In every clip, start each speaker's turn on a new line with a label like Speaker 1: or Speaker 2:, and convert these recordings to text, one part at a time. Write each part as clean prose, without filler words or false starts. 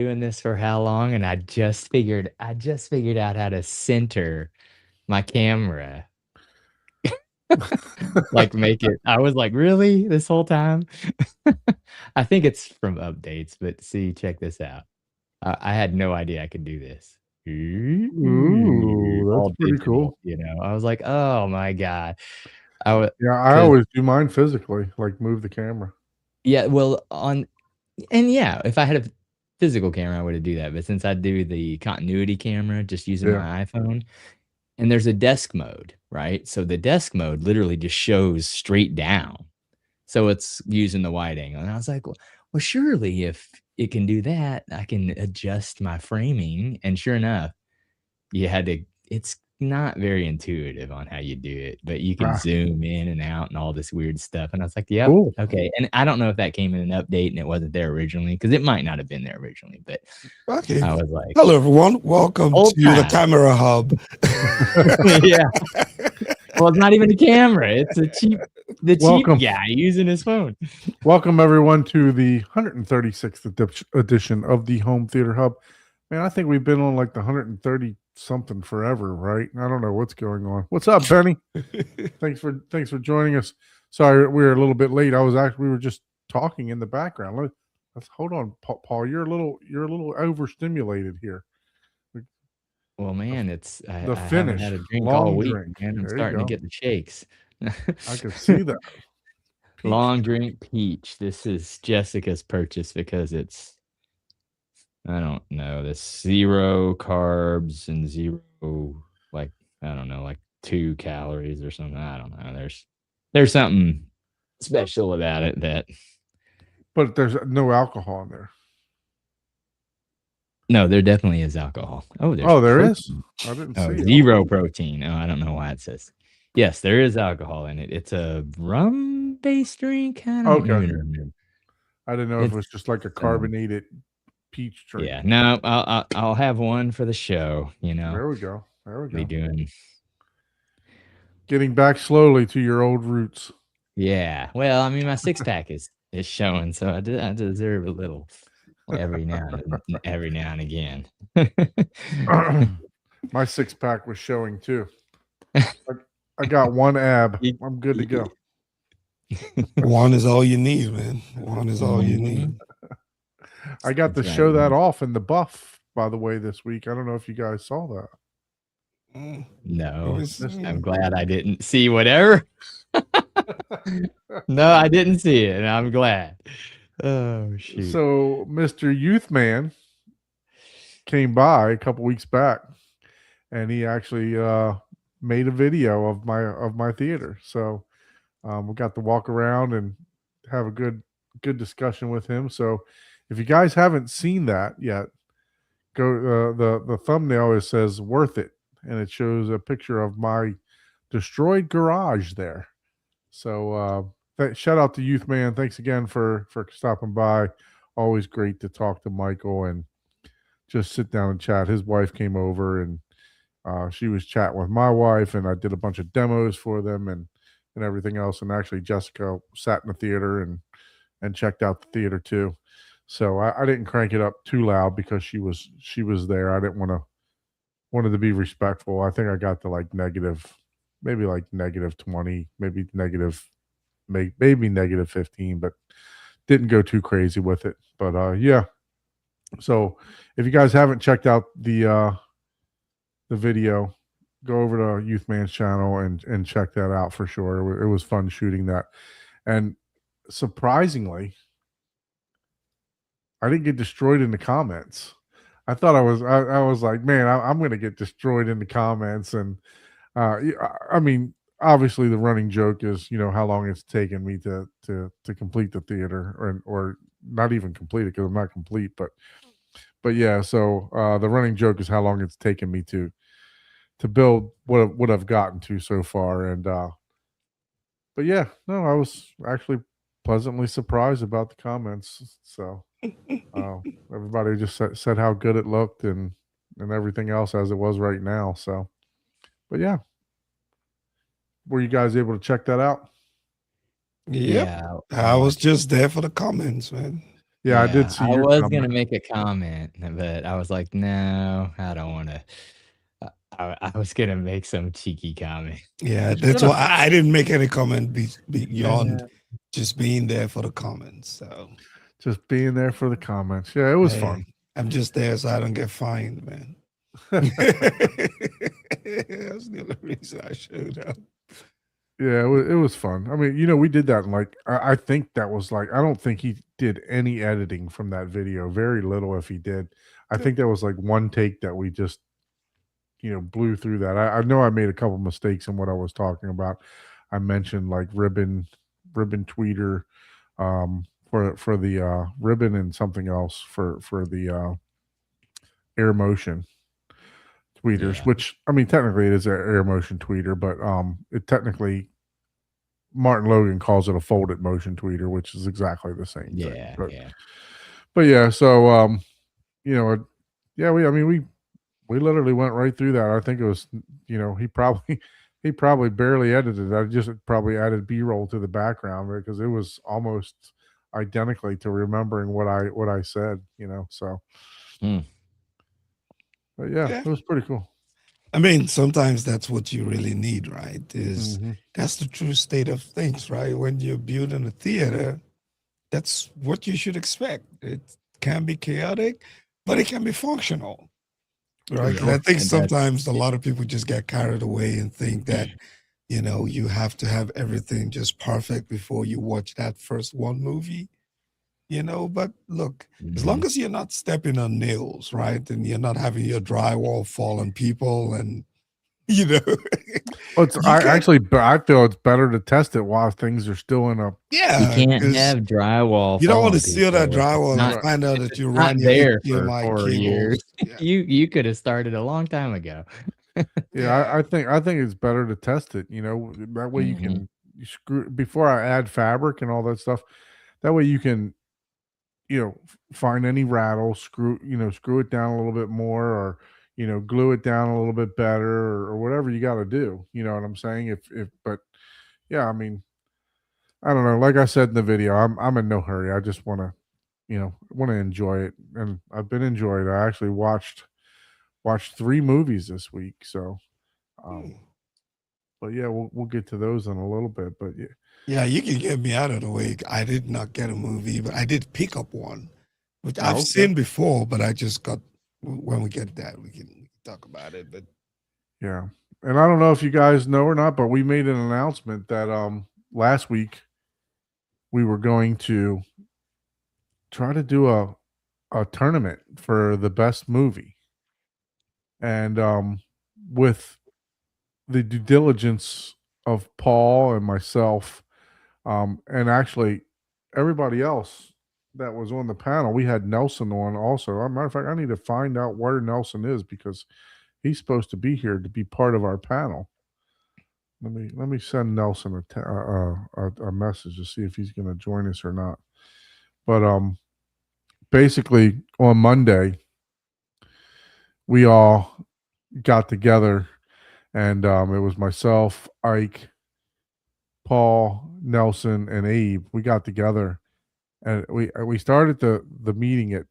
Speaker 1: doing this for how long, and I just figured out how to center my camera. Like, make it I was like, "Really? This whole time?" I think it's from updates, but see, check this out. I had no idea I could do this.
Speaker 2: Ooh, that's
Speaker 1: All
Speaker 2: pretty
Speaker 1: digital,
Speaker 2: cool.
Speaker 1: I was like, "Oh my god." I wa
Speaker 2: Yeah, I
Speaker 1: 'Cause
Speaker 2: always do mine physically, like move the camera.
Speaker 1: yeah, well, yeah, if I had a physical camera, I would do that, but since I do the continuity camera just using
Speaker 2: Yeah.
Speaker 1: my iPhone, and there's a desk mode, right? So the desk mode literally just shows straight down. So it's using the wide angle, and I was like, "Well, surely if it can do that, I can adjust my framing," and sure enough, you had to it's not very intuitive on how you do it, but you can
Speaker 2: Ah,
Speaker 1: zoom in and out and all this weird stuff, and I was like, "Yep,
Speaker 2: cool.
Speaker 1: okay," and I don't know if that came in an update and it wasn't there originally because it might not have been there originally, but
Speaker 3: Okay.
Speaker 1: I was like,
Speaker 3: Hello, everyone. Welcome
Speaker 1: "Old
Speaker 3: to the
Speaker 1: time."
Speaker 3: Camera Hub.
Speaker 1: Yeah. Well, it's not even a camera, it's the cheap
Speaker 2: Welcome.
Speaker 1: guy using his phone.
Speaker 2: Welcome everyone to the 136th edition of the Home Theater Hub. Man, I think we've been on like the 130 something forever, right? I don't know what's going on. What's up, Benny? Thanks for joining us. Sorry we were a little bit late. We were just talking in the background. Let's hold on, Paul. You're a little overstimulated here.
Speaker 1: Well,
Speaker 2: The,
Speaker 1: man,
Speaker 2: the
Speaker 1: I haven't
Speaker 2: finish,
Speaker 1: had a drink all
Speaker 2: long
Speaker 1: week,
Speaker 2: drink.
Speaker 1: man, I'm
Speaker 2: There you
Speaker 1: starting to
Speaker 2: go.
Speaker 1: get the shakes.
Speaker 2: I could see that. Peach.
Speaker 1: Long drink peach. This is Jessica's purchase because it's I don't know, this 0 carbs and 0, like, I don't know, like 2 calories or something. I don't know. There's something special about it that
Speaker 2: But there's no alcohol in there.
Speaker 1: no, there definitely is alcohol. Oh, there's
Speaker 2: Oh, there is?
Speaker 1: protein.
Speaker 2: I didn't
Speaker 1: Oh,
Speaker 2: see it.
Speaker 1: 0 protein. Oh, I don't know why it says. Yes, there is alcohol in it. It's a rum-based drink? I don't
Speaker 2: Okay.
Speaker 1: even remember.
Speaker 2: I didn't know if it
Speaker 1: It's,
Speaker 2: was just like a
Speaker 1: um
Speaker 2: carbonated peach drink.
Speaker 1: yeah, no, I'll have one for the show,
Speaker 2: There we go. There we
Speaker 1: Be
Speaker 2: go.
Speaker 1: doing
Speaker 2: Getting back slowly to your old roots.
Speaker 1: yeah. Well, I mean, my six-pack is showing, so I deserve a little every now and again.
Speaker 2: My six pack was showing too. I got one ab.
Speaker 1: You
Speaker 2: I'm good to go.
Speaker 3: One is all you need, man. One is all you need.
Speaker 1: Mhm.
Speaker 2: I got to
Speaker 1: That's right,
Speaker 2: show that
Speaker 1: man.
Speaker 2: off in the buff, by the way, this week. I don't know if you guys saw that.
Speaker 3: Mm.
Speaker 1: No,
Speaker 2: Missed it.
Speaker 1: I'm glad I didn't see whatever. No, I didn't see it, and I'm glad. Oh, shoot.
Speaker 2: So Mr. Youth Man came by a couple weeks back and he actually made a video of my theater. So we got to walk around and have a good discussion with him. So if you guys haven't seen that yet, go the thumbnail it says worth it, and it shows a picture of my destroyed garage there. So shout out to Youth Man. Thanks again for stopping by. Always great to talk to Michael and just sit down and chat. His wife came over and she was chatting with my wife, and I did a bunch of demos for them and everything else. And actually, Jessica sat in the theater and checked out the theater too. So I didn't crank it up too loud because she was there. I didn't wanted to be respectful. I think I got to like maybe like negative 20, maybe maybe negative 15, but didn't go too crazy with it. But yeah. So if you guys haven't checked out the video, go over to Youth Man's channel and check that out for sure. It was fun shooting that, and surprisingly, I didn't get destroyed in the comments. I thought I was like, man, I'm going to get destroyed in the comments, and I mean, obviously the running joke is how long it's taken me to complete the theater or not even complete it because I'm not complete, but yeah. So the running joke is how long it's taken me to build what I've gotten to so far. And but yeah, no, I was actually pleasantly surprised about the comments. So everybody just said how good it looked and everything else as it was right now. So, but yeah, were you guys able to check that out?
Speaker 3: Yep.
Speaker 1: Yeah,
Speaker 3: I was just there for the comments, man.
Speaker 2: Yeah, I did see
Speaker 1: I
Speaker 2: your
Speaker 1: was
Speaker 2: comment.
Speaker 1: gonna make a comment, but I was like, "No, I don't wanna." I was gonna make some cheeky comment.
Speaker 3: Yeah,
Speaker 2: You
Speaker 3: that's
Speaker 2: should
Speaker 3: why
Speaker 2: have.
Speaker 3: I didn't make any comment beyond
Speaker 1: Uh,
Speaker 3: just being there for the comments. So
Speaker 2: Just being there for the comments. Yeah, it was
Speaker 3: hey,
Speaker 2: fun.
Speaker 3: I'm just there so I don't get fined, man. That's the only reason I showed up.
Speaker 2: Yeah, it was fun. I mean, we did that in like I think that was like I don't think he did any editing from that video. Very little if he did. I think that was like one take that we just blew through that. I know I made a couple mistakes in what I was talking about. I mentioned like ribbon tweeter for the ribbon and something else for the air motion tweeters,
Speaker 1: yeah,
Speaker 2: which I mean technically it is an air motion tweeter, but it technically Martin Logan calls it a folded motion tweeter, which is exactly the same thing.
Speaker 1: yeah,
Speaker 2: But
Speaker 1: yeah.
Speaker 2: but yeah, so you know, yeah, we literally went right through that. I think it was, he probably he probably barely edited. I just probably added B-roll to the background because it was almost identically to remembering what I said, So,
Speaker 1: Hmm.
Speaker 2: but yeah,
Speaker 3: Yeah.
Speaker 2: it was pretty cool.
Speaker 3: I mean, sometimes that's what you really need, right?
Speaker 2: Mhm.
Speaker 3: That's the true state of things, right? When you're building a theater, that's what you should expect. It can be chaotic, but it can be functional, right? And I
Speaker 2: Sure.
Speaker 3: think
Speaker 1: And that's
Speaker 3: sometimes a lot of people just get carried away and think that, you have to have everything just perfect before you watch that first one movie. But look, as long
Speaker 1: Mhm.
Speaker 3: as you're not stepping on nails, right? And you're not having your drywall fall on people and you know,
Speaker 2: Well,
Speaker 3: you can,
Speaker 2: I feel it's better to test it while things are still in a.
Speaker 1: You
Speaker 3: yeah,
Speaker 1: can't
Speaker 3: because
Speaker 1: have drywall
Speaker 3: you don't want to
Speaker 1: falling
Speaker 3: seal that
Speaker 1: people if it's
Speaker 3: drywall and
Speaker 1: not
Speaker 2: Right.
Speaker 3: find out
Speaker 1: if
Speaker 3: that
Speaker 1: it's
Speaker 3: you
Speaker 1: not
Speaker 3: ran your
Speaker 1: there for
Speaker 3: HDMI
Speaker 1: 4 years.
Speaker 3: cables. Yeah.
Speaker 1: You could have started a long time ago.
Speaker 2: Yeah, I think it's better to test it. That way you
Speaker 1: Mhm.
Speaker 2: can screw before I add fabric and all that stuff. That way you can find any rattle, screw it down a little bit more, or glue it down a little bit better, or whatever you got to do. You know what I'm saying? But yeah, I mean, I don't know. Like I said in the video, I'm in no hurry. I just want to enjoy it, and I've been enjoying it. I actually watched 3 movies this week, so
Speaker 3: Hmm.
Speaker 2: um, but yeah, we'll get to those in a little bit. But yeah,
Speaker 3: Yeah, you can get me out of the way. I did not get a movie, but I did pick up one, which I've
Speaker 2: oh, okay,
Speaker 3: seen before, but I just got, when we get that, we can talk about it. But
Speaker 2: yeah. And I don't know if you guys know or not, but we made an announcement that last week we were going to try to do a tournament for the best movie, and with the due diligence of Paul and myself, and actually everybody else that was on the panel. We had Nelson on also. As a matter of fact, I need to find out where Nelson is because he's supposed to be here to be part of our panel. Let me send Nelson a message to see if he's going to join us or not. But basically on Monday we all got together, and it was myself, Ike, Paul, Nelson, and Abe. We got together, and we started the meeting at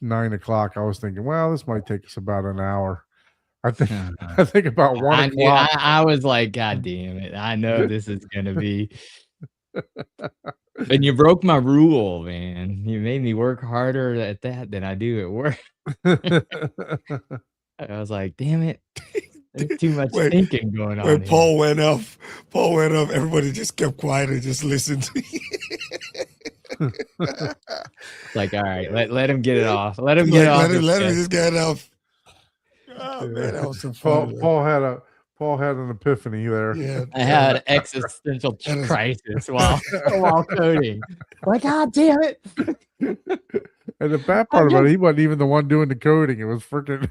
Speaker 2: 9 o'clock. I was thinking, well, this might take us about an hour. I think I think about one
Speaker 1: I knew
Speaker 2: o'clock.
Speaker 1: I was like, "God damn it. I know this is gonna be." And you broke my rule, man. You made me work harder at that than I do at work. I was like, "Damn it. There's too much
Speaker 3: when
Speaker 1: thinking going
Speaker 3: when
Speaker 1: on here."
Speaker 3: Paul went off, everybody just kept quiet and just listened.
Speaker 1: Like, "All right, let him get it off. Let him get it off his
Speaker 3: Let him
Speaker 1: chest."
Speaker 3: just get it off. Oh man, that was so
Speaker 2: Paul
Speaker 3: fun. Man.
Speaker 2: Paul had an epiphany there.
Speaker 3: Yeah,
Speaker 1: I had an existential
Speaker 3: That is-
Speaker 1: crisis while coding. Like, "God damn it."
Speaker 2: And the bad part about it, he wasn't even the one doing the coding. It was freaking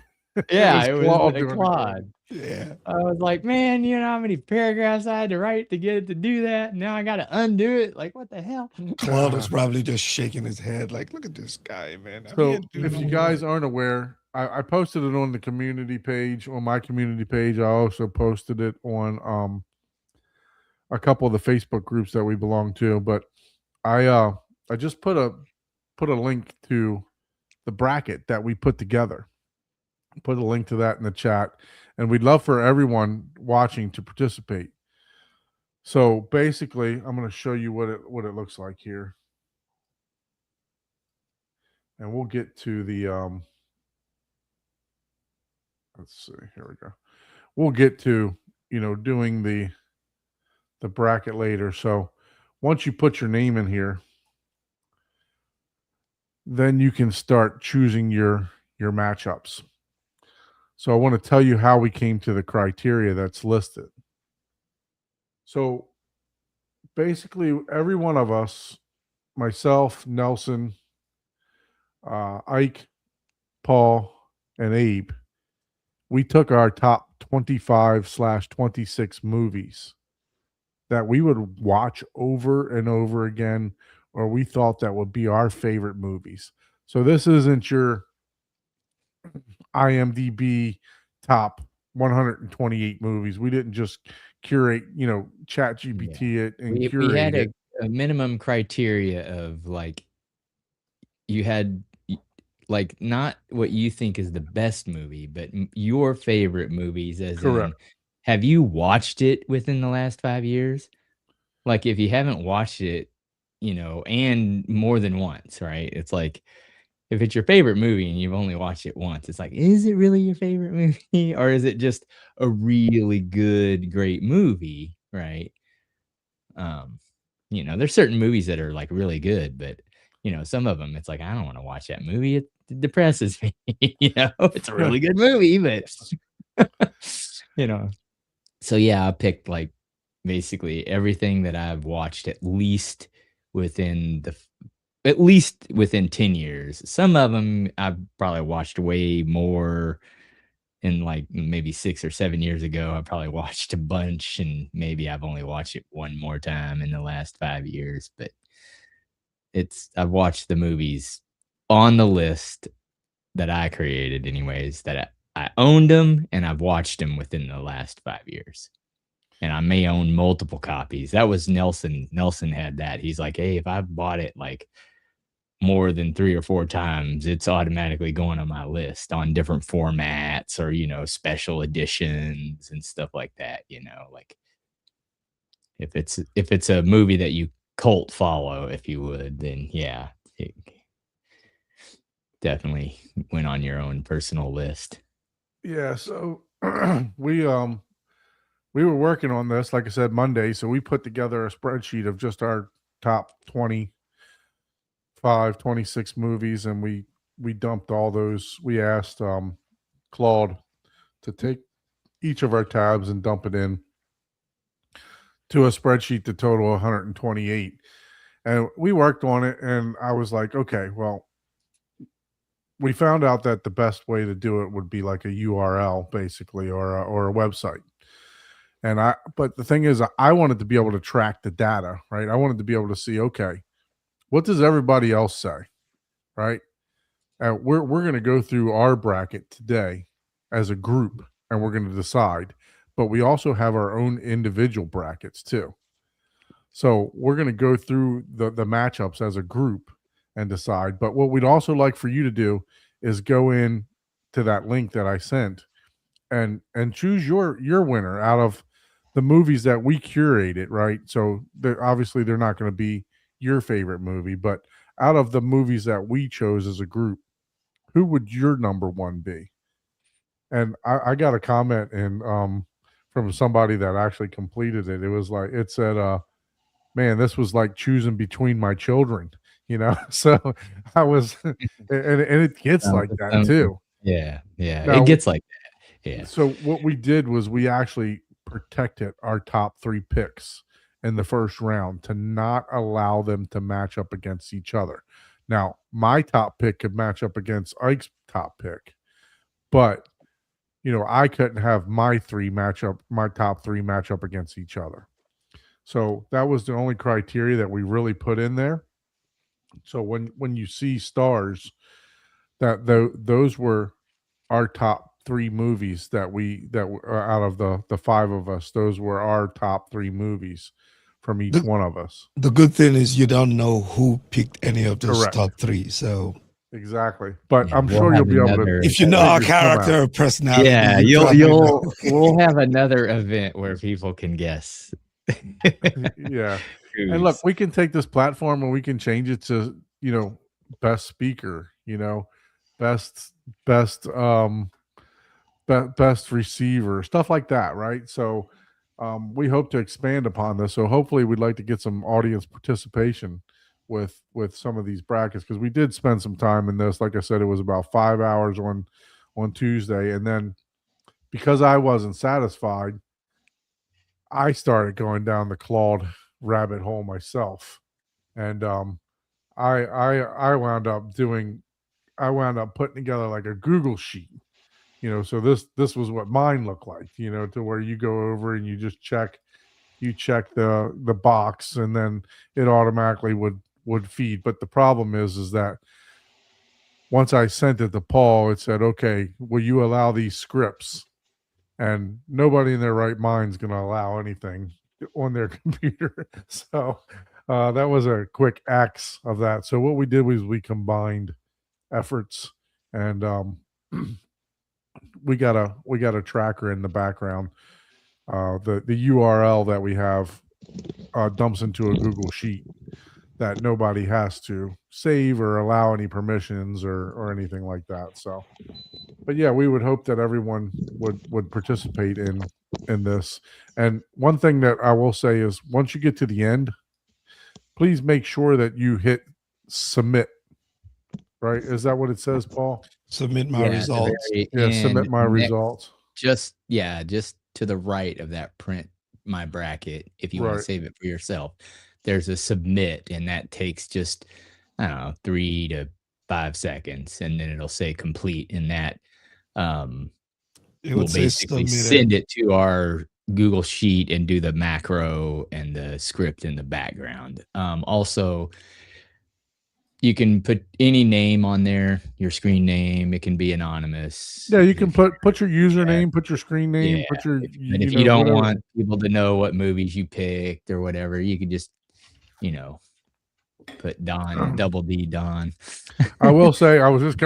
Speaker 1: Yeah, it was
Speaker 2: Claude
Speaker 1: a
Speaker 2: doing the coding.
Speaker 1: Claude.
Speaker 3: yeah.
Speaker 1: I was like, "Man, you know how many paragraphs I had to write to get it to do that? Now I gotta undo it. Like, what the hell?"
Speaker 3: Claude was probably just shaking his head, like, "Look at this guy, man." I'm
Speaker 2: So
Speaker 3: here doing
Speaker 2: if you
Speaker 3: all
Speaker 2: guys
Speaker 3: work."
Speaker 2: aren't aware, I posted it on the community page, on my community page. I also posted it on a couple of the Facebook groups that we belong to. But I just put put a link to the bracket that we put together. Put a link to that in the chat, and we'd love for everyone watching to participate. So basically, I'm going to show you what it looks like here, and we'll get to the let's see. Here we go. We'll get to doing the bracket later. So once you put your name in here, then you can start choosing your matchups. So I want to tell you how we came to the criteria that's listed. So basically, every one of us, myself, Nelson, Ike, Paul, and Abe, we took our top 25/26 movies that we would watch over and over again, or we thought that would be our favorite movies. So this isn't your IMDb top 128 movies. We didn't just curate, chat GPT it and
Speaker 1: We
Speaker 2: curate
Speaker 1: had
Speaker 2: it.
Speaker 1: a minimum criteria of like, you had like not what you think is the best movie, but your favorite movies, as
Speaker 2: Correct.
Speaker 1: in, have you watched it within the last 5 years? Like, if you haven't watched it, and more than once, right? It's like, if it's your favorite movie and you've only watched it once, it's like, is it really your favorite movie? Or is it just a really good, great movie, right? There's certain movies that are like really good, but some of them, it's like, I don't want to watch that movie. It depresses me. It's a really good movie, but So yeah, I picked like basically everything that I've watched at least within 10 years. Some of them I've probably watched way more. In like maybe 6 or 7 years ago, I probably watched a bunch, and maybe I've only watched it one more time in the last 5 years, but I've watched the movies on the list that I created anyways, that I owned them, and I've watched them within the last 5 years. And I may own multiple copies. That was Nelson. Nelson had that. He's like, "Hey, if I bought it like more than 3 or 4 times, it's automatically going on my list on different formats or, special editions and stuff like that, like if it's a movie that you cult follow, if you would, then yeah, it definitely went on your own personal list."
Speaker 2: Yeah, so we were working on this, like I said, Monday, so we put together a spreadsheet of just our top 26 movies, and we dumped all those. We asked Claude to take each of our tabs and dump it in to a spreadsheet to total 128. And we worked on it, and I was like, okay, well, we found out that the best way to do it would be like a URL, basically, or a website. But the thing is, I wanted to be able to track the data, right? I wanted to be able to see, okay, what does everybody else say, right? We're going to go through our bracket today as a group, and we're going to decide. But we also have our own individual brackets too. So we're going to go through the matchups as a group and decide. But what we'd also like for you to do is go in to that link that I sent and choose your winner out of the movies that we curated, right? So obviously they're not going to be your favorite movie, but out of the movies that we chose as a group, who would your number one be? And I got a comment in from somebody that actually completed it. It was like, it said, man, this was like choosing between my children, So I was, and it gets like that too.
Speaker 1: Yeah.
Speaker 2: Now,
Speaker 1: it gets like that. Yeah.
Speaker 2: So what we did was we actually protected our top 3 picks in the first round to not allow them to match up against each other. Now, my top pick could match up against Ike's top pick, but I couldn't have my top 3 match up against each other. So that was the only criteria that we really put in there. So when you see stars, that those were our top 3 movies that were out of the 5 of us. Those were our top 3 movies from each one of us.
Speaker 3: The good thing is you don't know who picked any of those
Speaker 2: Correct.
Speaker 3: top 3. So
Speaker 2: Exactly. But
Speaker 1: Yeah,
Speaker 2: I'm
Speaker 1: we'll
Speaker 2: sure you'll
Speaker 1: have
Speaker 2: be able to.
Speaker 1: another-
Speaker 3: if you know our character or personality,
Speaker 1: Yeah,
Speaker 3: you probably know.
Speaker 1: we'll have another event where people can guess.
Speaker 2: Yeah. And look, we can take this platform and we can change it to, best speaker, best best receiver, stuff like that, right? So we hope to expand upon this. So hopefully we'd like to get some audience participation with some of these brackets, because we did spend some time in this. Like I said, it was about 5 hours on Tuesday, and then because I wasn't satisfied, I started going down the Claude rabbit hole myself, and I wound up putting together like a Google sheet, so this was what mine looked like, to where you go over and you just check the box, and then it automatically would feed. But the problem is that once I sent it to Paul, it said, okay, will you allow these scripts? And nobody in their right mind is going to allow anything on their computer. So that was a quick axe of that. So what we did was we combined efforts, and we got a tracker in the background. The URL that we have dumps into a Google Sheet that nobody has to save or allow any permissions or anything like that. So, but yeah, we would hope that everyone would participate in this. And one thing that I will say is, once you get to the end, please make sure that you hit submit. Right? Is that what it says, Paul?
Speaker 3: Submit my results.
Speaker 2: Yeah, submit my results.
Speaker 1: Just to the right of that print my bracket, if you want to save it for yourself, there's a submit, and that takes just, I don't know, 3 to 5 seconds, and then it'll say complete, and that we'll basically send it to our Google Sheet and do the macro and the script in the background. Also, you can put any name on there, your screen name. It can be anonymous.
Speaker 2: Yeah, you can put your username, put your screen name, put your.
Speaker 1: And if you don't want people to know what movies you picked or whatever, you can just, put Don, double D Don.
Speaker 2: I will say, I was just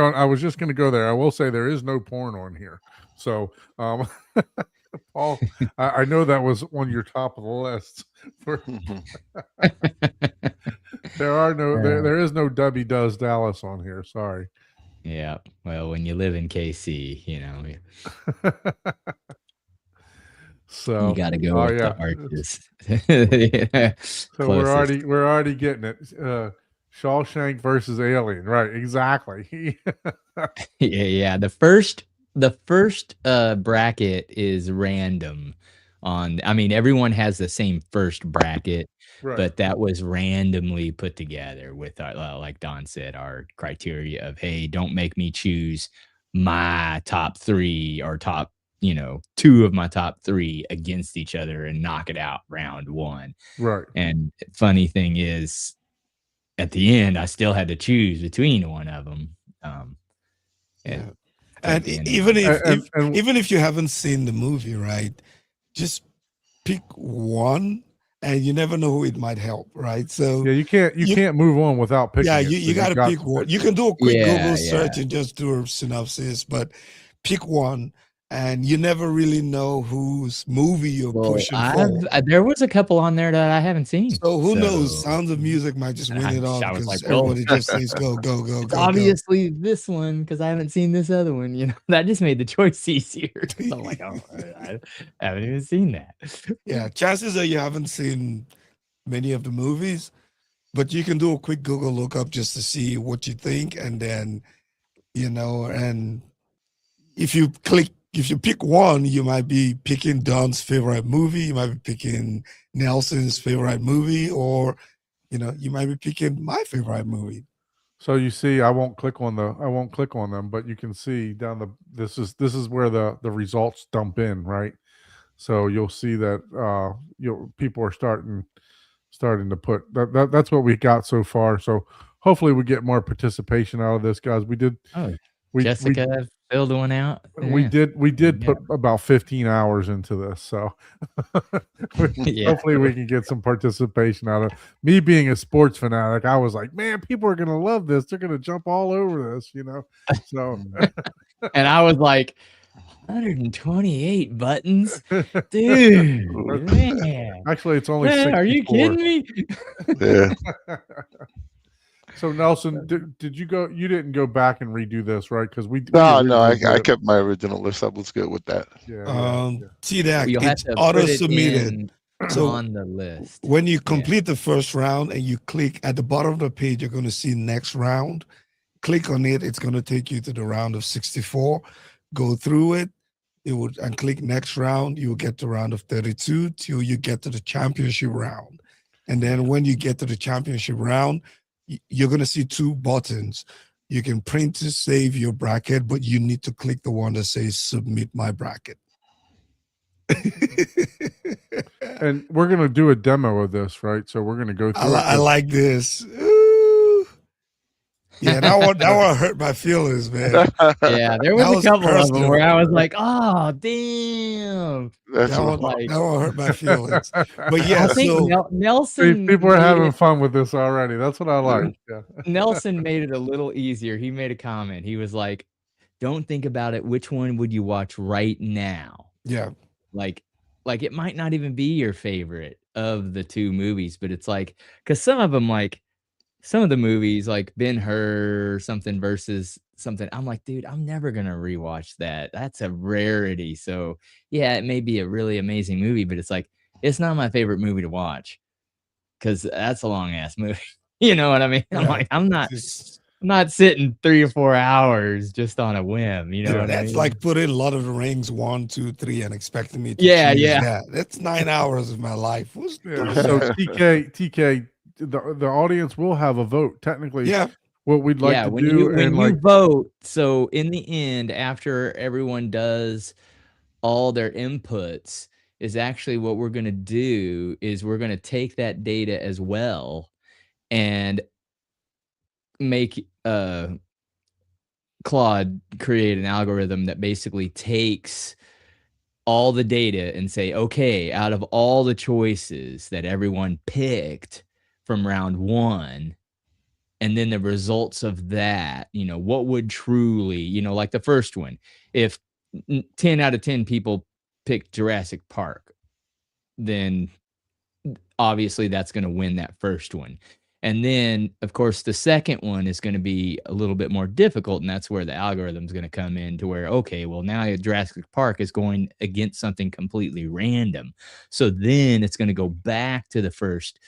Speaker 2: going to go there. I will say there is no porn on here. So, Paul, I know that was on your top of the list. There is no Debbie Does Dallas on here. Sorry.
Speaker 1: Yeah. Well, when you live in KC, so you got to go with the arches.
Speaker 2: So we're already getting it. Shawshank versus Alien, right? Exactly.
Speaker 1: Yeah. The first bracket is random. Everyone has the same first bracket, but that was randomly put together with our, like Don said, our criteria of, hey, don't make me choose my top 3 or top 2 of my top 3 against each other and knock it out round 1.
Speaker 2: Right.
Speaker 1: And funny thing is, at the end, I still had to choose between one of them.
Speaker 3: And even if you haven't seen the movie, right, just pick one, and you never know who it might help, right? So
Speaker 2: yeah, you can't move on without picking.
Speaker 3: Yeah,
Speaker 2: you
Speaker 3: got to pick one. You can do a quick Google search and just do a synopsis, but pick one. And you never really know whose movie you're pushing for.
Speaker 1: There was a couple on there that I haven't seen.
Speaker 3: So who knows? Sounds of Music might just win it all, because everybody just says go.
Speaker 1: Obviously this one, because I haven't seen this other one. That just made the choice easier. I'm like, oh, I haven't even seen that.
Speaker 3: Yeah, chances are you haven't seen many of the movies, but you can do a quick Google lookup just to see what you think, and then and if you pick one, you might be picking Don's favorite movie. You might be picking Nelson's favorite movie, or, you might be picking my favorite movie.
Speaker 2: So you see, I won't click on them, but you can see down this is where the results dump in, right? So you'll see that people are starting to put that's what we got so far. So hopefully we get more participation out of this, guys. We did.
Speaker 1: Jessica filled one out.
Speaker 2: We
Speaker 1: Yeah.
Speaker 2: did
Speaker 1: Yeah.
Speaker 2: put about 15 hours into this, so
Speaker 1: Yeah.
Speaker 2: hopefully we can get some participation out of me being a sports fanatic. I was like, man, people are gonna love this. They're gonna jump all over this, you know. So
Speaker 1: And I was like, 128 buttons, dude, man.
Speaker 2: actually, it's only
Speaker 1: Man, are you
Speaker 2: 64.
Speaker 1: kidding me?
Speaker 4: Yeah.
Speaker 2: So Nelson, did you go? You didn't go back and redo this, right? Because we
Speaker 4: No,
Speaker 2: originally
Speaker 4: I
Speaker 2: did it.
Speaker 4: kept my original list. I was good with that.
Speaker 2: Yeah.
Speaker 3: See that
Speaker 1: You'll have
Speaker 3: it's
Speaker 1: to
Speaker 3: auto
Speaker 1: put it
Speaker 3: submitted.
Speaker 1: in
Speaker 3: So
Speaker 1: on the list.
Speaker 3: when you complete the first round and you click at the bottom of the page, you're going to see next round. Click on it. It's going to take you to the round of 64. Go through it. And click next round. You will get to round of 32 till you get to the championship round. And then when you get to the championship round, you're going to see two buttons. You can print to save your bracket, but you need to click the one that says submit my bracket.
Speaker 2: And we're gonna do a demo of this, right? So we're gonna go through.
Speaker 3: I like this. Ooh. Yeah, that one hurt my feelings, man.
Speaker 1: Yeah, there
Speaker 3: That
Speaker 1: was
Speaker 3: was
Speaker 1: a couple of them
Speaker 3: personal.
Speaker 1: where I was like, "Oh, damn!"
Speaker 4: That's
Speaker 3: That
Speaker 4: what-
Speaker 3: one hurt my feelings. But
Speaker 1: I
Speaker 3: yeah,
Speaker 1: think
Speaker 3: so
Speaker 1: Nelson.
Speaker 2: people are
Speaker 1: made
Speaker 2: having
Speaker 1: it-
Speaker 2: fun with this already. That's what I like. Yeah.
Speaker 1: Nelson made it a little easier. He made a comment. He was like, "Don't think about it. Which one would you watch right now?"
Speaker 3: yeah,
Speaker 1: Like it might not even be your favorite of the two movies, but it's like, because some of them, like some of the movies, like Ben-Hur something versus something, I'm like, dude, I'm never gonna rewatch that. That's a rarity. So yeah, it may be a really amazing movie, but it's like, it's not my favorite movie to watch because that's a long ass movie. You know what I mean? I'm
Speaker 3: Yeah.
Speaker 1: like, I'm
Speaker 3: It's-
Speaker 1: not sitting 3 or 4 hours just on a whim. You know what I
Speaker 3: that's
Speaker 1: mean?
Speaker 3: like putting Lord of the Rings 1, 2, 3 and expecting me to
Speaker 1: Yeah,
Speaker 3: choose
Speaker 1: yeah.
Speaker 3: that. That's 9 hours of my life. Who's
Speaker 2: Yeah.
Speaker 3: doing
Speaker 2: So
Speaker 3: that?
Speaker 2: TK, the audience will have a vote. Technically,
Speaker 3: Yeah,
Speaker 2: what we'd like to
Speaker 1: when
Speaker 2: do,
Speaker 1: you
Speaker 2: and like
Speaker 1: vote, so in the end, after everyone does all their inputs, is actually what we're gonna do is we're gonna take that data as well and make Claude create an algorithm that basically takes all the data and say, okay, out of all the choices that everyone picked from round 1, and then the results of that, you know, what would truly, you know, like the first one, if 10 out of 10 people picked Jurassic Park, then obviously that's going to win that first one. And then, of course, the second one is going to be a little bit more difficult, and that's where the algorithm is going to come in to where, okay, well, now Jurassic Park is going against something completely random. So then it's going to go back to the first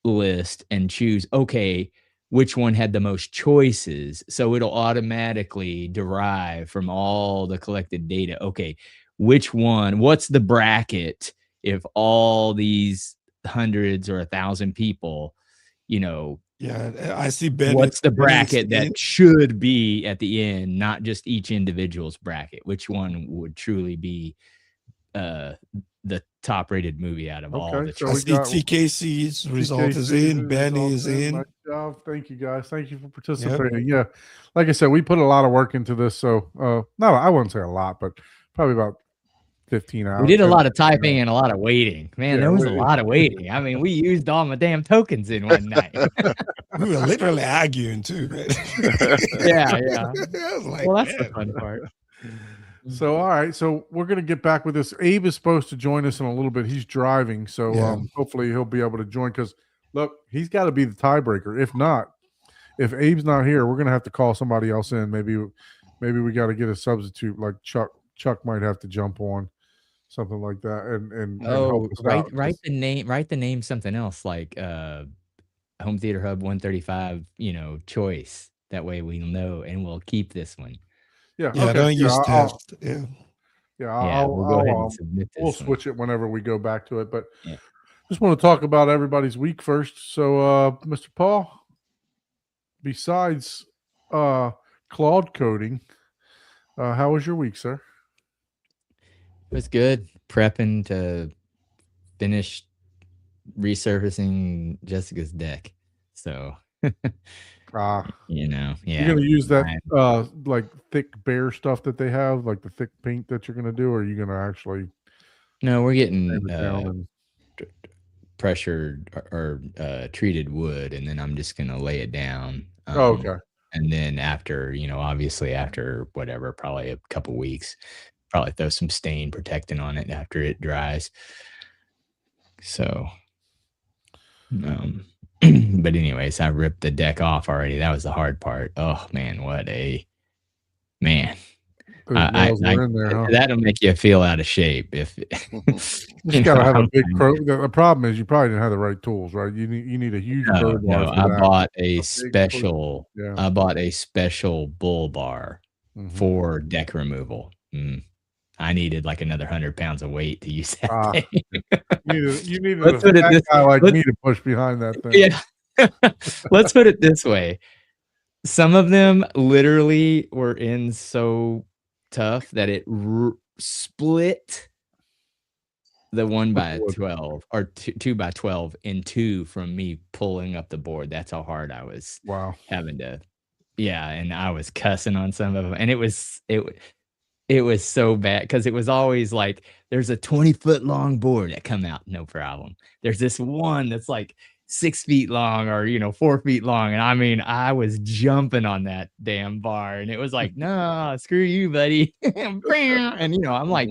Speaker 1: list and choose, okay, which one had the most choices. So it'll automatically derive from all the collected data. Okay, which one, what's the bracket if all these hundreds or 1,000 people, you know,
Speaker 3: yeah. I see Ben.
Speaker 1: what's the
Speaker 3: Benny's
Speaker 1: bracket
Speaker 3: in.
Speaker 1: that should be at the end, not just each individual's bracket? Which one would truly be the top rated movie out of all
Speaker 2: Okay,
Speaker 1: the
Speaker 2: so
Speaker 3: I
Speaker 2: we
Speaker 1: choices?
Speaker 3: see
Speaker 2: got
Speaker 3: TKC's result is in. Benny is in.
Speaker 2: Nice job. Thank you guys. Thank you for participating. Yeah, like I said, we put a lot of work into this. So no, I wouldn't say a lot, but probably about 15 hours.
Speaker 1: We did a
Speaker 2: 10,
Speaker 1: lot of
Speaker 2: 15 hours.
Speaker 1: typing and a lot of waiting. Man,
Speaker 2: Yeah,
Speaker 1: there was a
Speaker 2: we-
Speaker 1: lot of waiting. I mean, we used all my damn tokens in one night.
Speaker 3: We were literally arguing too, man.
Speaker 1: Yeah.
Speaker 3: I was like,
Speaker 1: Well, that's the
Speaker 3: man.
Speaker 1: fun part.
Speaker 2: So all right, so we're gonna get back with this. Abe is supposed to join us in a little bit. He's driving, so
Speaker 3: Yeah.
Speaker 2: hopefully he'll be able to join. Because look, he's got to be the tiebreaker. If not, if Abe's not here, we're gonna have to call somebody else in. Maybe we got to get a substitute. Like Chuck might have to jump on something like that. And
Speaker 1: Oh,
Speaker 2: help us out.
Speaker 1: write the name something else like Home Theater Hub 135, you know, choice. That way we know and we'll keep this one.
Speaker 2: Yeah,
Speaker 3: Yeah,
Speaker 2: okay.
Speaker 3: don't use
Speaker 2: I'll-
Speaker 3: test. Yeah.
Speaker 2: Yeah,
Speaker 1: We'll go ahead
Speaker 2: I'll,
Speaker 1: and submit this
Speaker 2: we'll
Speaker 1: one.
Speaker 2: switch it whenever we go back to it. But
Speaker 1: Yeah.
Speaker 2: just want to talk about everybody's week first. So, Mr. Paul, besides Claude coding, how was your week, sir?
Speaker 1: It was good. Prepping to finish resurfacing Jessica's deck. So Yeah.
Speaker 2: You're gonna use that
Speaker 1: I-
Speaker 2: like thick bear stuff that they have, like the thick paint that you're gonna do, or are you gonna actually
Speaker 1: No, we're getting
Speaker 2: sand it down and
Speaker 1: pressured or treated wood, and then I'm just gonna lay it down.
Speaker 2: okay.
Speaker 1: And then after, obviously after whatever, probably a couple weeks, probably throw some stain protectant on it after it dries. So, but anyways, I ripped the deck off already. That was the hard part. Oh man, what a man.
Speaker 2: Those nails are in there, huh?
Speaker 1: That'll make you feel out of shape if
Speaker 2: You gotta have a big the problem is you probably didn't have the right tools, right? You need a huge crowbar
Speaker 1: No,
Speaker 2: for
Speaker 1: I
Speaker 2: that.
Speaker 1: bought a
Speaker 2: big
Speaker 1: special
Speaker 2: yeah.
Speaker 1: I bought a special bull bar
Speaker 2: Mhm.
Speaker 1: for deck removal. I needed like another 100 pounds of weight to use that thing.
Speaker 2: You needed
Speaker 1: Let's
Speaker 2: a
Speaker 1: put it
Speaker 2: fat
Speaker 1: this-
Speaker 2: guy like
Speaker 1: let's-
Speaker 2: me to push behind that thing.
Speaker 1: Yeah. Let's put it this way. Some of them literally were in so tough that it split the 1x12 or 2x12 in two from me pulling up the board. That's how hard I was having to. Yeah, and I was cussing on some of them, and it was so bad because it was always like there's a 20-foot long board that come out, no problem. There's this one that's like 6 feet long or 4 feet long, and I mean I was jumping on that damn bar, and it was like, no, screw you, buddy. And I'm like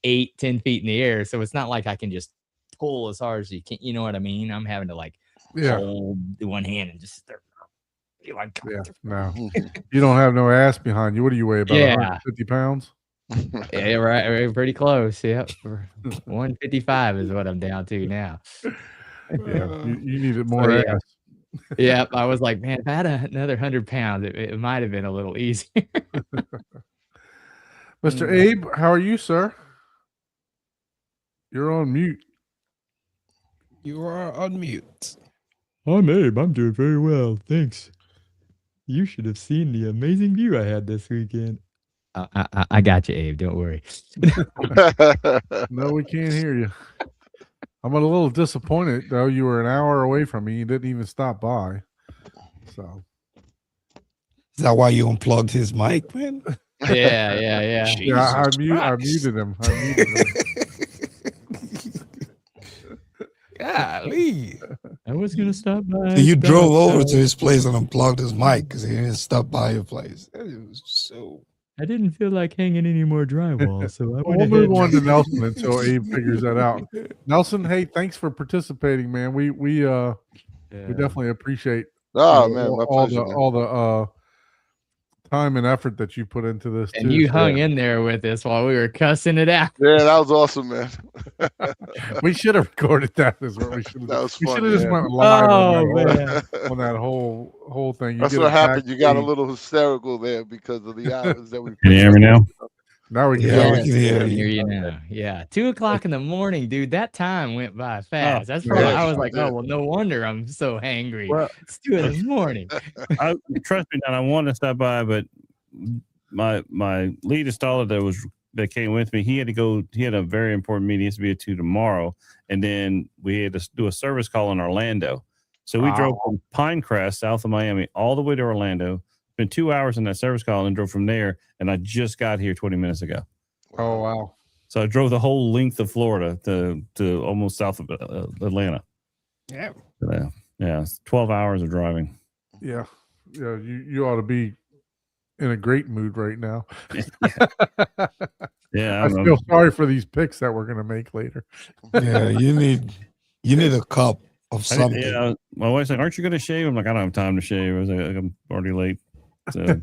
Speaker 1: 8-10 feet in the air, so it's not like I can just pull as hard as you can. You know what I mean? I'm having to like hold one hand and just be like,
Speaker 2: no, you don't have no ass behind you. What do you weigh, about 150 pounds?
Speaker 1: Yeah, right, pretty close. Yep. 155 is what I'm down to now.
Speaker 2: Yeah, you needed more ass.
Speaker 1: Yep, I was like, man, if I had another 100 pounds, it might have been a little easier.
Speaker 2: Mr. Abe, how are you, sir? You're on mute.
Speaker 3: You are on mute.
Speaker 1: I'm Abe. I'm doing very well. Thanks. You should have seen the amazing view I had this weekend. I got you, Abe. Don't worry.
Speaker 2: No, we can't hear you. I'm a little disappointed, though. You were an hour away from me. You didn't even stop by. So,
Speaker 3: is that why you unplugged his mic, man?
Speaker 1: Yeah.
Speaker 2: Yeah, I muted him.
Speaker 3: Golly.
Speaker 1: I was gonna stop by.
Speaker 3: So you drove over to his place and unplugged his mic because he didn't stop by your place. It was so.
Speaker 1: I didn't feel like hanging any more drywall, so I
Speaker 2: we'll move on to Nelson until Abe figures that out. Nelson, hey, thanks for participating, man. We definitely appreciate
Speaker 4: man, my
Speaker 2: all
Speaker 4: pleasure,
Speaker 2: the time and effort that you put into this.
Speaker 1: And you hung in there with us while we were cussing it out.
Speaker 4: Yeah, that was awesome, man.
Speaker 2: We should have recorded that. Is what we should have.
Speaker 4: That was
Speaker 2: we
Speaker 4: fun.
Speaker 2: should have just went live on that whole thing.
Speaker 4: That's what happened. You got a little hysterical there because of the hours that we.
Speaker 5: Can you hear me now?
Speaker 2: Now we can
Speaker 1: hear you now. Yeah, 2:00 in the morning, dude. That time went by fast. That's probably I was like, oh well, no wonder I'm so hangry.
Speaker 5: Well,
Speaker 1: it's 2 in the morning.
Speaker 5: Trust me, Don, I wanted to stop by, but my lead installer that came with me, he had to go. He had a very important meeting. He has to be at 2 tomorrow, and then we had to do a service call in Orlando. So we drove from Pinecrest, south of Miami, all the way to Orlando. Spent 2 hours in that service call and drove from there. And I just got here 20 minutes ago.
Speaker 2: Oh, wow.
Speaker 5: So I drove the whole length of Florida to almost south of Atlanta.
Speaker 3: Yeah.
Speaker 5: Yeah. 12 hours of driving.
Speaker 2: Yeah. Yeah. You ought to be in a great mood right now.
Speaker 5: Yeah.
Speaker 2: I feel sorry for these picks that we're going to make later.
Speaker 3: Yeah. You need a cup of something.
Speaker 5: Yeah. My wife's like, aren't you going to shave? I'm like, I don't have time to shave. I was like, I'm already late. So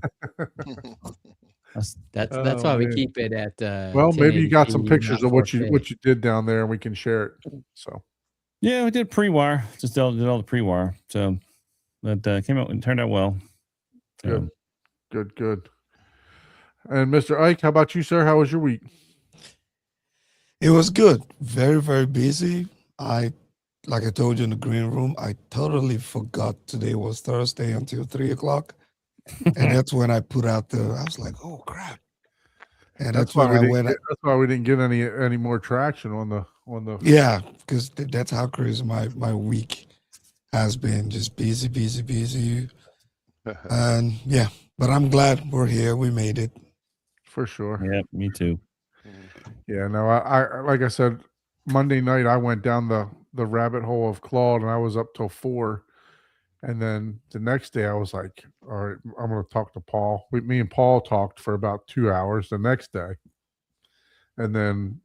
Speaker 1: that's why we keep it at
Speaker 2: well, maybe you got some pictures of what you did down there and we can share it. So
Speaker 5: yeah, we did pre-wire, just did all the pre-wire. So that came out and turned out well.
Speaker 2: Good. And Mr. Ike, how about you, sir? How was your week?
Speaker 3: It was good. Very, very busy. Like I told you in the green room, I totally forgot today was Thursday until 3:00. And that's when I put out I was like, oh crap. And that's why
Speaker 2: that's why we didn't get any more traction on the
Speaker 3: yeah, because that's how crazy my week has been. Just busy. And yeah, but I'm glad we're here. We made it.
Speaker 2: For sure.
Speaker 5: Yeah, me too.
Speaker 2: Yeah, no, I like I said, Monday night I went down the rabbit hole of Claude and I was up till 4. And then the next day I was like, all right, I'm gonna talk to Paul. Me and Paul talked for about 2 hours the next day. And then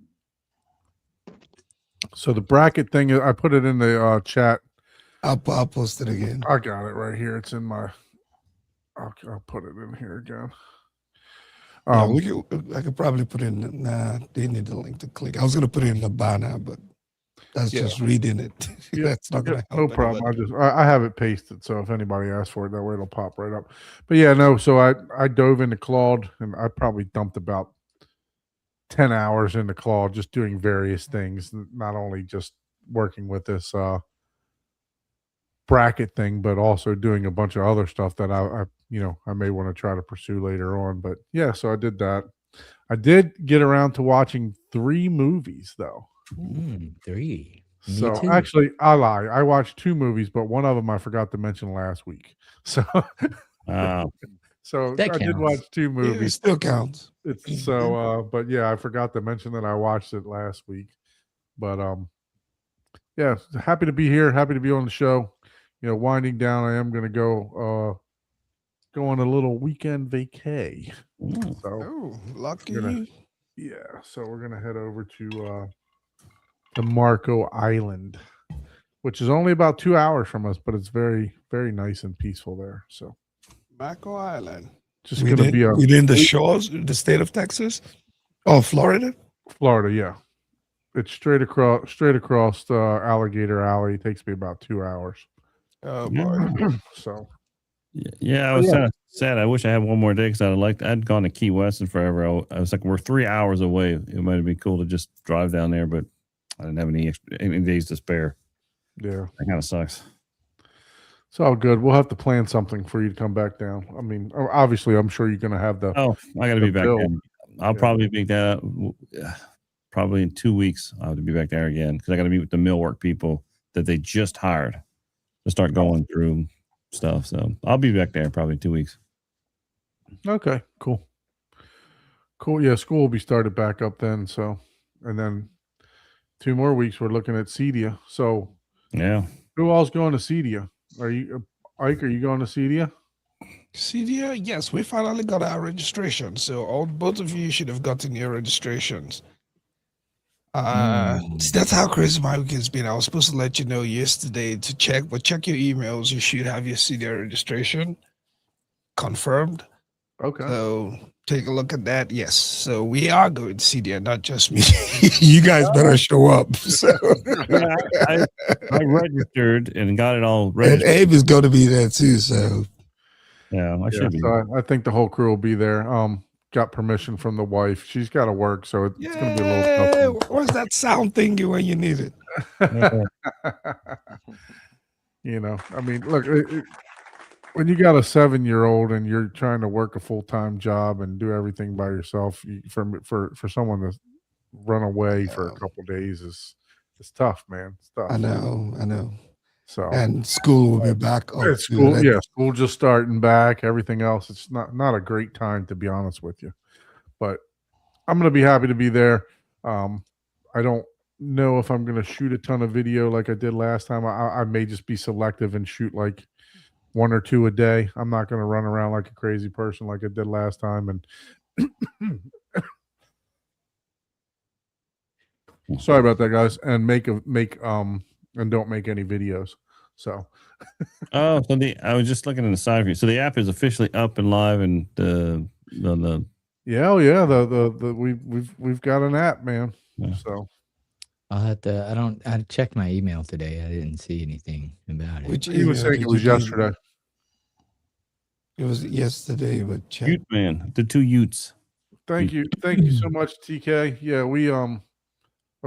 Speaker 2: so the bracket thing, I put it in the chat.
Speaker 3: I'll post it again.
Speaker 2: I got it right here. It's in my I'll put it in here again.
Speaker 3: I could probably put in. Nah, they need the link to click. I was gonna put it in the banner, but that's just reading it. That's not gonna help.
Speaker 2: No problem. I have it pasted, so if anybody asks for it, that way it'll pop right up. But yeah, no. So I dove into Claude, and I probably dumped about 10 hours into Claude, just doing various things, not only just working with this bracket thing, but also doing a bunch of other stuff that I may want to try to pursue later on. But yeah, so I did that. I did get around to watching 3 movies though.
Speaker 1: 3.
Speaker 2: So actually, I lie. I watched 2 movies, but one of them I forgot to mention last week. So, so
Speaker 1: That
Speaker 2: I did
Speaker 1: counts.
Speaker 2: watch 2
Speaker 3: It
Speaker 2: movies.
Speaker 3: still counts.
Speaker 2: It's so, but yeah, I forgot to mention that I watched it last week. But yeah, happy to be here. Happy to be on the show. Winding down. I am going to go on a little weekend vacay. So
Speaker 3: Oh, lucky.
Speaker 2: yeah, so we're gonna head over to Marco Island, which is only about 2 hours from us, but it's very, very nice and peaceful there. So
Speaker 3: Marco Island.
Speaker 2: just gonna be
Speaker 3: within the shores, the state of Texas. Oh, Florida.
Speaker 2: Florida, yeah. It's straight across Alligator Alley. It takes me about 2 hours.
Speaker 3: Oh boy.
Speaker 2: So
Speaker 5: Yeah, I was kind of sad. I wish I had one more day because I'd gone to Key West and forever. I was like, we're 3 hours away. It might have been cool to just drive down there, but I didn't have any days to spare.
Speaker 2: yeah,
Speaker 5: That kind of sucks.
Speaker 2: it's all good. We'll have to plan something for you to come back down. I mean, obviously, I'm sure you're gonna have the.
Speaker 5: Oh, I got to be back
Speaker 2: bill.
Speaker 5: there. I'll
Speaker 2: Yeah.
Speaker 5: probably make that probably in 2 weeks. I'll have to be back there again because I got to meet with the millwork people that they just hired to start going through stuff. So I'll be back there probably in 2 weeks.
Speaker 2: Okay, cool. Yeah, school will be started back up then. So, and then 2 more weeks we're looking at Cedia. So,
Speaker 5: Yeah.
Speaker 2: who else going to Cedia? Are you, Ike? Are you going to Cedia?
Speaker 3: CDA, yes, we finally got our registration. So both of you should have gotten your registrations. That's how crazy my week has been. I was supposed to let you know yesterday to check, but check your emails. You should have your CDA registration confirmed.
Speaker 2: Okay.
Speaker 3: So take a look at that. Yes. So we are going to CDA, not just me. You guys better show up. So
Speaker 5: Yeah, I registered and got it all
Speaker 3: and
Speaker 5: registered.
Speaker 3: Abe is going to be there too. So
Speaker 5: Yeah, I
Speaker 2: Yeah,
Speaker 5: should be.
Speaker 2: so I think the whole crew will be there. Got permission from the wife. She's got to work, so it's going to be a little tough.
Speaker 3: where's that sound thingy when you need it?
Speaker 2: I mean, look, when you got a 7-year-old and you're trying to work a full-time job and do everything by yourself, for someone to run away for a couple days is tough, man. It's tough.
Speaker 3: I know.
Speaker 2: So
Speaker 3: And school will be back up.
Speaker 2: it's school, school just starting back. Everything else, it's not a great time, to be honest with you. But I'm gonna be happy to be there. I don't know if I'm gonna shoot a ton of video like I did last time. I may just be selective and shoot like 1 or 2 a day. I'm not gonna run around like a crazy person like I did last time. And sorry about that, guys. And and don't make any videos. So
Speaker 5: Oh, so I was just looking at the side view. So the app is officially up and live, and the
Speaker 2: we've got an app, man.
Speaker 5: Yeah.
Speaker 2: So
Speaker 1: I'll have to. I checked my email today. I didn't see anything about it.
Speaker 3: Which
Speaker 2: he was saying it was yesterday.
Speaker 3: It was yesterday, but check.
Speaker 5: Ute man, the 2 Utes.
Speaker 2: Thank you so much, TK. Yeah, we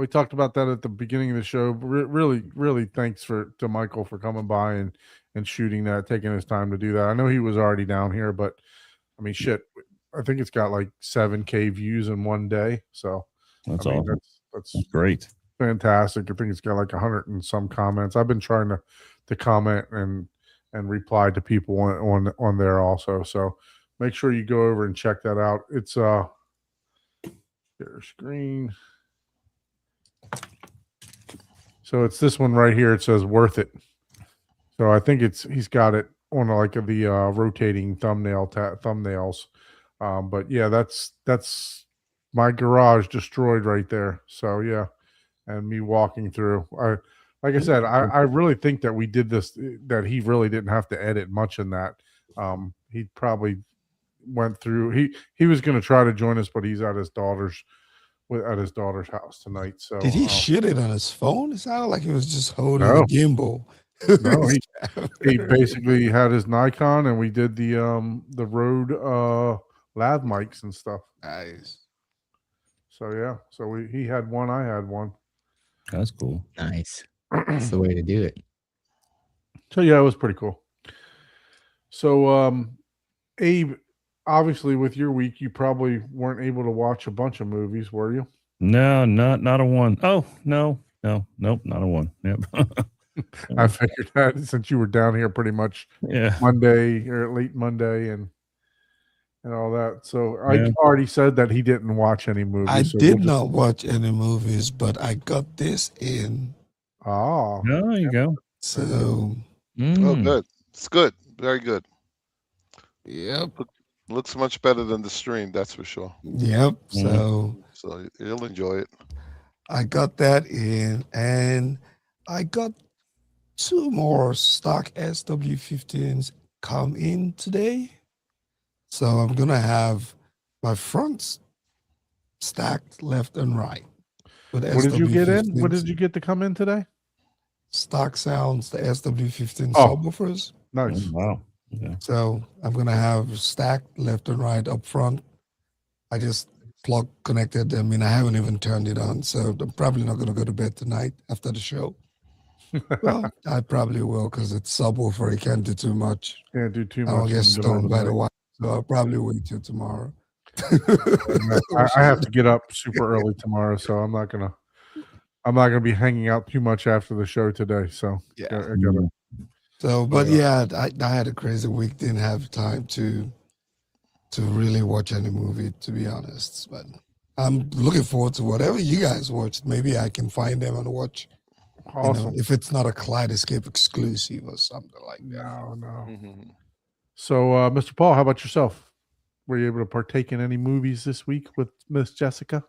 Speaker 2: talked about that at the beginning of the show. Really thanks to Michael for coming by and shooting that, taking his time to do that. I know he was already down here, but I mean, shit, I think it's got like 7K views in one day. So
Speaker 5: That's
Speaker 2: I mean,
Speaker 5: awesome.
Speaker 2: That's
Speaker 5: That's great.
Speaker 2: fantastic. I think it's got like 100 and some comments. I've been trying to comment and and reply to people on there also. So make sure you go over and check that out. It's share screen. So it's this one right here. It says worth it. So I think he's got it on like the rotating thumbnails. But yeah, that's my garage destroyed right there. So yeah, and me walking through. Like I said, I really think that we did this, that he really didn't have to edit much in that. He probably went through. He was going to try to join us, but he's at his daughter's house tonight. So
Speaker 3: Did he shoot it on his phone? It sounded like he was just holding
Speaker 2: No.
Speaker 3: a gimbal.
Speaker 2: No, he basically had his Nikon, and we did the Rode lav mics and stuff.
Speaker 3: Nice.
Speaker 2: So yeah, so he had one, I had one.
Speaker 5: That's cool.
Speaker 1: Nice. That's the way to do it.
Speaker 2: So yeah, it was pretty cool. So Abe, obviously with your week, you probably weren't able to watch a bunch of movies, were you?
Speaker 5: No, not a one. Oh, nope, not a one. Yep.
Speaker 2: I figured that since you were down here pretty much
Speaker 5: Yeah.
Speaker 2: Monday or late Monday and all that. So
Speaker 5: Yeah.
Speaker 2: I already said that he didn't watch any movies.
Speaker 3: I
Speaker 2: so
Speaker 3: did
Speaker 2: we'll
Speaker 3: not watch any movies, but I got this in.
Speaker 2: Oh,
Speaker 5: There you go.
Speaker 3: So,
Speaker 4: Oh,
Speaker 1: Mm.
Speaker 4: good. It's good. Very good.
Speaker 3: yep.
Speaker 4: Looks much better than the stream, that's for sure.
Speaker 3: Yep.
Speaker 5: Mhm.
Speaker 3: So
Speaker 4: So you'll enjoy it.
Speaker 3: I got that in, and I got 2 more stock SW15s come in today. So I'm gonna have my fronts stacked left and right. With
Speaker 2: what did you get in? What
Speaker 3: SW15s.
Speaker 2: did you get to come in today?
Speaker 3: Stock sounds, the SW15
Speaker 2: Oh.
Speaker 3: subwoofers.
Speaker 2: Nice.
Speaker 5: Wow. Yeah.
Speaker 3: So I'm gonna have stacked left and right up front. I just connected them in. I haven't even turned it on, so I'm probably not gonna go to bed tonight after the show. Well, I probably will because it's subwoofer. You can't do too much.
Speaker 2: Can't do too
Speaker 3: I don't
Speaker 2: much.
Speaker 3: get
Speaker 2: in the middle of
Speaker 3: stoned by the
Speaker 2: night.
Speaker 3: wife, so I'll probably wait till tomorrow.
Speaker 2: I have to get up super early tomorrow, so I'm not gonna be hanging out too much after the show today. So
Speaker 3: Yeah.
Speaker 2: I gotta.
Speaker 3: So, but yeah, I had a crazy week. Didn't have time to really watch any movie, to be honest. But I'm looking forward to whatever you guys watch. Maybe I can find them and watch. You know,
Speaker 2: Awesome.
Speaker 3: if it's not a Kaleidoscape exclusive or something like that.
Speaker 2: No.
Speaker 4: Mhm.
Speaker 2: So, Mr. Paul, how about yourself? Were you able to partake in any movies this week with Miss Jessica?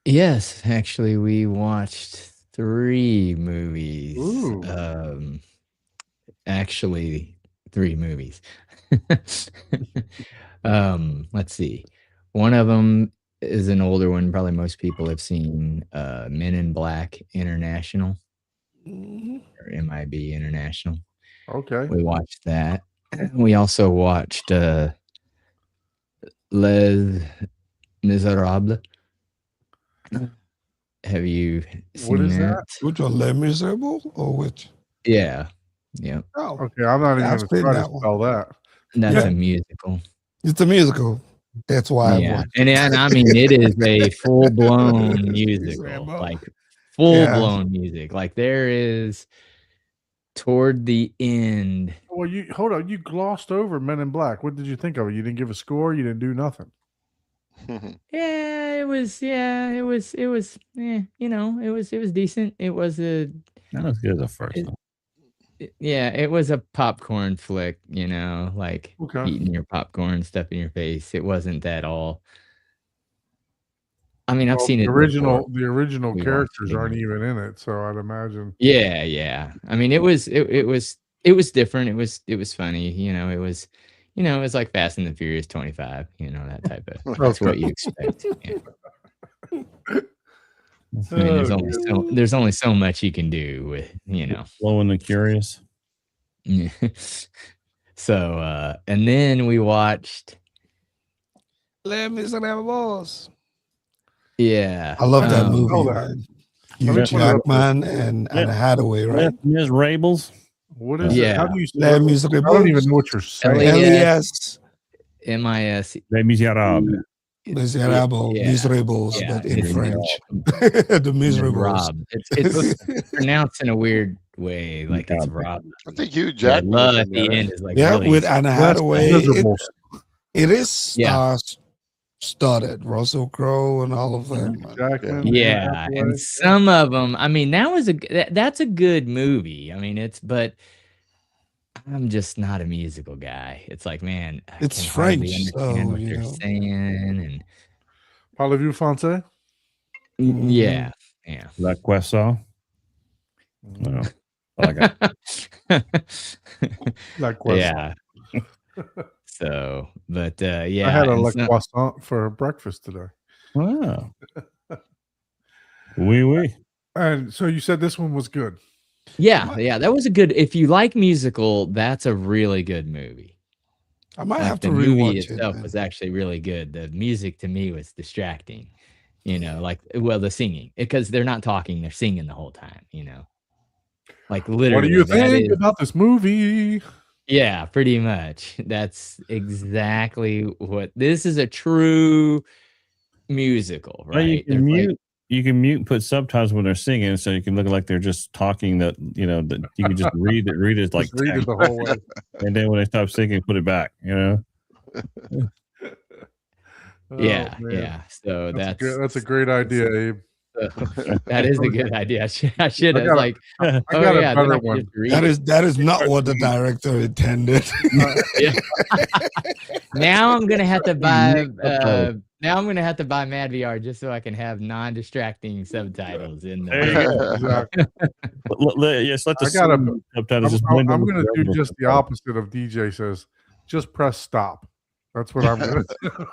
Speaker 1: Yes, actually, we watched 3 movies.
Speaker 2: Ooh.
Speaker 1: Actually, 3 movies. Let's see. One of them is an older one. Probably most people have seen Men in Black International
Speaker 3: Mhm.
Speaker 1: or MIB International.
Speaker 2: Okay.
Speaker 1: We watched that. We also watched Les Miserables. Have you seen
Speaker 2: What is
Speaker 1: that?
Speaker 2: that?
Speaker 3: Which one, Les Miserables or which?
Speaker 1: Yeah. Yep.
Speaker 3: Oh,
Speaker 2: Okay, I'm not even
Speaker 3: Yeah, I've
Speaker 2: going to
Speaker 3: seen
Speaker 2: try to
Speaker 3: that one.
Speaker 2: spell that.
Speaker 1: That's
Speaker 3: Yeah.
Speaker 1: a musical.
Speaker 3: it's a musical. That's why I
Speaker 1: Yeah.
Speaker 3: watched.
Speaker 1: And I mean, it is a full blown musical,
Speaker 3: Rambo.
Speaker 1: like full blown music. Like there is toward the end.
Speaker 2: Well, hold on. You glossed over Men in Black. What did you think of it? You didn't give a score. You didn't do nothing.
Speaker 1: Yeah, it was. Yeah, it was. You know, it was decent. It was
Speaker 5: Not as good as the first one.
Speaker 1: yeah, it was a popcorn flick. You know, like
Speaker 2: Okay.
Speaker 1: eating your popcorn, stuff in your face. It wasn't that all. I mean, I've
Speaker 2: Well,
Speaker 1: seen it.
Speaker 2: The original
Speaker 1: We watched
Speaker 2: characters
Speaker 1: it.
Speaker 2: aren't even in it, so I'd imagine.
Speaker 1: Yeah. I mean, it was different. It was funny. You know, it was like Fast and the Furious 25. You know, that type of. That's what you expect. Yeah. I mean, there's only so much you can do with, you know.
Speaker 5: Slow and the Curious.
Speaker 1: Yeah. So, and then we watched.
Speaker 3: Les Miserables.
Speaker 1: Yeah,
Speaker 3: I love that movie,
Speaker 2: Oh, that-
Speaker 3: man.
Speaker 2: me
Speaker 3: Hugh
Speaker 2: pull it up.
Speaker 3: Jackman and Anne Hathaway, right?
Speaker 5: Ms. Rabels.
Speaker 2: What is it?
Speaker 1: Yeah.
Speaker 2: How do you
Speaker 3: Les
Speaker 2: spell it?
Speaker 3: Miserables.
Speaker 2: I don't even know what you're saying.
Speaker 1: L.A.S..
Speaker 3: L.A.S.
Speaker 1: MIS.
Speaker 5: Les Miserables.
Speaker 3: Miserables,
Speaker 1: Yeah.
Speaker 3: Miserables,
Speaker 1: Yeah,
Speaker 3: but in
Speaker 1: it's
Speaker 3: French. The Miserables.
Speaker 1: Rob. It's pronounced in a weird way. Like it's
Speaker 5: Yeah.
Speaker 1: raw.
Speaker 4: I think Hugh
Speaker 1: Yeah,
Speaker 4: Jackman
Speaker 1: love
Speaker 4: is
Speaker 1: at
Speaker 4: in
Speaker 1: the
Speaker 4: there.
Speaker 1: end is like
Speaker 3: Yeah,
Speaker 1: really
Speaker 3: with Anna
Speaker 2: Less
Speaker 3: Hathaway,
Speaker 2: miserable.
Speaker 3: it is
Speaker 1: Yeah.
Speaker 3: started Russell Crowe and all of them. man.
Speaker 2: Jackman.
Speaker 1: yeah,
Speaker 2: Hathaway.
Speaker 1: and some of them. I mean, that's a good movie. I mean, but I'm just not a musical guy. It's like, man, I
Speaker 3: It's
Speaker 1: can hardly
Speaker 3: French,
Speaker 1: understand
Speaker 3: so
Speaker 1: what
Speaker 3: you
Speaker 1: they're
Speaker 3: know.
Speaker 1: saying,
Speaker 2: Parlez-vous français?
Speaker 1: and yeah, yeah.
Speaker 5: La Cuesa. No. I got
Speaker 2: La croissant.
Speaker 1: Yeah. So, but yeah,
Speaker 2: I had a
Speaker 1: and
Speaker 2: la
Speaker 1: so-
Speaker 2: croissant for breakfast today.
Speaker 5: wow. Oui.
Speaker 2: And so you said this one was good.
Speaker 1: yeah, that was a good. If you like musical, that's a really good movie.
Speaker 3: I might
Speaker 1: Like,
Speaker 3: have to
Speaker 1: the movie
Speaker 3: rewatch it.
Speaker 1: itself
Speaker 3: man.
Speaker 1: was actually really good. The music to me was distracting. Like, well, the singing, because they're not talking, they're singing the whole time. Like literally.
Speaker 2: What do you
Speaker 1: that
Speaker 2: think
Speaker 1: is-
Speaker 2: about this movie?
Speaker 1: Yeah, pretty much. That's exactly what this is, a true musical,
Speaker 5: Well, you
Speaker 1: right?
Speaker 5: can
Speaker 1: There's like-
Speaker 5: mute. You can mute and put subtitles when they're singing, so you can look like they're just talking. That that you can just read it like
Speaker 2: Just read it
Speaker 5: text,
Speaker 2: the whole way.
Speaker 5: and then when they stop singing, put it back.
Speaker 2: Oh,
Speaker 1: yeah,
Speaker 2: man.
Speaker 1: yeah. So
Speaker 2: That's a great idea, Abe.
Speaker 1: that is a good idea. I should
Speaker 2: I
Speaker 1: have
Speaker 2: got a-
Speaker 1: like,
Speaker 2: I
Speaker 1: oh
Speaker 2: got a
Speaker 1: yeah, then
Speaker 2: better
Speaker 1: I can
Speaker 2: one.
Speaker 1: just read
Speaker 3: That
Speaker 1: it.
Speaker 3: is not what the director intended.
Speaker 1: Now I'm gonna have to buy.
Speaker 5: Subtitles.
Speaker 1: Now I'm gonna have to buy Mad VR just so I can have non-distracting subtitles in
Speaker 5: There you go.
Speaker 2: Exactly.
Speaker 5: Yes, let the
Speaker 2: I got a-
Speaker 5: singing subtitles just
Speaker 2: I'm
Speaker 5: blend in with
Speaker 2: going to
Speaker 5: the
Speaker 2: do
Speaker 5: regular
Speaker 2: just the
Speaker 5: subtitles.
Speaker 2: opposite of DJ says. Just press stop. That's what I'm going to do.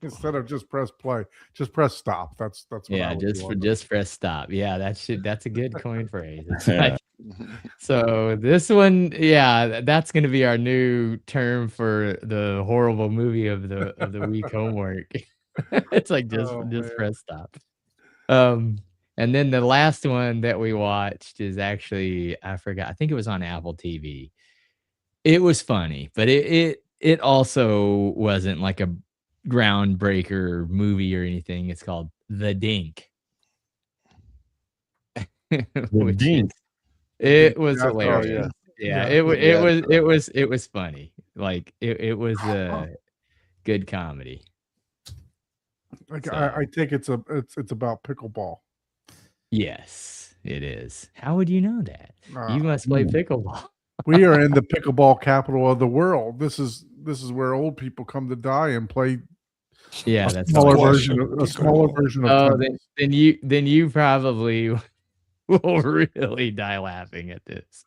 Speaker 2: Instead of just press play, just press stop. That's what I
Speaker 1: Yeah,
Speaker 2: would
Speaker 1: just
Speaker 2: do
Speaker 1: for
Speaker 2: on
Speaker 1: just press stop. Yeah, that's a good coin phrase. It's
Speaker 5: Yeah.
Speaker 1: like, so this one, yeah, that's gonna be our new term for the horrible movie of the week homework. It's like just
Speaker 2: Oh, man.
Speaker 1: press stop. And then the last one that we watched is actually, I forgot, I think it was on Apple TV. It was funny, but it also wasn't like a groundbreaker movie or anything. It's called The Dink. Which
Speaker 5: Dink.
Speaker 1: It was
Speaker 2: Yeah, I saw it,
Speaker 1: hilarious.
Speaker 2: yeah.
Speaker 1: Yeah,
Speaker 2: Yeah.
Speaker 1: it was funny. Like it was a good comedy.
Speaker 2: I take it's about pickleball.
Speaker 1: Yes, it is. How would you know that?
Speaker 2: Uh,
Speaker 1: You must play pickleball.
Speaker 2: we are in the pickleball capital of the world. This is where old people come to die and play
Speaker 1: Yeah,
Speaker 2: a
Speaker 1: that's
Speaker 2: smaller
Speaker 1: probably-
Speaker 2: version of
Speaker 1: Oh,
Speaker 2: tennis.
Speaker 1: then you probably will really die laughing at this.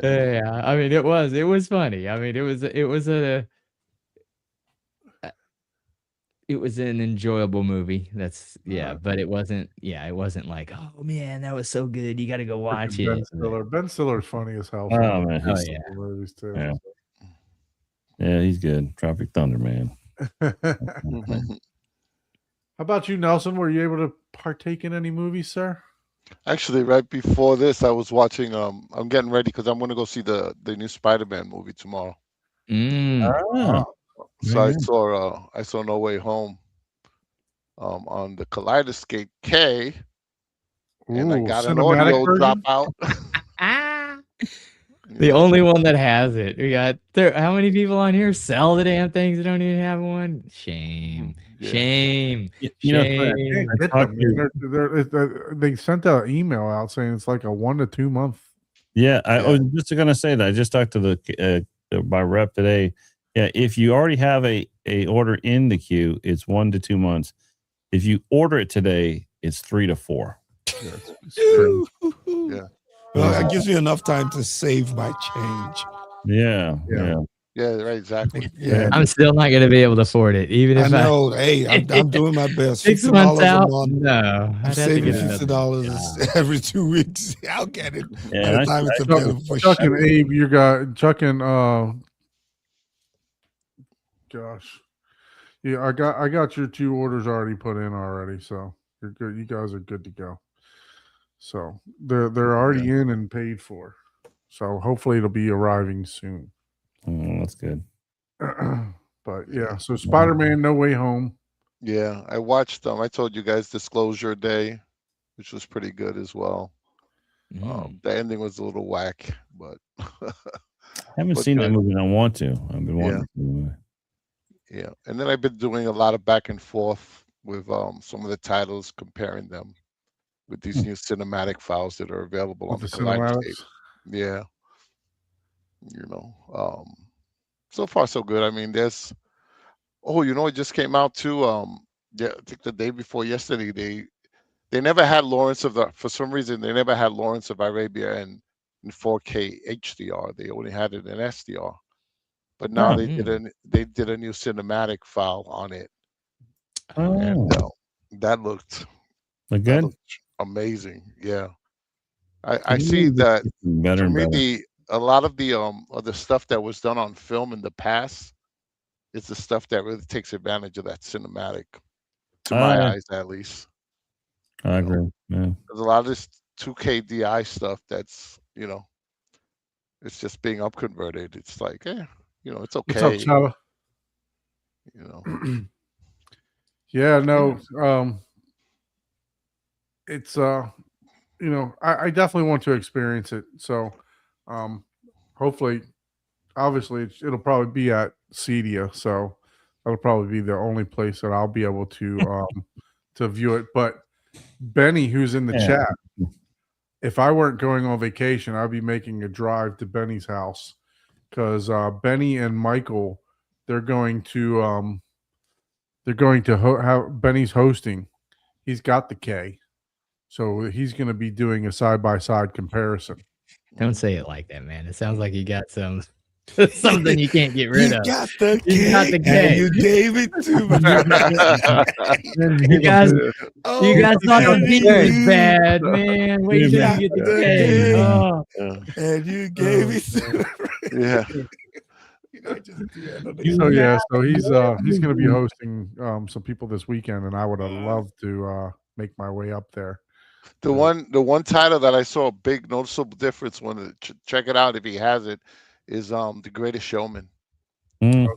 Speaker 1: Yeah, I mean it was funny. I mean it was an enjoyable movie. That's but it wasn't like, oh man, that was so good. You got to go watch
Speaker 2: Ben
Speaker 1: it.
Speaker 2: Stiller. Ben Stiller's funny as hell.
Speaker 5: Oh man,
Speaker 1: Oh,
Speaker 5: he's,
Speaker 1: yeah.
Speaker 2: Movies too.
Speaker 5: Yeah. yeah, he's good. Tropic Thunder, man.
Speaker 2: How about you, Nelson? Were you able to partake in any movies, sir?
Speaker 4: Actually, right before this, I was watching. I'm getting ready because I'm going to go see the new Spider-Man movie tomorrow.
Speaker 1: Mm.
Speaker 5: Ah,
Speaker 4: So I
Speaker 5: Mhm.
Speaker 4: saw No Way Home on the Kaleidoscape K, and I
Speaker 2: Ooh,
Speaker 4: got an
Speaker 2: cinematic
Speaker 4: audio
Speaker 2: version?
Speaker 4: dropout.
Speaker 1: Ah, the only one that has it. We got how many people on here sell the damn things that don't even have one? Shame.
Speaker 4: Yeah.
Speaker 1: Shame.
Speaker 5: You know,
Speaker 1: Shame.
Speaker 2: Get
Speaker 5: talked
Speaker 2: them, man. They sent an email out saying it's like a 1 to 2 month.
Speaker 5: Yeah, I
Speaker 4: Yeah.
Speaker 5: was just gonna say that. I just talked to my rep today. Yeah, if you already have a order in the queue, it's 1 to 2 months. If you order it today, it's 3 to 4.
Speaker 4: Yeah.
Speaker 3: Well, it gives me enough time to save my change.
Speaker 5: Yeah,
Speaker 2: Yeah.
Speaker 5: yeah.
Speaker 4: Yeah, right, exactly.
Speaker 3: Yeah,
Speaker 1: I'm still not gonna be able to afford it, even
Speaker 3: I
Speaker 1: if
Speaker 3: know. Hey, I'm doing my best.
Speaker 1: 6 months
Speaker 3: $50
Speaker 1: out.
Speaker 3: a month.
Speaker 1: No,
Speaker 3: I'm
Speaker 1: I'd have to
Speaker 3: saving
Speaker 1: get another
Speaker 3: $50
Speaker 1: job.
Speaker 3: every 2 weeks. I'll get it.
Speaker 5: Yeah,
Speaker 3: By
Speaker 5: and
Speaker 3: the
Speaker 5: I-
Speaker 3: time it's
Speaker 2: Chuck,
Speaker 3: available for
Speaker 2: Chuck and
Speaker 3: shipping.
Speaker 2: Abe, you got Chuck and gosh. Yeah, I got your 2 orders already put in already, so you're good. You guys are good to go. So they're already in and paid for. So hopefully it'll be arriving soon.
Speaker 5: that's good.
Speaker 2: But yeah, so Spider-Man No Way Home.
Speaker 4: Yeah, I watched. I told you guys Disclosure Day, which was pretty good as well. The ending was a little whack, but
Speaker 5: I haven't
Speaker 4: but
Speaker 5: seen that
Speaker 4: good.
Speaker 5: movie, and I want to. I've been
Speaker 4: Yeah,
Speaker 5: wanting to.
Speaker 4: yeah. And then I've been doing a lot of back and forth with some of the titles, comparing them with these new cinematic files that are available
Speaker 2: with
Speaker 4: on
Speaker 2: the
Speaker 4: the Kaleidoscape.
Speaker 2: cinematics.
Speaker 4: Yeah, you know. So far so good. I mean, there's it just came out too. Yeah, I think the day before yesterday, they never had Lawrence of the for some reason they never had Lawrence of Arabia in 4K HDR. They only had it in SDR. But now
Speaker 5: Oh.
Speaker 4: they did a new cinematic file on it,
Speaker 5: Oh,
Speaker 4: and that looked
Speaker 5: good.
Speaker 4: amazing. Yeah, I see that.
Speaker 5: Better
Speaker 4: To
Speaker 5: and
Speaker 4: me,
Speaker 5: better.
Speaker 4: a lot of the stuff that was done on film in the past is the stuff that really takes advantage of that cinematic, to my eyes at least.
Speaker 5: I
Speaker 4: You know,
Speaker 5: agree. Yeah.
Speaker 4: there's a lot of this 2K DI stuff that's it's just being upconverted. It's like, it's
Speaker 2: What's up,
Speaker 4: okay.
Speaker 2: Chava?
Speaker 4: You know,
Speaker 2: Yeah, no. It's I definitely want to experience it. So hopefully, obviously it'll probably be at Cedia, so that'll probably be the only place that I'll be able to view it. But Benny, who's in the
Speaker 5: Yeah.
Speaker 2: chat, if I weren't going on vacation, I'd be making a drive to Benny's house, because Benny and Michael, they're going to have Benny's hosting. He's got the K, so he's going to be doing a side-by-side comparison.
Speaker 1: Don't say it like that, man. It sounds like you got something you can't get rid
Speaker 3: You
Speaker 1: of.
Speaker 3: got the
Speaker 1: You got the
Speaker 3: cake,
Speaker 1: cake.
Speaker 3: and you gave it to me.
Speaker 1: You guys,
Speaker 3: Oh,
Speaker 1: you guys thought the
Speaker 3: and
Speaker 1: beat
Speaker 3: you-
Speaker 1: was bad, man. Wait till you get the
Speaker 3: Yeah.
Speaker 1: cake. Oh.
Speaker 3: and you gave it to me.
Speaker 4: yeah.
Speaker 3: I just do that on the
Speaker 2: So yeah, so he's going to be hosting some people this weekend, and I would have loved to make my way up there.
Speaker 4: The one title that I saw a big noticeable difference when check it out if he has it is The Greatest Showman.
Speaker 5: Mm.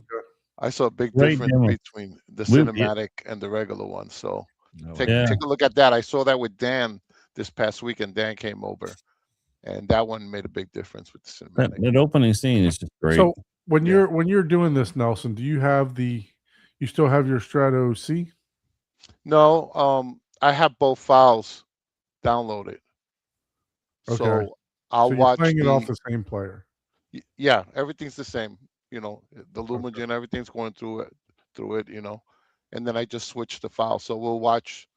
Speaker 4: I saw a big
Speaker 5: Great
Speaker 4: difference
Speaker 5: demo.
Speaker 4: between the cinematic and the regular one. So take
Speaker 5: Yeah.
Speaker 4: a look at that. I saw that with Dan this past weekend. Dan came over, and that one made a big difference with the cinematic.
Speaker 5: That opening scene is just great.
Speaker 2: So when you're doing this, Nelson, do you still have your Strato C?
Speaker 4: No, I have both files downloaded.
Speaker 2: Okay.
Speaker 4: So I'll
Speaker 2: So you're
Speaker 4: watch
Speaker 2: playing it off the same player.
Speaker 4: Yeah, everything's the same. The Lumagen, everything's going through it. And then I just switch the file. So we'll watch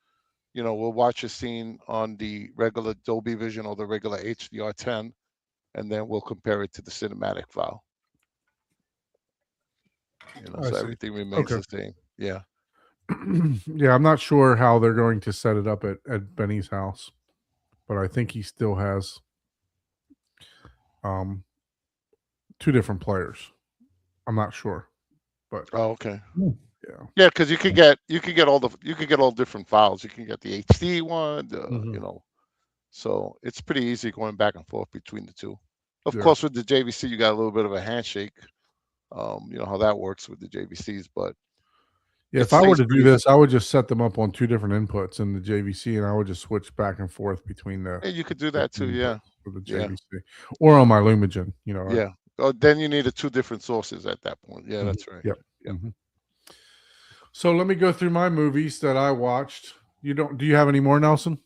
Speaker 4: a scene on the regular Dolby Vision or the regular HDR10, and then we'll compare it to the cinematic file.
Speaker 2: I
Speaker 4: So
Speaker 2: see.
Speaker 4: everything remains the same. Yeah.
Speaker 2: Yeah, I'm not sure how they're going to set it up at Benny's house, but I think he still has two different players. I'm not sure, but
Speaker 4: Oh, okay.
Speaker 2: yeah,
Speaker 4: Yeah, because you could get all different files. You can get the HD one, so it's pretty easy going back and forth between the two. Of course, with the JVC, you got a little bit of a handshake. You know how that works with the JVCs, but
Speaker 2: yeah. If I were to do this, I would just set them up on two different inputs in the JVC, and I would just switch back and forth between the.
Speaker 4: Yeah, you could do that too. Yeah.
Speaker 2: For the JVC or on my Lumagen,
Speaker 4: Yeah. Oh, then you needed two different sources at that point. Yeah, that's right.
Speaker 2: Yep.
Speaker 4: Yep.
Speaker 2: Mm-hmm. So let me go through my movies that I watched. Do you have any more, Nelson?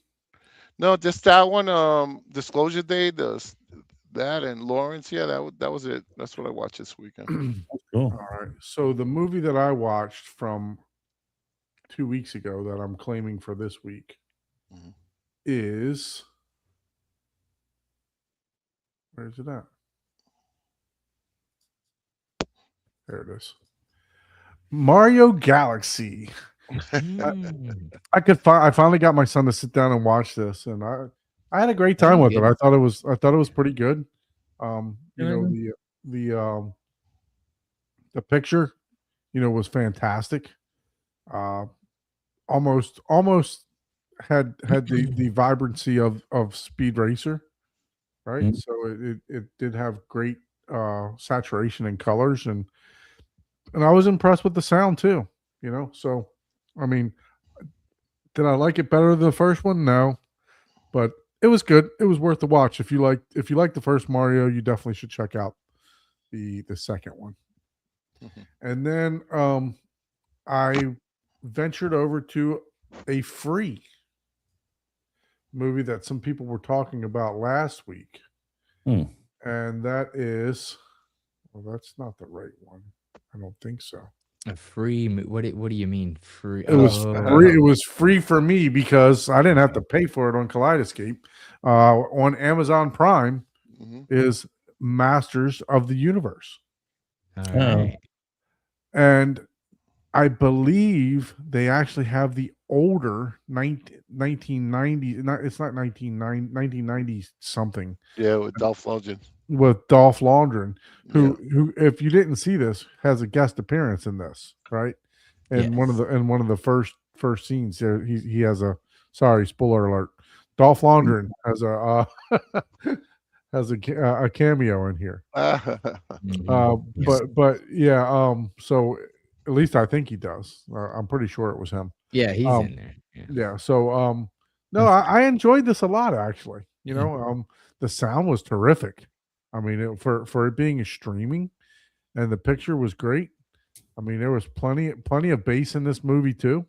Speaker 4: No, just that one. Disclosure Day, that and Lawrence. Yeah, that was it. That's what I watched this weekend.
Speaker 5: Cool.
Speaker 2: All right. So the movie that I watched from 2 weeks ago that I'm claiming for this week is, where's it at? There it is. Mario Galaxy. I finally got my son to sit down and watch this, and I had a great time with it. I thought it was pretty good. The picture, was fantastic. Almost had the vibrancy of Speed Racer, right?
Speaker 5: Mm-hmm.
Speaker 2: So it did have great saturation and colors, and I was impressed with the sound too. So I mean, did I like it better than the first one? No, but it was good. It was worth the watch. If you like the first Mario, you definitely should check out the second one. And then I ventured over to a free movie that some people were talking about last week. And that is, well, that's not the right one. I don't think so.
Speaker 1: A free? What do you mean free?
Speaker 2: It was free. It was free for me because I didn't have to pay for it on Kaleidoscape. On Amazon Prime is Masters of the Universe.
Speaker 1: All right.
Speaker 2: And I believe they actually have the older 1990. It's not 1990 something.
Speaker 4: Yeah, with Dolph Lundgren.
Speaker 2: With Dolph Lundgren, who, if you didn't see this, has a guest appearance in this, right? And one of the first scenes there, he has a, sorry, spoiler alert. Dolph Lundgren has a a cameo in here. But yeah, so at least I think he does. I'm pretty sure it was him.
Speaker 1: Yeah, he's in there.
Speaker 2: Yeah. So no, I enjoyed this a lot actually. You know, the sound was terrific. I mean, for it being a streaming, and the picture was great. I mean, there was plenty of bass in this movie too.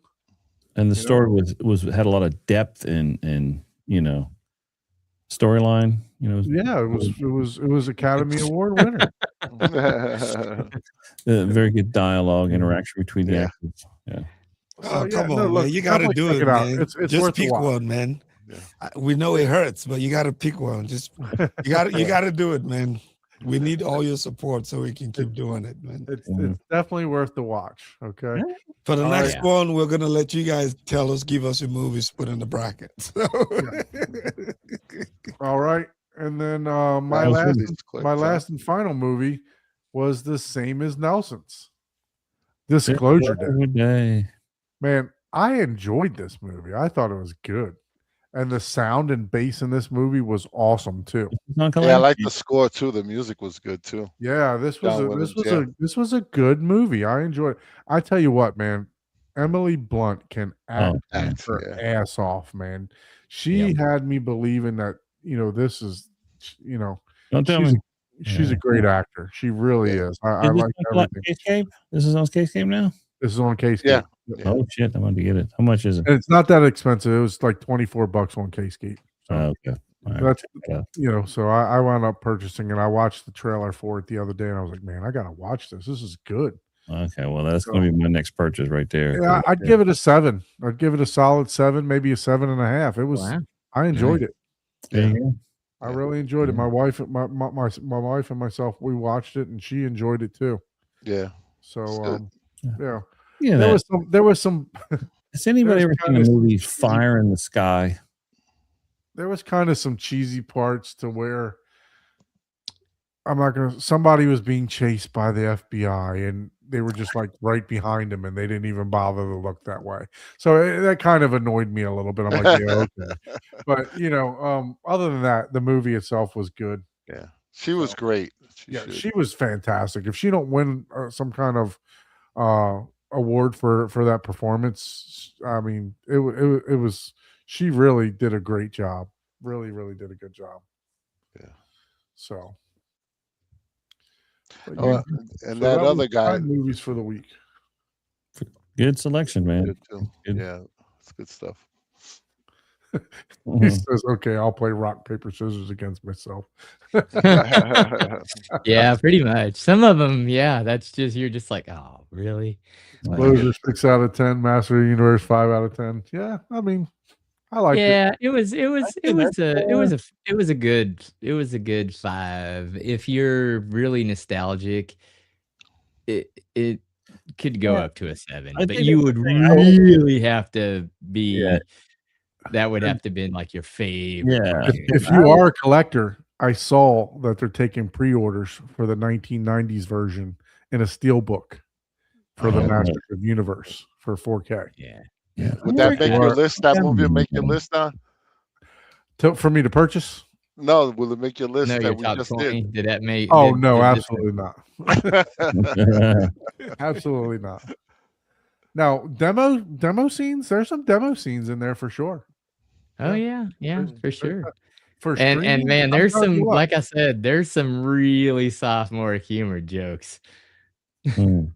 Speaker 5: And the story was had a lot of depth and storyline.
Speaker 2: It was Academy Award winner.
Speaker 5: Very good dialogue interaction between the actors. Yeah.
Speaker 3: Oh, come on, man. You got to do it, man.
Speaker 2: It's
Speaker 3: just pick one, man. Yeah. We know it hurts, but you got to pick one. Just you got to do it, man. We need all your support so we can keep doing it, man.
Speaker 2: It's definitely worth the watch. Okay.
Speaker 3: For the next one, we're gonna let you guys give us your movies, put in the bracket.
Speaker 2: All right, and then my last and final movie was The Same as Nelson's. Disclosure Day. Man, I enjoyed this movie. I thought it was good. And the sound and bass in this movie was awesome too.
Speaker 4: Yeah, I like the score too. The music was good too.
Speaker 2: Yeah, this was a good movie. I enjoyed it. I tell you what, man, Emily Blunt can act her ass off, man. She had me believing that, this is,
Speaker 5: don't tell me.
Speaker 2: She's a great actor. She really is. I like everything.
Speaker 5: This is on Case-Game now?
Speaker 2: This is on Case-Game.
Speaker 4: Yeah.
Speaker 5: Oh shit! I wanted to get it. How much is it?
Speaker 2: And it's not that expensive. It was like $24 on Case-Gate. So
Speaker 5: okay.
Speaker 2: That's so I wound up purchasing it. I watched the trailer for it the other day, and I was like, man, I gotta watch this. This is good.
Speaker 5: Okay, well, that's going to be my next purchase right there.
Speaker 2: Yeah, I'd give it a 7. I'd give it a solid 7, maybe a 7.5. It was. Wow. I enjoyed it.
Speaker 5: There you go.
Speaker 2: I really enjoyed it. My wife, my wife and myself, we watched it, and she enjoyed it too.
Speaker 4: Yeah.
Speaker 2: So yeah.
Speaker 5: Yeah,
Speaker 2: there was some.
Speaker 5: Has anybody ever seen the movie Fire in the Sky?
Speaker 2: There was kind of some cheesy parts to where somebody was being chased by the FBI and they were just like right behind him and they didn't even bother to look that way. So that kind of annoyed me a little bit. I'm like, yeah, okay. But other than that, the movie itself was good.
Speaker 4: Yeah. She was great.
Speaker 2: She was fantastic. If she don't win some kind of award for that performance, I mean, it was, she really did a great job. Really, really did a good job.
Speaker 4: Yeah.
Speaker 2: So.
Speaker 4: And that other guy.
Speaker 2: Movies for the week.
Speaker 5: Good selection, man.
Speaker 4: Good. Yeah, it's good stuff.
Speaker 2: He says, "Okay, I'll play rock paper scissors against myself."
Speaker 1: Yeah, pretty much. Some of them, that's just you're just like, oh, really?
Speaker 2: Loser 6 out of 10, Master of the Universe 5 out of 10. Yeah, I mean, I like it.
Speaker 1: Yeah, it was a good 5. If you're really nostalgic, it could go up to a 7, but you would really have to be. Yeah. That would have to be like your favorite.
Speaker 2: Yeah. If you are a collector, I saw that they're taking pre-orders for the 1990s version in a steelbook for the Masters of the Universe for 4K.
Speaker 1: Yeah.
Speaker 4: Would that make your list? That movie will make your list,
Speaker 2: for me to purchase?
Speaker 4: No, will it make your list?
Speaker 1: No,
Speaker 4: that we just
Speaker 1: 20. Did that make?
Speaker 2: Oh no, absolutely not. Absolutely not. Now, demo scenes. There's some demo scenes in there for sure.
Speaker 1: Oh yeah, for sure.
Speaker 2: for
Speaker 1: And
Speaker 2: streaming,
Speaker 1: man,
Speaker 2: I'm
Speaker 1: there's
Speaker 2: telling you
Speaker 1: some,
Speaker 2: what,
Speaker 1: like I said, there's some really sophomore humor jokes.
Speaker 5: Mm.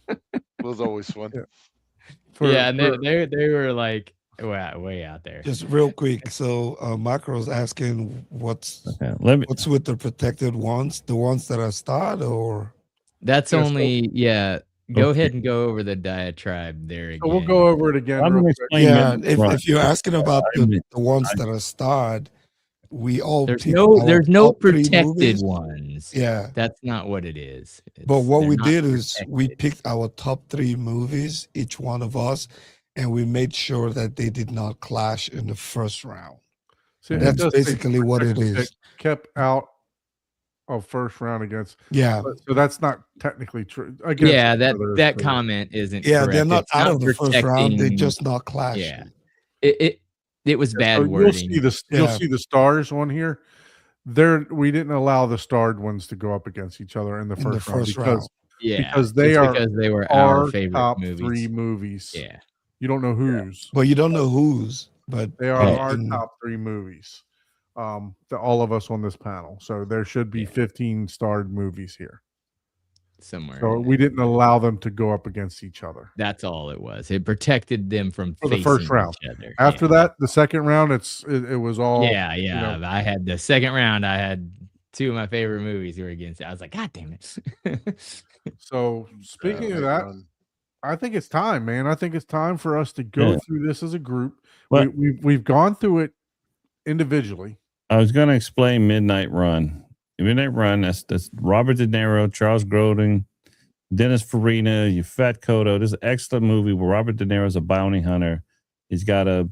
Speaker 4: It was always fun.
Speaker 2: Yeah.
Speaker 1: Yeah, and
Speaker 2: for
Speaker 1: they were like way out there.
Speaker 3: Just real quick. So Macro's asking what's
Speaker 5: Okay. Let me.
Speaker 3: what's with the protected ones, the ones that are starred, or
Speaker 1: That's
Speaker 2: Yeah, so-
Speaker 1: only Go
Speaker 5: Okay.
Speaker 1: ahead and go over the diatribe there again.
Speaker 2: so we'll go over it again
Speaker 5: I'm
Speaker 2: real
Speaker 5: gonna
Speaker 2: quick.
Speaker 5: explain.
Speaker 3: yeah.
Speaker 5: Midnight Run.
Speaker 3: If you're asking about
Speaker 5: I mean,
Speaker 3: the ones that are starred, we all
Speaker 1: There's
Speaker 3: picked
Speaker 1: no
Speaker 3: our
Speaker 1: there's no
Speaker 3: top 3
Speaker 1: protected
Speaker 3: movies.
Speaker 1: ones.
Speaker 3: Yeah.
Speaker 1: That's not what it is.
Speaker 3: But what
Speaker 1: They're
Speaker 3: we
Speaker 1: not
Speaker 3: did is we
Speaker 1: protected.
Speaker 3: picked our top 3 movies, each one of us, and we made sure that they did not clash in the first round.
Speaker 2: See, it
Speaker 3: That's
Speaker 2: does say
Speaker 3: basically what it
Speaker 2: protected
Speaker 3: is.
Speaker 2: pick kept out of first round against.
Speaker 3: Yeah.
Speaker 2: So that's not technically true. Against
Speaker 1: Yeah,
Speaker 2: each
Speaker 1: that
Speaker 2: other is
Speaker 1: that
Speaker 2: true.
Speaker 1: comment isn't
Speaker 3: Yeah,
Speaker 1: correct.
Speaker 3: they're not
Speaker 1: It's
Speaker 3: out of the first round. They're
Speaker 1: protecting-
Speaker 3: just not clashing.
Speaker 1: Yeah. It was
Speaker 2: Yeah,
Speaker 1: bad
Speaker 2: so
Speaker 1: wording.
Speaker 2: You'll
Speaker 3: Yeah.
Speaker 2: see the stars on here. We didn't allow the starred ones to go up against each other in the
Speaker 3: In the
Speaker 2: first round
Speaker 3: first
Speaker 2: because
Speaker 3: round.
Speaker 1: Yeah,
Speaker 2: because they
Speaker 1: just
Speaker 2: are
Speaker 1: because they were our
Speaker 2: our
Speaker 1: favorite
Speaker 2: top
Speaker 1: movies.
Speaker 2: 3 movies.
Speaker 1: Yeah.
Speaker 2: You don't know whose.
Speaker 3: But you don't know whose, but
Speaker 2: They are
Speaker 5: Right.
Speaker 2: our
Speaker 3: in-
Speaker 2: top 3 movies. All of us on this panel. So there should be
Speaker 1: Yeah.
Speaker 2: 15 starred movies here.
Speaker 1: Somewhere.
Speaker 2: So
Speaker 1: in
Speaker 2: we
Speaker 1: there.
Speaker 2: didn't allow them to go up against each other.
Speaker 1: That's all it was. It protected them from
Speaker 2: For the first
Speaker 1: facing
Speaker 2: round.
Speaker 1: each other.
Speaker 2: After
Speaker 1: yeah.
Speaker 2: that, the second round, it was all
Speaker 1: Yeah,
Speaker 2: you
Speaker 1: yeah.
Speaker 2: know,
Speaker 1: I had the second round. I had 2 of my favorite movies were against it. I was like, God damn it.
Speaker 2: so speaking
Speaker 4: Yeah,
Speaker 2: of
Speaker 4: big
Speaker 2: that,
Speaker 4: run.
Speaker 2: I think it's time, man. I think it's time for us to go
Speaker 5: Yeah.
Speaker 2: through this as a group.
Speaker 5: But-
Speaker 2: We've gone through it individually.
Speaker 5: I was going to explain Midnight Run. Midnight Run. That's Robert De Niro, Charles Grodin, Dennis Farina, Yvette Koto. This is an excellent movie where Robert De Niro is a bounty hunter. He's got to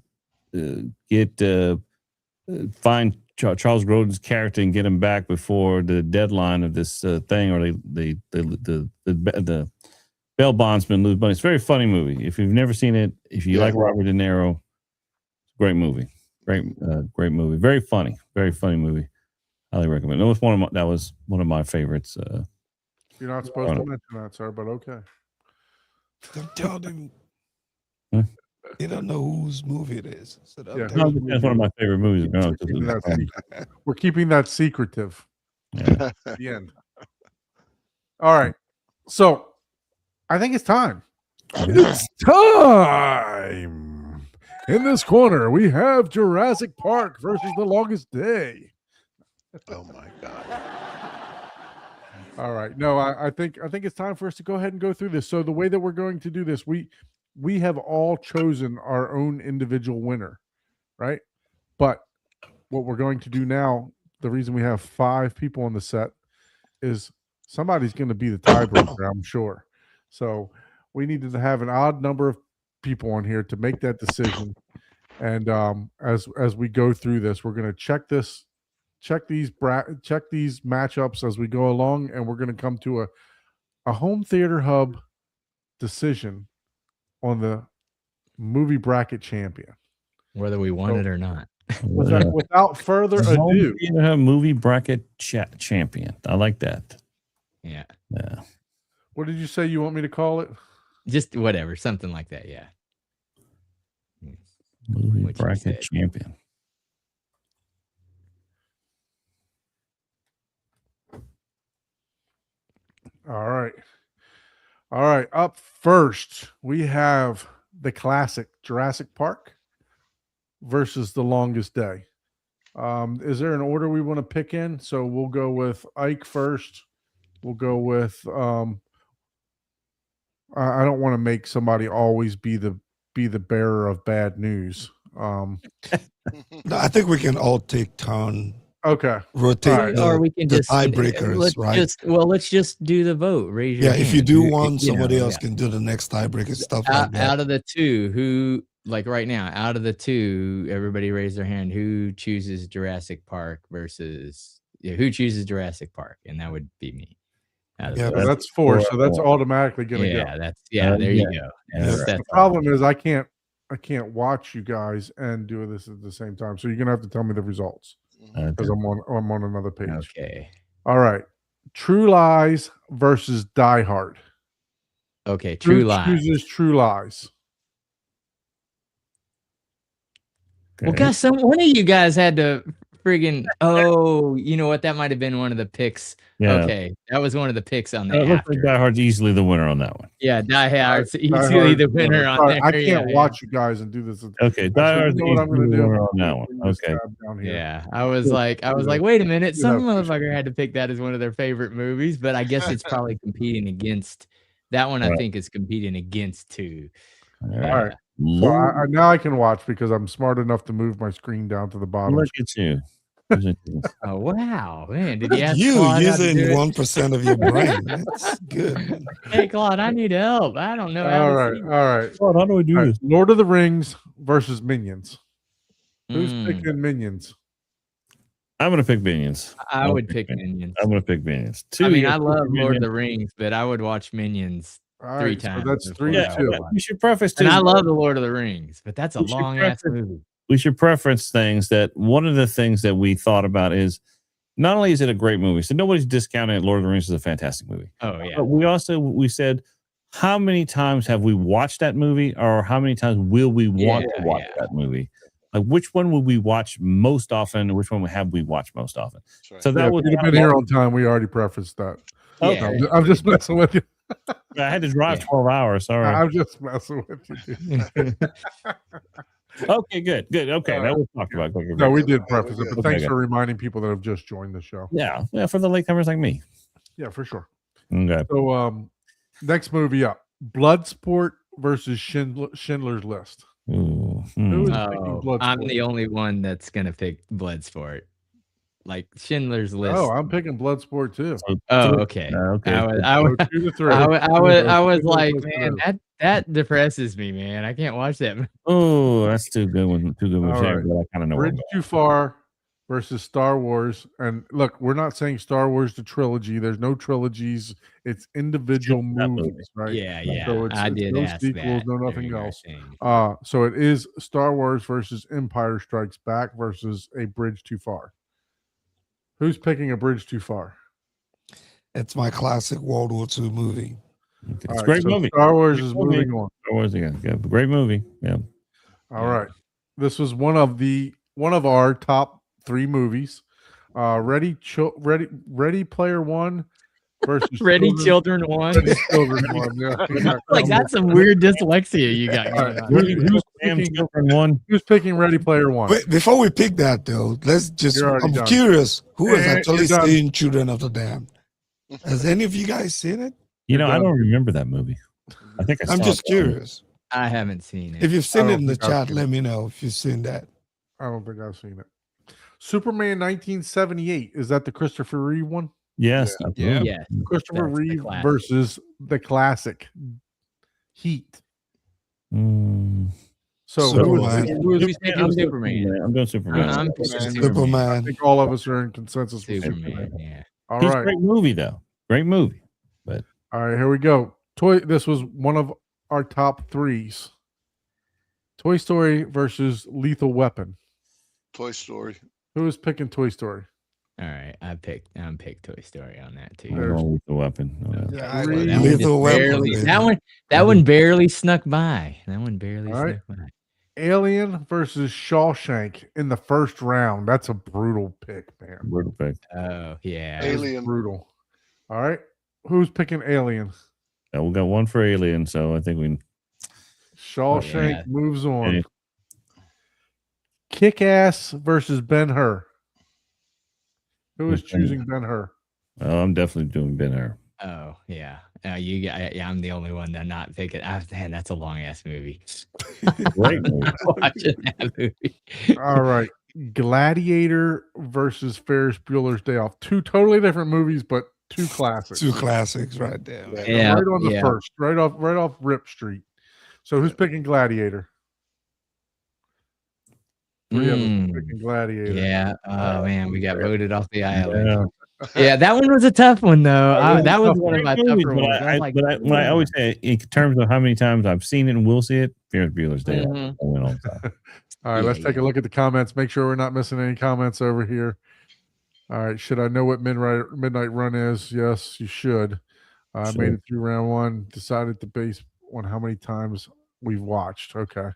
Speaker 5: find Charles Grodin's character and get him back before the deadline of this thing, or the bail bondsman lose money. It's a very funny movie. If you've never seen it, if you like Robert De Niro, it's a great movie. Great movie. Very funny movie. Highly recommend. That was one of my favorites.
Speaker 2: You're not supposed to mention that, sir, but okay.
Speaker 3: don't tell them.
Speaker 5: Huh?
Speaker 3: They don't know whose movie it is. So don't
Speaker 2: Yeah.
Speaker 3: tell
Speaker 5: No,
Speaker 3: them.
Speaker 5: that's one of my favorite movies.
Speaker 2: We're keeping that secret. We're keeping that secretive at the end. All right. So I think it's time. It's time. In this corner, we have Jurassic Park versus The Longest Day.
Speaker 4: Oh my God.
Speaker 2: All right. No, I think it's time for us to go ahead and go through this. So the way that we're going to do this, we have all chosen our own individual winner, right? But what we're going to do now, the reason we have 5 people on the set is somebody's going to be the tiebreaker, I'm sure. So we needed to have an odd number of people on here to make that decision. And as we go through this, we're going to check these matchups as we go along, and we're going to come to a home theater hub decision on the movie bracket champion.
Speaker 1: Whether we want it or not.
Speaker 2: Without further ado,
Speaker 5: Movie bracket champion. I like that.
Speaker 1: Yeah.
Speaker 5: Yeah.
Speaker 2: what did you say you want me to call it?
Speaker 1: Just whatever. Something like that. Yeah.
Speaker 5: Movie
Speaker 1: What you
Speaker 5: bracket
Speaker 1: said.
Speaker 5: champion.
Speaker 2: All right. Up first, we have the classic Jurassic Park versus The Longest Day. Is there an order we want to pick in? So we'll go with Ike first. We'll go with I don't want to make somebody always be the bearer of bad news.
Speaker 3: No, I think we can all take turn
Speaker 2: Okay.
Speaker 3: rotate
Speaker 2: All right.
Speaker 3: the,
Speaker 1: Or we can
Speaker 3: the
Speaker 1: just
Speaker 3: tiebreakers, right?
Speaker 1: Let's just do the vote. Raise your
Speaker 3: Yeah,
Speaker 1: hand.
Speaker 3: if you do
Speaker 1: Who-
Speaker 3: one,
Speaker 1: you
Speaker 3: somebody
Speaker 1: know,
Speaker 3: else
Speaker 1: yeah.
Speaker 3: can do the next tiebreaker, stuff like that.
Speaker 1: Out of the 2, who, like right now, out of the 2, everybody raise their hand. Who chooses Jurassic Park versus who chooses Jurassic Park? And that would be me. Out of
Speaker 3: Yeah,
Speaker 1: the-
Speaker 2: So that's 4. So that's automatically going to
Speaker 1: yeah,
Speaker 2: go.
Speaker 1: that's
Speaker 5: Yeah,
Speaker 1: there you
Speaker 5: yeah.
Speaker 1: go.
Speaker 5: Yeah,
Speaker 1: That's,
Speaker 5: right.
Speaker 1: that's
Speaker 2: The problem is I can't watch you guys and do this at the same time. So you're going to have to tell me the results because I'm on another page.
Speaker 1: okay.
Speaker 2: All right. True Lies versus Die Hard.
Speaker 1: Okay,
Speaker 2: Who
Speaker 1: True Lies.
Speaker 2: chooses True Lies?
Speaker 1: Well, guys, one of you guys had to friggin' oh, you know what? That might have been one of the picks.
Speaker 5: Yeah.
Speaker 1: Okay, that was one of the picks on the
Speaker 5: It looks
Speaker 1: after.
Speaker 5: like Die Hard's easily the winner on that one.
Speaker 1: Yeah, Die Hard's
Speaker 2: Die
Speaker 1: easily
Speaker 2: Hard-
Speaker 1: the winner on
Speaker 2: Sorry,
Speaker 1: there.
Speaker 2: I can't
Speaker 1: yeah,
Speaker 2: watch you guys and do this.
Speaker 5: Okay,
Speaker 2: So
Speaker 5: Die
Speaker 2: you
Speaker 5: Hard's
Speaker 2: know what I'm
Speaker 5: easily
Speaker 2: gonna
Speaker 5: the
Speaker 2: do?
Speaker 5: winner on that one.
Speaker 2: Bring this
Speaker 5: Okay.
Speaker 2: tab down here.
Speaker 1: Yeah, I was like, wait a minute, some motherfucker had to pick that as one of their favorite movies, but I guess it's probably competing against that one. I
Speaker 5: Right.
Speaker 1: think is competing against two.
Speaker 5: All
Speaker 1: Yeah.
Speaker 2: right. So I now I can watch because I'm smart enough to move my screen down to the bottom.
Speaker 5: Look at you.
Speaker 1: Oh wow, man! Did
Speaker 3: Look
Speaker 1: you
Speaker 3: at
Speaker 1: ask
Speaker 3: you
Speaker 1: Claude how to do
Speaker 3: using
Speaker 1: it?
Speaker 3: 1% of your brain. That's good.
Speaker 1: Hey Claude, I need help. I don't know how
Speaker 2: All
Speaker 1: to
Speaker 2: right,
Speaker 1: see.
Speaker 2: all right.
Speaker 5: Claude, how do we do
Speaker 2: All right,
Speaker 5: this?
Speaker 2: Lord of the Rings versus Minions. Who's
Speaker 1: Mm,
Speaker 2: picking Minions?
Speaker 5: I'm gonna pick Minions.
Speaker 1: I
Speaker 5: I'll
Speaker 1: would
Speaker 5: pick
Speaker 1: pick Minions.
Speaker 5: I'm gonna pick Minions.
Speaker 1: I mean,
Speaker 5: you
Speaker 1: I
Speaker 5: got
Speaker 1: love
Speaker 5: Minions.
Speaker 1: Lord of the Rings, but I would watch Minions
Speaker 2: All
Speaker 1: 3
Speaker 2: right, so
Speaker 1: times.
Speaker 2: that's
Speaker 1: before
Speaker 2: 3
Speaker 1: I
Speaker 2: to
Speaker 5: Yeah,
Speaker 1: would
Speaker 2: 2.
Speaker 1: watch.
Speaker 5: we should preface too.
Speaker 1: And I love the Lord of the Rings, but that's a
Speaker 5: We should
Speaker 1: long ass
Speaker 5: preface-
Speaker 1: movie.
Speaker 5: We should preference things that one of the things that we thought about is not only is it a great movie, so nobody's discounting it. Lord of the Rings is a fantastic movie.
Speaker 1: Oh yeah.
Speaker 5: But we said, how many times have we watched that movie, or how many times will we want to watch that movie? Like, which one would we watch most often, and which one have we watched most often?
Speaker 4: That's right.
Speaker 5: So that
Speaker 2: Yeah,
Speaker 5: was
Speaker 2: if you'd have been here on time, we already prefaced that.
Speaker 1: Yeah.
Speaker 2: No, I'm just messing with you.
Speaker 5: I had to drive
Speaker 1: Yeah.
Speaker 5: 12 hours. Sorry.
Speaker 2: I'm just messing with you. dude.
Speaker 5: Okay, good. Okay, that was talked about. Okay,
Speaker 2: No, we
Speaker 5: good.
Speaker 2: did preface it, but
Speaker 5: Okay,
Speaker 2: thanks
Speaker 5: good.
Speaker 2: for reminding people that have just joined the show.
Speaker 5: Yeah, for the latecomers like me.
Speaker 2: Yeah, for sure.
Speaker 5: Okay.
Speaker 2: So, next movie up: Bloodsport versus Schindler's List.
Speaker 5: Ooh,
Speaker 2: Who is picking
Speaker 1: Oh, I'm
Speaker 2: Bloodsport?
Speaker 1: the only one that's gonna pick Bloodsport. Like Schindler's List.
Speaker 2: Oh, I'm picking Bloodsport too.
Speaker 1: Oh, okay.
Speaker 5: Okay.
Speaker 1: I
Speaker 2: So
Speaker 1: was
Speaker 2: 2 to 3.
Speaker 1: I was
Speaker 2: Two
Speaker 1: like,
Speaker 2: goes
Speaker 1: man,
Speaker 2: through.
Speaker 1: that depresses me, man. I can't watch that.
Speaker 5: Oh, that's too good one. Too good one.
Speaker 2: All right.
Speaker 5: But I kind of know where I'm
Speaker 2: Bridge
Speaker 5: going.
Speaker 2: Too Far versus Star Wars. And look, we're not saying Star Wars the trilogy. There's no trilogies. It's individual
Speaker 5: Just that movie.
Speaker 2: movies, right?
Speaker 1: Yeah.
Speaker 2: So it's
Speaker 1: I did
Speaker 2: no
Speaker 1: ask
Speaker 2: sequels,
Speaker 1: that.
Speaker 2: no nothing
Speaker 1: during our
Speaker 2: else.
Speaker 1: thing.
Speaker 2: So it is Star Wars versus Empire Strikes Back versus A Bridge Too Far. Who's picking A Bridge Too Far?
Speaker 3: It's my classic World War II movie.
Speaker 5: It's
Speaker 2: All
Speaker 5: a
Speaker 2: right,
Speaker 5: great
Speaker 2: so
Speaker 5: movie.
Speaker 2: Star Wars
Speaker 5: Great
Speaker 2: is
Speaker 5: movie.
Speaker 2: moving on.
Speaker 5: Star Wars again. Yeah, great movie. Yeah.
Speaker 2: All
Speaker 1: Yeah.
Speaker 2: right. This was one of our top 3 movies. Ready Player One versus
Speaker 1: Ready Children 1.
Speaker 2: Ready Children One. Yeah.
Speaker 1: Like that's some weird dyslexia you got going on.
Speaker 2: Who's
Speaker 5: Damn
Speaker 2: picking,
Speaker 5: children one.
Speaker 2: who's picking Ready Player One?
Speaker 3: Wait, before we pick that though, let's just.
Speaker 2: You're already
Speaker 3: I'm
Speaker 2: done.
Speaker 3: curious who has
Speaker 2: Eh,
Speaker 3: actually
Speaker 2: you're done.
Speaker 3: seen Children of the Damned. Has any of you guys seen it?
Speaker 5: You know,
Speaker 2: You're
Speaker 5: I
Speaker 2: done.
Speaker 5: don't remember that movie. I think I
Speaker 3: I'm
Speaker 5: saw
Speaker 3: just
Speaker 5: it.
Speaker 3: curious.
Speaker 1: I haven't seen it.
Speaker 3: If you've seen
Speaker 2: I
Speaker 3: it in the
Speaker 2: don't think I've
Speaker 3: chat,
Speaker 2: seen
Speaker 3: let
Speaker 2: it.
Speaker 3: me know if you've seen that.
Speaker 2: I don't think I've seen it. Superman 1978. Is that the Christopher Reeve one?
Speaker 5: Yes.
Speaker 4: Yeah.
Speaker 5: absolutely.
Speaker 1: Yeah.
Speaker 2: Christopher
Speaker 1: That's the
Speaker 2: Reeve
Speaker 1: classic.
Speaker 2: versus the classic Heat.
Speaker 5: Mm.
Speaker 2: So
Speaker 3: Superman.
Speaker 1: Who's picking Superman?
Speaker 5: I'm doing Superman.
Speaker 1: I'm picking Superman.
Speaker 2: I
Speaker 3: Superman.
Speaker 2: think all of us are in consensus with
Speaker 1: Superman.
Speaker 2: Superman.
Speaker 1: Yeah.
Speaker 2: All
Speaker 5: He's a
Speaker 2: right.
Speaker 5: great movie though. Great movie.
Speaker 2: All right, here we go. This was one of our top 3s. Toy Story versus Lethal Weapon.
Speaker 4: Toy Story.
Speaker 2: Who is picking Toy Story?
Speaker 1: All right. I'm picked Toy Story on that too.
Speaker 5: I'm
Speaker 2: There's-
Speaker 5: going with the weapon.
Speaker 1: Okay.
Speaker 3: Yeah, I
Speaker 1: Well,
Speaker 3: agree.
Speaker 1: that one just
Speaker 3: Lethal Weapon,
Speaker 1: barely-
Speaker 3: baby.
Speaker 1: that one barely snuck by. That one barely
Speaker 2: All right.
Speaker 1: snuck by.
Speaker 2: Alien versus Shawshank in the first round. That's a brutal pick, man.
Speaker 5: Brutal pick.
Speaker 1: Oh yeah.
Speaker 2: That is
Speaker 4: Alien.
Speaker 2: brutal. All right. Who's picking Alien?
Speaker 5: Yeah, we got one for Alien, so I think we.
Speaker 2: Shawshank
Speaker 1: yeah.
Speaker 2: moves on.
Speaker 5: Yeah.
Speaker 2: Kick Ass versus Ben Hur. Who is
Speaker 5: Who's Ben
Speaker 2: choosing Ben Hur?
Speaker 5: Oh, I'm definitely doing Ben Hur.
Speaker 1: Oh yeah. Yeah, I'm the only one that not picking. Man, that's a long ass movie.
Speaker 5: Great movie.
Speaker 1: Watching that movie.
Speaker 2: All right. Gladiator versus Ferris Bueller's Day Off. 2 totally different movies, but 2 classics.
Speaker 3: 2 classics right there.
Speaker 1: Yeah.
Speaker 2: Right on the
Speaker 1: yeah.
Speaker 2: first, right off Rip Street. So who's picking Gladiator? 3 of us
Speaker 1: Mm,
Speaker 2: are picking Gladiator.
Speaker 1: yeah. Oh man, we got voted off the island.
Speaker 5: Yeah.
Speaker 1: Yeah, that one was a tough one though. That was
Speaker 2: tough
Speaker 1: one of my
Speaker 5: Great movie,
Speaker 1: tougher
Speaker 5: but
Speaker 1: ones.
Speaker 5: I,
Speaker 1: I'm like,
Speaker 5: when I always say, in terms of how many times I've seen it and will see it, Ferris Bueller's Day Off.
Speaker 1: Mhm.
Speaker 5: I win all the time.
Speaker 2: All right,
Speaker 1: Yeah,
Speaker 2: let's take a look at the comments. Make sure we're not missing any comments over here. All right, should I know what midnight run is? Yes, you should. I made
Speaker 5: Sure.
Speaker 2: it through round 1. Decided to base on how many times we've watched. Okay.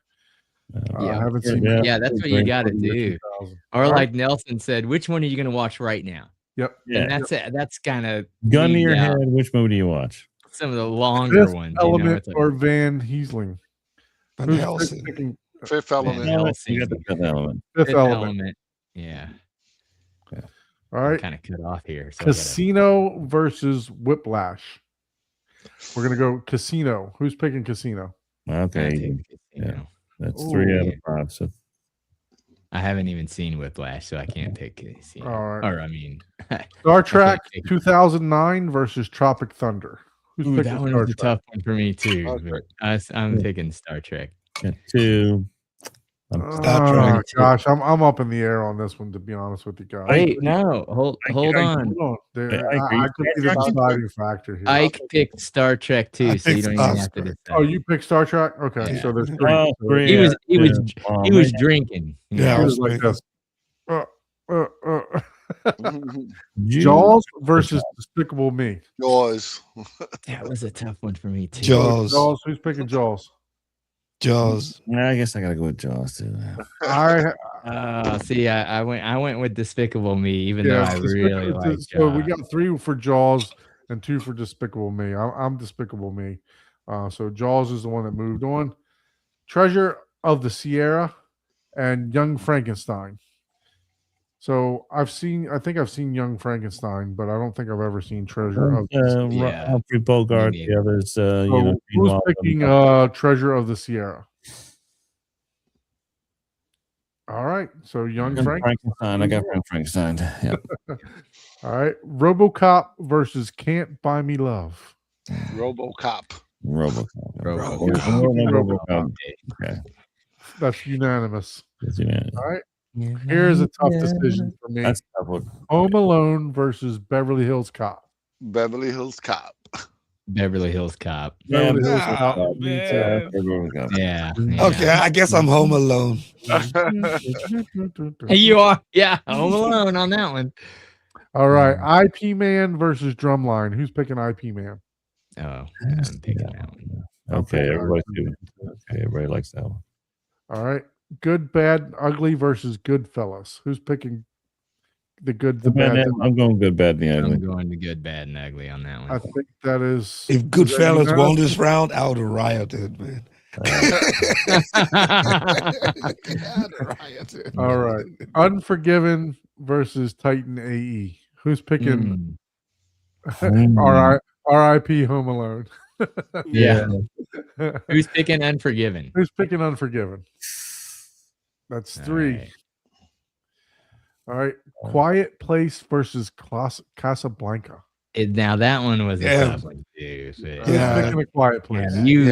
Speaker 1: Yeah,
Speaker 2: I haven't seen.
Speaker 1: yeah, that's what you gotta
Speaker 2: Year
Speaker 1: do.
Speaker 2: 2000.
Speaker 1: Or
Speaker 2: All right.
Speaker 1: like Nelson said, which one are you gonna watch right now?
Speaker 2: Yep.
Speaker 5: Yeah.
Speaker 1: And that's it. That's kind of
Speaker 5: Gun to your head. Which movie do you watch?
Speaker 1: some of the longer
Speaker 2: Fifth
Speaker 1: ones.
Speaker 2: Element
Speaker 1: It's like
Speaker 2: or Van Helsing.
Speaker 3: Van
Speaker 2: Who's
Speaker 3: Helsing.
Speaker 2: picking
Speaker 4: Fifth
Speaker 1: Van
Speaker 4: Element.
Speaker 1: Helsing.
Speaker 5: You got the Fifth Element.
Speaker 2: Fifth
Speaker 1: Fifth
Speaker 2: Element?
Speaker 1: Element. Yeah.
Speaker 2: All
Speaker 1: I'm
Speaker 2: right.
Speaker 1: kind of cut off here. So I gotta-
Speaker 2: Casino versus Whiplash. We're gonna go Casino. Who's picking Casino?
Speaker 1: gotta
Speaker 5: Okay,
Speaker 1: take Casino.
Speaker 5: that's
Speaker 2: Ooh.
Speaker 5: 3 out of
Speaker 1: Yeah.
Speaker 5: 5. So
Speaker 1: I haven't even seen Whiplash, so I can't pick Casino.
Speaker 2: All right.
Speaker 1: Or I mean,
Speaker 2: Star Trek
Speaker 1: pick-
Speaker 2: 2009 versus Tropic Thunder. Who's
Speaker 1: ooh,
Speaker 2: picking
Speaker 1: that one
Speaker 2: Star
Speaker 1: was a
Speaker 2: Trek?
Speaker 1: tough one for me too.
Speaker 4: Star
Speaker 1: but
Speaker 4: Trek.
Speaker 1: I'm picking Star Trek.
Speaker 5: got 2.
Speaker 3: Star Trek.
Speaker 2: Oh, gosh, I'm up in the air on this one, to be honest with you guys.
Speaker 1: Wait, no, hold
Speaker 5: I-
Speaker 1: on.
Speaker 2: Hold on.
Speaker 5: I
Speaker 2: I could be the
Speaker 4: Star Trek.
Speaker 2: deciding factor here.
Speaker 1: Ike picked Star Trek too,
Speaker 3: I
Speaker 1: so you
Speaker 3: picked
Speaker 1: don't even
Speaker 3: Star
Speaker 1: have to
Speaker 3: Trek.
Speaker 1: decide.
Speaker 2: Oh, you picked Star Trek? Okay,
Speaker 1: Yeah.
Speaker 2: so there's 3.
Speaker 5: Oh,
Speaker 2: So
Speaker 5: 3
Speaker 1: He was-
Speaker 5: out
Speaker 1: he
Speaker 5: of
Speaker 1: was-
Speaker 5: 2. Oh,
Speaker 1: He was
Speaker 5: man.
Speaker 1: drinking.
Speaker 3: Yeah,
Speaker 2: it
Speaker 3: I
Speaker 2: was
Speaker 3: was
Speaker 2: like
Speaker 3: thinking-
Speaker 2: this. Jaws versus Despicable Me.
Speaker 4: Yours.
Speaker 1: That was a tough one for me too.
Speaker 3: Jaws.
Speaker 2: Jaws. Who's picking Jaws?
Speaker 3: Jaws.
Speaker 5: Yeah, I guess I gotta go with Jaws too.
Speaker 1: See, I went with Despicable Me, even
Speaker 2: Yeah,
Speaker 1: though I really like
Speaker 2: so we
Speaker 1: Jaws.
Speaker 2: got 3 for Jaws and 2 for Despicable Me. I'm Despicable Me. So Jaws is the one that moved on. Treasure of the Sierra and Young Frankenstein. So I think I've seen Young Frankenstein, but I don't think I've ever seen Treasure of the Sierra.
Speaker 1: Yeah.
Speaker 5: Humphrey Bogart.
Speaker 1: Me
Speaker 5: The others,
Speaker 2: So
Speaker 5: you know,
Speaker 2: who's
Speaker 5: Gene
Speaker 2: picking
Speaker 5: Wilder.
Speaker 2: Treasure of the Sierra? All right. So Young
Speaker 5: Frankenstein. I got Frankenstein. Yeah.
Speaker 2: All right. RoboCop versus Can't Buy Me Love.
Speaker 4: RoboCop.
Speaker 5: RoboCop.
Speaker 3: RoboCop.
Speaker 5: RoboCop. Okay.
Speaker 2: That's unanimous.
Speaker 5: Yeah.
Speaker 2: All right. Here's a tough decision for me.
Speaker 5: That's a tough one.
Speaker 2: Home Alone versus Beverly Hills Cop.
Speaker 4: Beverly Hills Cop.
Speaker 1: Beverly Hills Cop.
Speaker 5: Yeah,
Speaker 2: Beverly Hills
Speaker 3: Ah,
Speaker 2: Cop.
Speaker 3: man.
Speaker 5: RoboCop.
Speaker 1: Yeah.
Speaker 3: Okay, I guess I'm home alone.
Speaker 1: Hey, you are. Yeah, Home Alone on that one.
Speaker 2: All right. IP Man versus Drumline. Who's picking IP Man?
Speaker 1: Oh, I'm picking that one.
Speaker 5: Okay, everybody. Okay, everybody likes that one.
Speaker 2: All right. Good, Bad, Ugly versus Goodfellas. Who's picking the good, the bad?
Speaker 5: I'm going good, bad, the ugly.
Speaker 1: I'm going to good, bad, and ugly on that
Speaker 2: I
Speaker 1: one.
Speaker 2: think that is.
Speaker 3: If
Speaker 2: is that
Speaker 3: Goodfellas
Speaker 2: unanimous?
Speaker 3: won this round, I would have rioted, man. I'd have rioted.
Speaker 2: All right. Unforgiven versus Titan AE. Who's picking RIP Home Alone?
Speaker 1: Yeah. Who's picking Unforgiven?
Speaker 2: Who's picking Unforgiven? That's 3. All right. Quiet Place versus Casablanca.
Speaker 1: Now that one was a
Speaker 3: Yeah.
Speaker 1: tough one too. So,
Speaker 2: Who's
Speaker 3: Yeah.
Speaker 2: picking A Quiet Place?
Speaker 1: yeah,
Speaker 3: You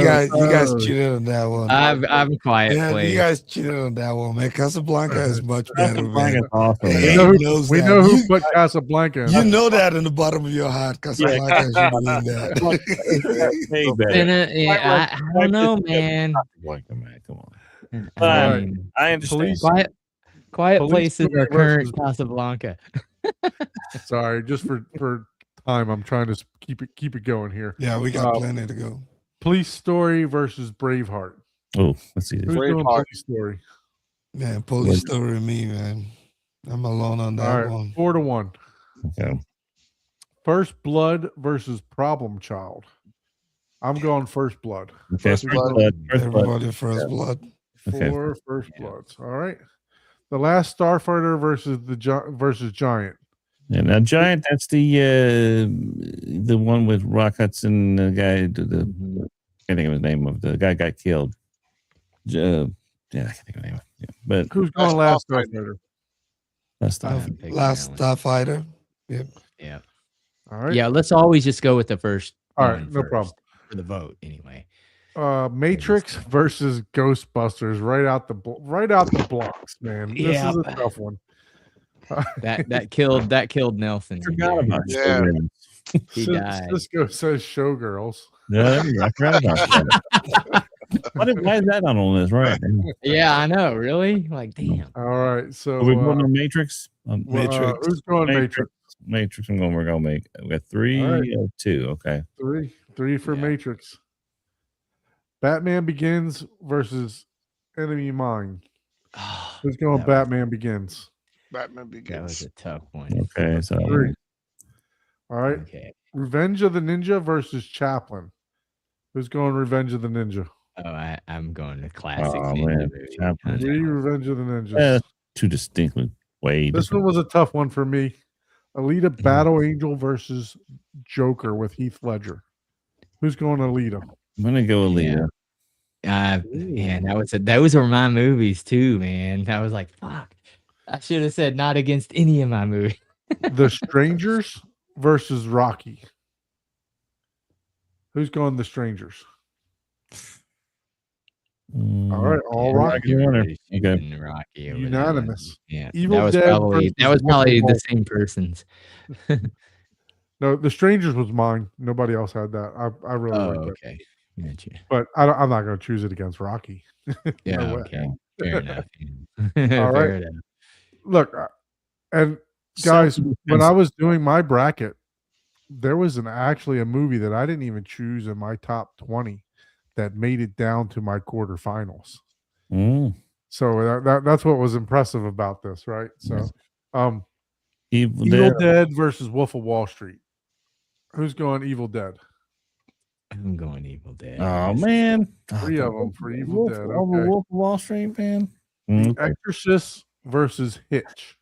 Speaker 3: guys
Speaker 2: Oh.
Speaker 3: cheated on that one.
Speaker 1: I'm quiet.
Speaker 3: Yeah,
Speaker 1: Place.
Speaker 3: you guys cheated on that one, man. Casablanca is much better, man.
Speaker 5: Casablanca's awesome.
Speaker 3: Yeah.
Speaker 2: We
Speaker 5: man.
Speaker 2: know
Speaker 3: He knows
Speaker 2: we
Speaker 3: that.
Speaker 2: know who
Speaker 3: You-
Speaker 2: put Casablanca in.
Speaker 3: You know that in the bottom of your heart. Casablanca should be in that.
Speaker 5: Way better.
Speaker 1: I don't know, man.
Speaker 5: Casablanca, man. Come on.
Speaker 1: I
Speaker 5: Right.
Speaker 1: mean,
Speaker 5: I understand.
Speaker 2: Police-
Speaker 1: quiet
Speaker 2: Police
Speaker 1: Place is our
Speaker 2: Story
Speaker 1: current
Speaker 2: versus-
Speaker 1: Casablanca.
Speaker 2: Sorry, just for time, I'm trying to keep it going here.
Speaker 3: Yeah, we got plenty to go.
Speaker 2: Police Story versus Braveheart.
Speaker 5: Oh, let's see.
Speaker 2: Who's doing
Speaker 4: Braveheart.
Speaker 2: Police Story?
Speaker 3: Man, police story me, man. I'm alone on
Speaker 2: All
Speaker 3: that
Speaker 2: right,
Speaker 3: one.
Speaker 2: 4-1.
Speaker 5: Okay.
Speaker 2: First Blood versus Problem Child. I'm going First Blood.
Speaker 5: Okay.
Speaker 4: First
Speaker 5: First
Speaker 4: Blood.
Speaker 5: blood. First blood.
Speaker 3: Everybody first blood.
Speaker 5: Okay.
Speaker 2: 4 First Bloods. All right. The Last Starfighter versus versus Giant.
Speaker 5: Yeah, now Giant, that's the one with Rock Hudson, the guy, the I can't think of his name of the guy got killed. Yeah, I can't think of the name. Yeah, but
Speaker 2: Who's going
Speaker 4: Last
Speaker 2: Last
Speaker 4: Starfighter.
Speaker 2: Starfighter?
Speaker 5: that's the
Speaker 1: I'm picking
Speaker 3: Last
Speaker 1: that one.
Speaker 3: Starfighter.
Speaker 1: Yeah.
Speaker 2: All right.
Speaker 1: Yeah, let's always just go with the first.
Speaker 2: All right,
Speaker 1: one
Speaker 2: no
Speaker 1: first
Speaker 2: problem.
Speaker 1: For the vote, anyway.
Speaker 2: Matrix versus Ghostbusters. Right out the blocks, man. This
Speaker 1: Yeah.
Speaker 2: is a tough one.
Speaker 1: That killed Nelson.
Speaker 5: forgot about
Speaker 4: Yeah.
Speaker 5: Showgirls.
Speaker 1: He died.
Speaker 2: Cisco says Showgirls.
Speaker 5: Yeah, I forgot about that. Why is that not on this? Right.
Speaker 1: Yeah, I know. Really? Like, damn.
Speaker 2: All right. So
Speaker 5: Are we going on Matrix?
Speaker 3: Matrix.
Speaker 2: who's going Matrix?
Speaker 5: Matrix. We're going to make. We got 3
Speaker 2: All right.
Speaker 5: of 2. Okay.
Speaker 2: Three for
Speaker 1: Yeah.
Speaker 2: Matrix. Batman Begins versus Enemy Mine.
Speaker 1: Oh,
Speaker 2: Who's going
Speaker 1: that was-
Speaker 2: Batman Begins?
Speaker 4: Batman
Speaker 1: That was
Speaker 4: Begins.
Speaker 1: a tough one.
Speaker 5: Okay, so
Speaker 2: Three. All right.
Speaker 1: Okay.
Speaker 2: Revenge of the Ninja versus Chaplin. Who's going Revenge of the Ninja?
Speaker 1: Oh, I'm going to classic
Speaker 5: Oh,
Speaker 1: ninja
Speaker 5: man.
Speaker 1: movie.
Speaker 5: Chaplin.
Speaker 2: Three Revenge of the Ninjas.
Speaker 5: Yeah, too distinctly way
Speaker 2: This one
Speaker 5: different.
Speaker 2: was a tough one for me. Alita Battle Angel versus Joker with Heath Ledger. Who's going Alita?
Speaker 5: I'm gonna go Alita.
Speaker 1: Man, those were my movies too, man. I was like, fuck. I should have said not against any of my movies.
Speaker 2: The Strangers versus Rocky. Who's going The Strangers? All right, all
Speaker 5: Yeah,
Speaker 2: Rocky.
Speaker 5: Rocky winner.
Speaker 1: Really
Speaker 5: Okay.
Speaker 1: shooting Rocky over that
Speaker 2: Unanimous.
Speaker 1: one. Yeah,
Speaker 2: Evil
Speaker 1: that was
Speaker 2: Dead
Speaker 1: probably
Speaker 2: versus Wolf
Speaker 1: the same person's.
Speaker 2: No, The Strangers was mine. Nobody else had that. I really
Speaker 1: Oh,
Speaker 2: liked it.
Speaker 1: okay. Gotcha.
Speaker 2: But I'm not going to choose it against Rocky.
Speaker 1: Yeah,
Speaker 2: No way.
Speaker 1: okay. Fair enough.
Speaker 2: All
Speaker 1: Fair
Speaker 2: right.
Speaker 1: enough.
Speaker 2: Look, and guys, when
Speaker 5: Self-defense.
Speaker 2: I was doing my bracket, there was actually a movie that I didn't even choose in my top 20 that made it down to my quarterfinals. So that's what was impressive about this, right? So,
Speaker 5: Evil
Speaker 2: Evil
Speaker 5: Dead.
Speaker 2: Dead versus Wolf of Wall Street. Who's going Evil Dead?
Speaker 1: I'm going Evil Dead.
Speaker 5: Oh man,
Speaker 2: Three of them for Evil Dead.
Speaker 5: Over
Speaker 2: Okay.
Speaker 5: Wolf of Wall Street, man.
Speaker 2: The Exorcist versus Hitch.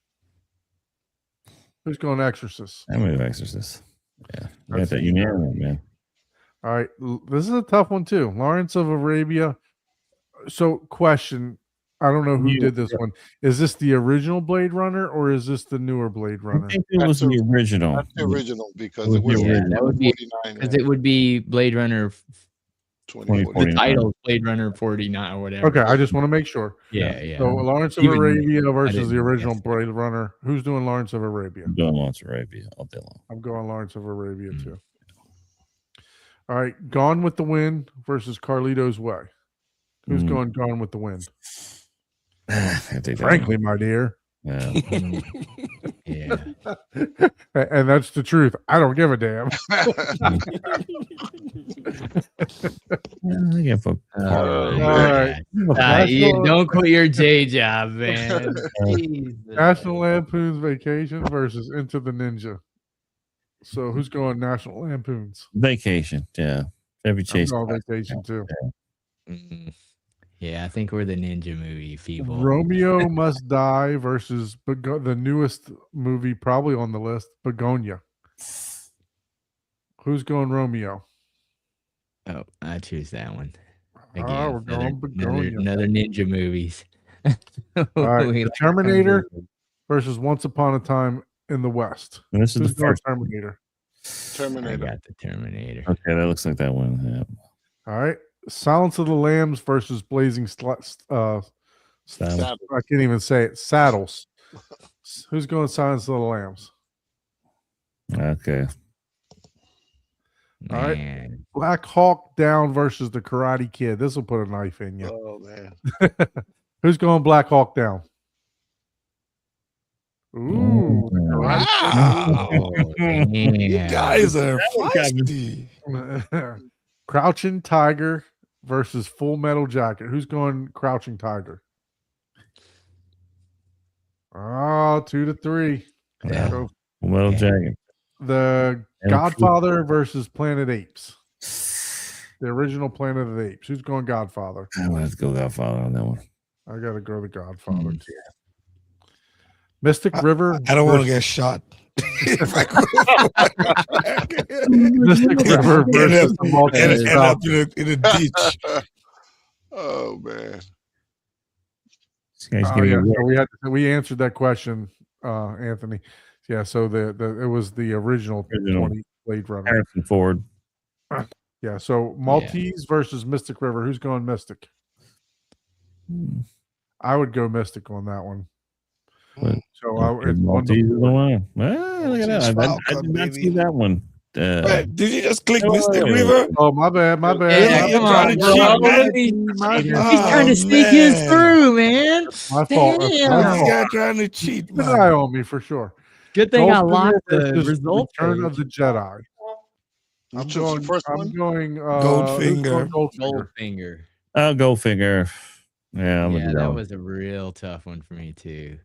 Speaker 2: Who's going Exorcist?
Speaker 5: I'm gonna Exorcist. Yeah, you got
Speaker 2: That's
Speaker 5: that
Speaker 2: it.
Speaker 5: unanimous, man.
Speaker 2: All right, this is a tough one too. Lawrence of Arabia. So, question: I don't know who
Speaker 5: You-
Speaker 2: did this one. Is this the original Blade Runner or is this the newer Blade
Speaker 5: I
Speaker 2: Runner?
Speaker 5: think it was
Speaker 4: That's
Speaker 5: the original.
Speaker 4: That's the original because
Speaker 5: Was
Speaker 4: it was
Speaker 5: the original.
Speaker 1: That would be
Speaker 4: 49.
Speaker 1: because it would be Blade Runner.
Speaker 4: 2049.
Speaker 1: The title Blade Runner 49 or whatever.
Speaker 2: Okay, I just want to make sure.
Speaker 1: Yeah, yeah.
Speaker 2: So, Lawrence of
Speaker 1: Even-
Speaker 2: Arabia
Speaker 1: I
Speaker 2: versus
Speaker 1: didn't
Speaker 2: the original
Speaker 1: guess that.
Speaker 2: Blade Runner. Who's doing Lawrence of Arabia?
Speaker 5: I'm doing Lawrence of Arabia all day long.
Speaker 2: I'm going Lawrence of Arabia
Speaker 1: Mm.
Speaker 2: too. All right, Gone with the Wind versus Carlito's Way. Who's
Speaker 5: Mm.
Speaker 2: going Gone with the Wind?
Speaker 5: I take that
Speaker 2: Frankly, my dear.
Speaker 5: one. Yeah.
Speaker 1: Yeah.
Speaker 2: And that's the truth. I don't give a damn.
Speaker 5: Yeah, I get for
Speaker 1: Oh,
Speaker 4: All
Speaker 2: right.
Speaker 1: you don't quit your day job, man. Jesus.
Speaker 2: National Lampoon's Vacation versus Into the Ninja. So who's going National Lampoon's?
Speaker 5: Vacation. Yeah, Chevy
Speaker 2: I'm
Speaker 5: Chase.
Speaker 2: going Vacation too.
Speaker 1: Mm. Yeah, I think we're the ninja movie people.
Speaker 2: Romeo Must Die versus the newest movie probably on the list, Begonia. Who's going Romeo?
Speaker 1: Oh, I choose that one.
Speaker 2: We're
Speaker 1: Again,
Speaker 2: going Begonia.
Speaker 1: another ninja movies.
Speaker 2: All right,
Speaker 1: We
Speaker 2: The
Speaker 1: like
Speaker 2: Terminator
Speaker 1: ninjas.
Speaker 2: versus Once Upon a Time in the West.
Speaker 5: And this is
Speaker 2: Who's
Speaker 5: the
Speaker 2: going
Speaker 5: first.
Speaker 2: Terminator?
Speaker 1: I
Speaker 4: Terminator.
Speaker 1: got the Terminator.
Speaker 5: Okay, that looks like that one. Yeah.
Speaker 2: All right, Silence of the Lambs versus Blazing
Speaker 5: Saddle.
Speaker 4: Saddle.
Speaker 2: I can't even say it. Saddles. Who's going Silence of the Lambs?
Speaker 5: Okay.
Speaker 2: All right.
Speaker 1: Man.
Speaker 2: Black Hawk Down versus the Karate Kid. This will put a knife in you.
Speaker 4: Oh man.
Speaker 2: Who's going Black Hawk Down? Ooh, the
Speaker 5: Oh,
Speaker 2: Karate
Speaker 1: Oh,
Speaker 3: You
Speaker 1: damn.
Speaker 3: guys are
Speaker 5: got
Speaker 3: feisty.
Speaker 2: Kid. Crouching Tiger versus Full Metal Jacket. Who's going Crouching Tiger? Oh, 2-3.
Speaker 1: Yeah.
Speaker 2: So
Speaker 5: Metal
Speaker 1: Yeah.
Speaker 5: Jacket.
Speaker 2: the
Speaker 5: And
Speaker 2: Godfather versus Planet Apes. The original Planet of the Apes. Who's going Godfather?
Speaker 5: I'm gonna have to go Godfather on that one.
Speaker 2: I gotta go the Godfather.
Speaker 1: Mm.
Speaker 2: too. Mystic River.
Speaker 3: I don't want to
Speaker 2: versus-
Speaker 3: get shot. If I go-
Speaker 2: Mystic River
Speaker 3: End
Speaker 2: versus
Speaker 3: up-
Speaker 2: the Maltese
Speaker 3: end up
Speaker 2: Falcon.
Speaker 3: in a ditch.
Speaker 4: Oh man.
Speaker 5: This guy's
Speaker 2: Oh,
Speaker 5: giving
Speaker 2: yeah.
Speaker 5: you
Speaker 2: So we answered that question, Anthony. Yeah, so it was the original
Speaker 5: Original.
Speaker 2: 20 Blade Runner.
Speaker 5: Harrison Ford.
Speaker 2: Yeah, so Maltese versus Mystic River. Who's going Mystic? I would go Mystic on that one.
Speaker 5: What?
Speaker 2: So
Speaker 5: Okay,
Speaker 2: it's one
Speaker 5: Maltese is
Speaker 2: to
Speaker 5: the
Speaker 2: four.
Speaker 5: one. Well, look at that. I
Speaker 3: Falcon,
Speaker 5: did not see
Speaker 3: baby.
Speaker 5: that one.
Speaker 3: Wait, did you just click
Speaker 5: Oh,
Speaker 3: Mystic
Speaker 5: yeah.
Speaker 3: River?
Speaker 2: Oh, my bad, my bad.
Speaker 1: Yeah,
Speaker 3: Really?
Speaker 1: come
Speaker 3: You're trying
Speaker 1: on,
Speaker 3: to cheat,
Speaker 1: bro.
Speaker 3: man?
Speaker 1: He's
Speaker 3: Oh,
Speaker 1: trying to sneak his
Speaker 3: man.
Speaker 1: through, man.
Speaker 2: My fault. That's
Speaker 1: Damn.
Speaker 2: my
Speaker 3: This
Speaker 2: fault.
Speaker 3: guy trying to cheat,
Speaker 2: Keep an eye
Speaker 3: man.
Speaker 2: on me for sure.
Speaker 1: Good thing I
Speaker 2: Goldfinger
Speaker 1: locked the
Speaker 2: versus
Speaker 1: result.
Speaker 2: Return of
Speaker 1: page.
Speaker 2: the Jedi. I'm
Speaker 4: Choose the
Speaker 2: going.
Speaker 4: first
Speaker 2: I'm
Speaker 4: one.
Speaker 2: going.
Speaker 3: Goldfinger.
Speaker 2: Goldfinger.
Speaker 1: Goldfinger.
Speaker 5: Oh, Goldfinger. Yeah, I'm gonna
Speaker 1: Yeah,
Speaker 5: do
Speaker 1: that
Speaker 5: one.
Speaker 1: was a real tough one for me too.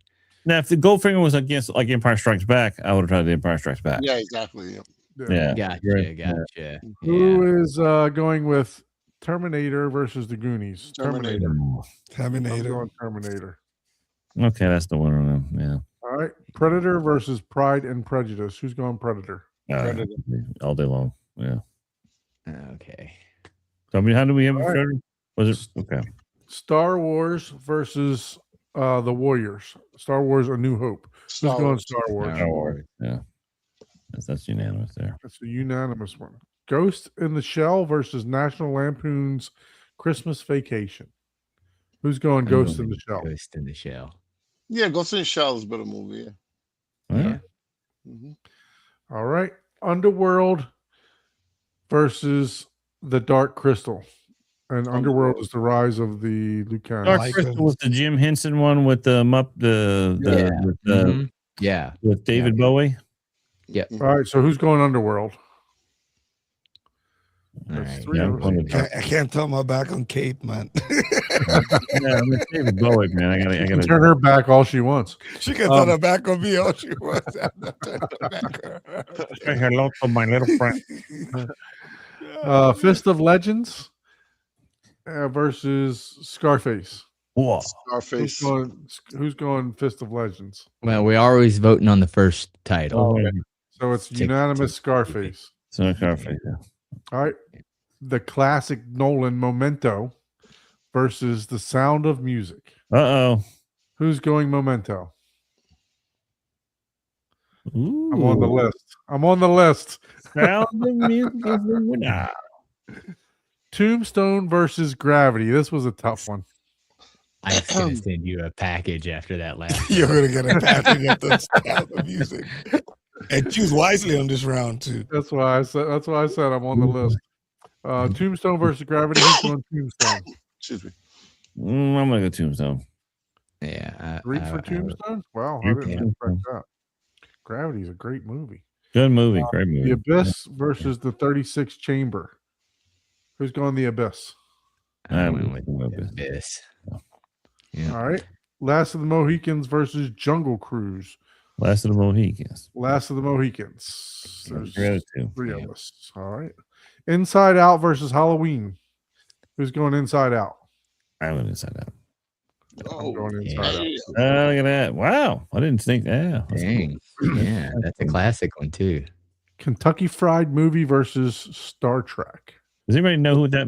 Speaker 5: Now, if the Goldfinger was against like Empire Strikes Back, I would have tried the Empire Strikes Back.
Speaker 4: Yeah, exactly. Yeah.
Speaker 5: Yeah.
Speaker 1: Gotcha,
Speaker 5: Right.
Speaker 1: gotcha. Yeah.
Speaker 2: Who is going with Terminator versus the Goonies?
Speaker 4: Terminator.
Speaker 2: I'm
Speaker 3: Terminator.
Speaker 2: going Terminator.
Speaker 5: Okay, that's the winner. Then. Yeah.
Speaker 2: All right. Predator versus Pride and Prejudice. Who's going Predator?
Speaker 5: Predator. All day long. Yeah.
Speaker 1: Okay.
Speaker 5: So, I mean, how do we have a
Speaker 2: All right.
Speaker 5: Predator? Was it okay?
Speaker 2: Star Wars versus the Warriors. Star Wars: A New Hope. Who's going Star Wars?
Speaker 5: Star Wars. Yeah. That's unanimous there.
Speaker 2: That's a unanimous one. Ghost in the Shell versus National Lampoon's Christmas Vacation. Who's going
Speaker 1: I'm
Speaker 2: Ghost
Speaker 1: going
Speaker 2: in the Shell?
Speaker 1: Ghost in the Shell.
Speaker 4: Yeah, Ghost in the Shell is a better movie. Yeah.
Speaker 5: Yeah.
Speaker 4: Mhm.
Speaker 2: All right. Underworld versus The Dark Crystal. And Underworld is the rise of the Lucans.
Speaker 5: Dark
Speaker 3: Like
Speaker 5: Crystal
Speaker 3: them.
Speaker 5: was the Jim Henson one with the
Speaker 1: Yeah.
Speaker 5: with David Bowie.
Speaker 1: Yep.
Speaker 2: All right. So who's going Underworld?
Speaker 1: All
Speaker 2: That's
Speaker 1: right.
Speaker 2: three
Speaker 5: Yeah,
Speaker 2: of
Speaker 5: I'm
Speaker 2: us.
Speaker 5: going to
Speaker 3: I can't turn my back on Kate, man.
Speaker 5: Yeah, I mean, David Bowie, man. I
Speaker 2: She can
Speaker 5: gotta.
Speaker 2: turn her back all she wants.
Speaker 3: She can turn her back on me all she wants. I'm not turning her back on her.
Speaker 5: Say hello to my little friend.
Speaker 2: Fist of Legends versus Scarface.
Speaker 5: Whoa.
Speaker 4: Scarface.
Speaker 2: Who's going Fist of Legends?
Speaker 1: Well, we're always voting on the first title.
Speaker 2: So it's
Speaker 1: Tick,
Speaker 2: unanimous
Speaker 1: tick,
Speaker 2: Scarface.
Speaker 5: So Scarface. Yeah.
Speaker 2: All right. The classic Nolan Memento versus The Sound of Music.
Speaker 5: Uh-oh.
Speaker 2: Who's going Memento?
Speaker 5: Ooh.
Speaker 2: I'm on the list. I'm on the list.
Speaker 5: Sound of Music is the winner.
Speaker 2: Tombstone versus Gravity. This was a tough one.
Speaker 1: I was gonna send you a package after that last.
Speaker 3: You're gonna get a package at the Sound of Music, and choose wisely on this round too.
Speaker 2: That's why I said I'm on the list. Tombstone versus Gravity. Who's going Tombstone?
Speaker 4: Excuse me.
Speaker 5: I'm gonna go Tombstone.
Speaker 1: Yeah.
Speaker 2: Three for Tombstone? Wow, I
Speaker 5: Three
Speaker 2: didn't
Speaker 5: for
Speaker 2: expect
Speaker 5: Tombstone.
Speaker 2: that. Gravity's a great movie.
Speaker 5: Good movie. Great movie.
Speaker 2: The Abyss versus the 36th Chamber. Who's going The Abyss?
Speaker 1: I
Speaker 5: went
Speaker 1: went
Speaker 5: with
Speaker 1: with this. Yeah.
Speaker 2: All right. Last of the Mohicans versus Jungle Cruise.
Speaker 5: Last of the Mohicans.
Speaker 2: Last of the Mohicans. There's
Speaker 5: Three out of two.
Speaker 2: three
Speaker 1: Yeah.
Speaker 2: of us. All right. Inside Out versus Halloween. Who's going Inside Out?
Speaker 5: I went Inside Out.
Speaker 2: I'm going
Speaker 1: yeah.
Speaker 2: Inside Out.
Speaker 5: Oh, look at that. Wow. I didn't think that. That's cool.
Speaker 1: Dang. Yeah, that's a classic one too.
Speaker 2: Kentucky Fried Movie versus Star Trek.
Speaker 5: Does anybody know who that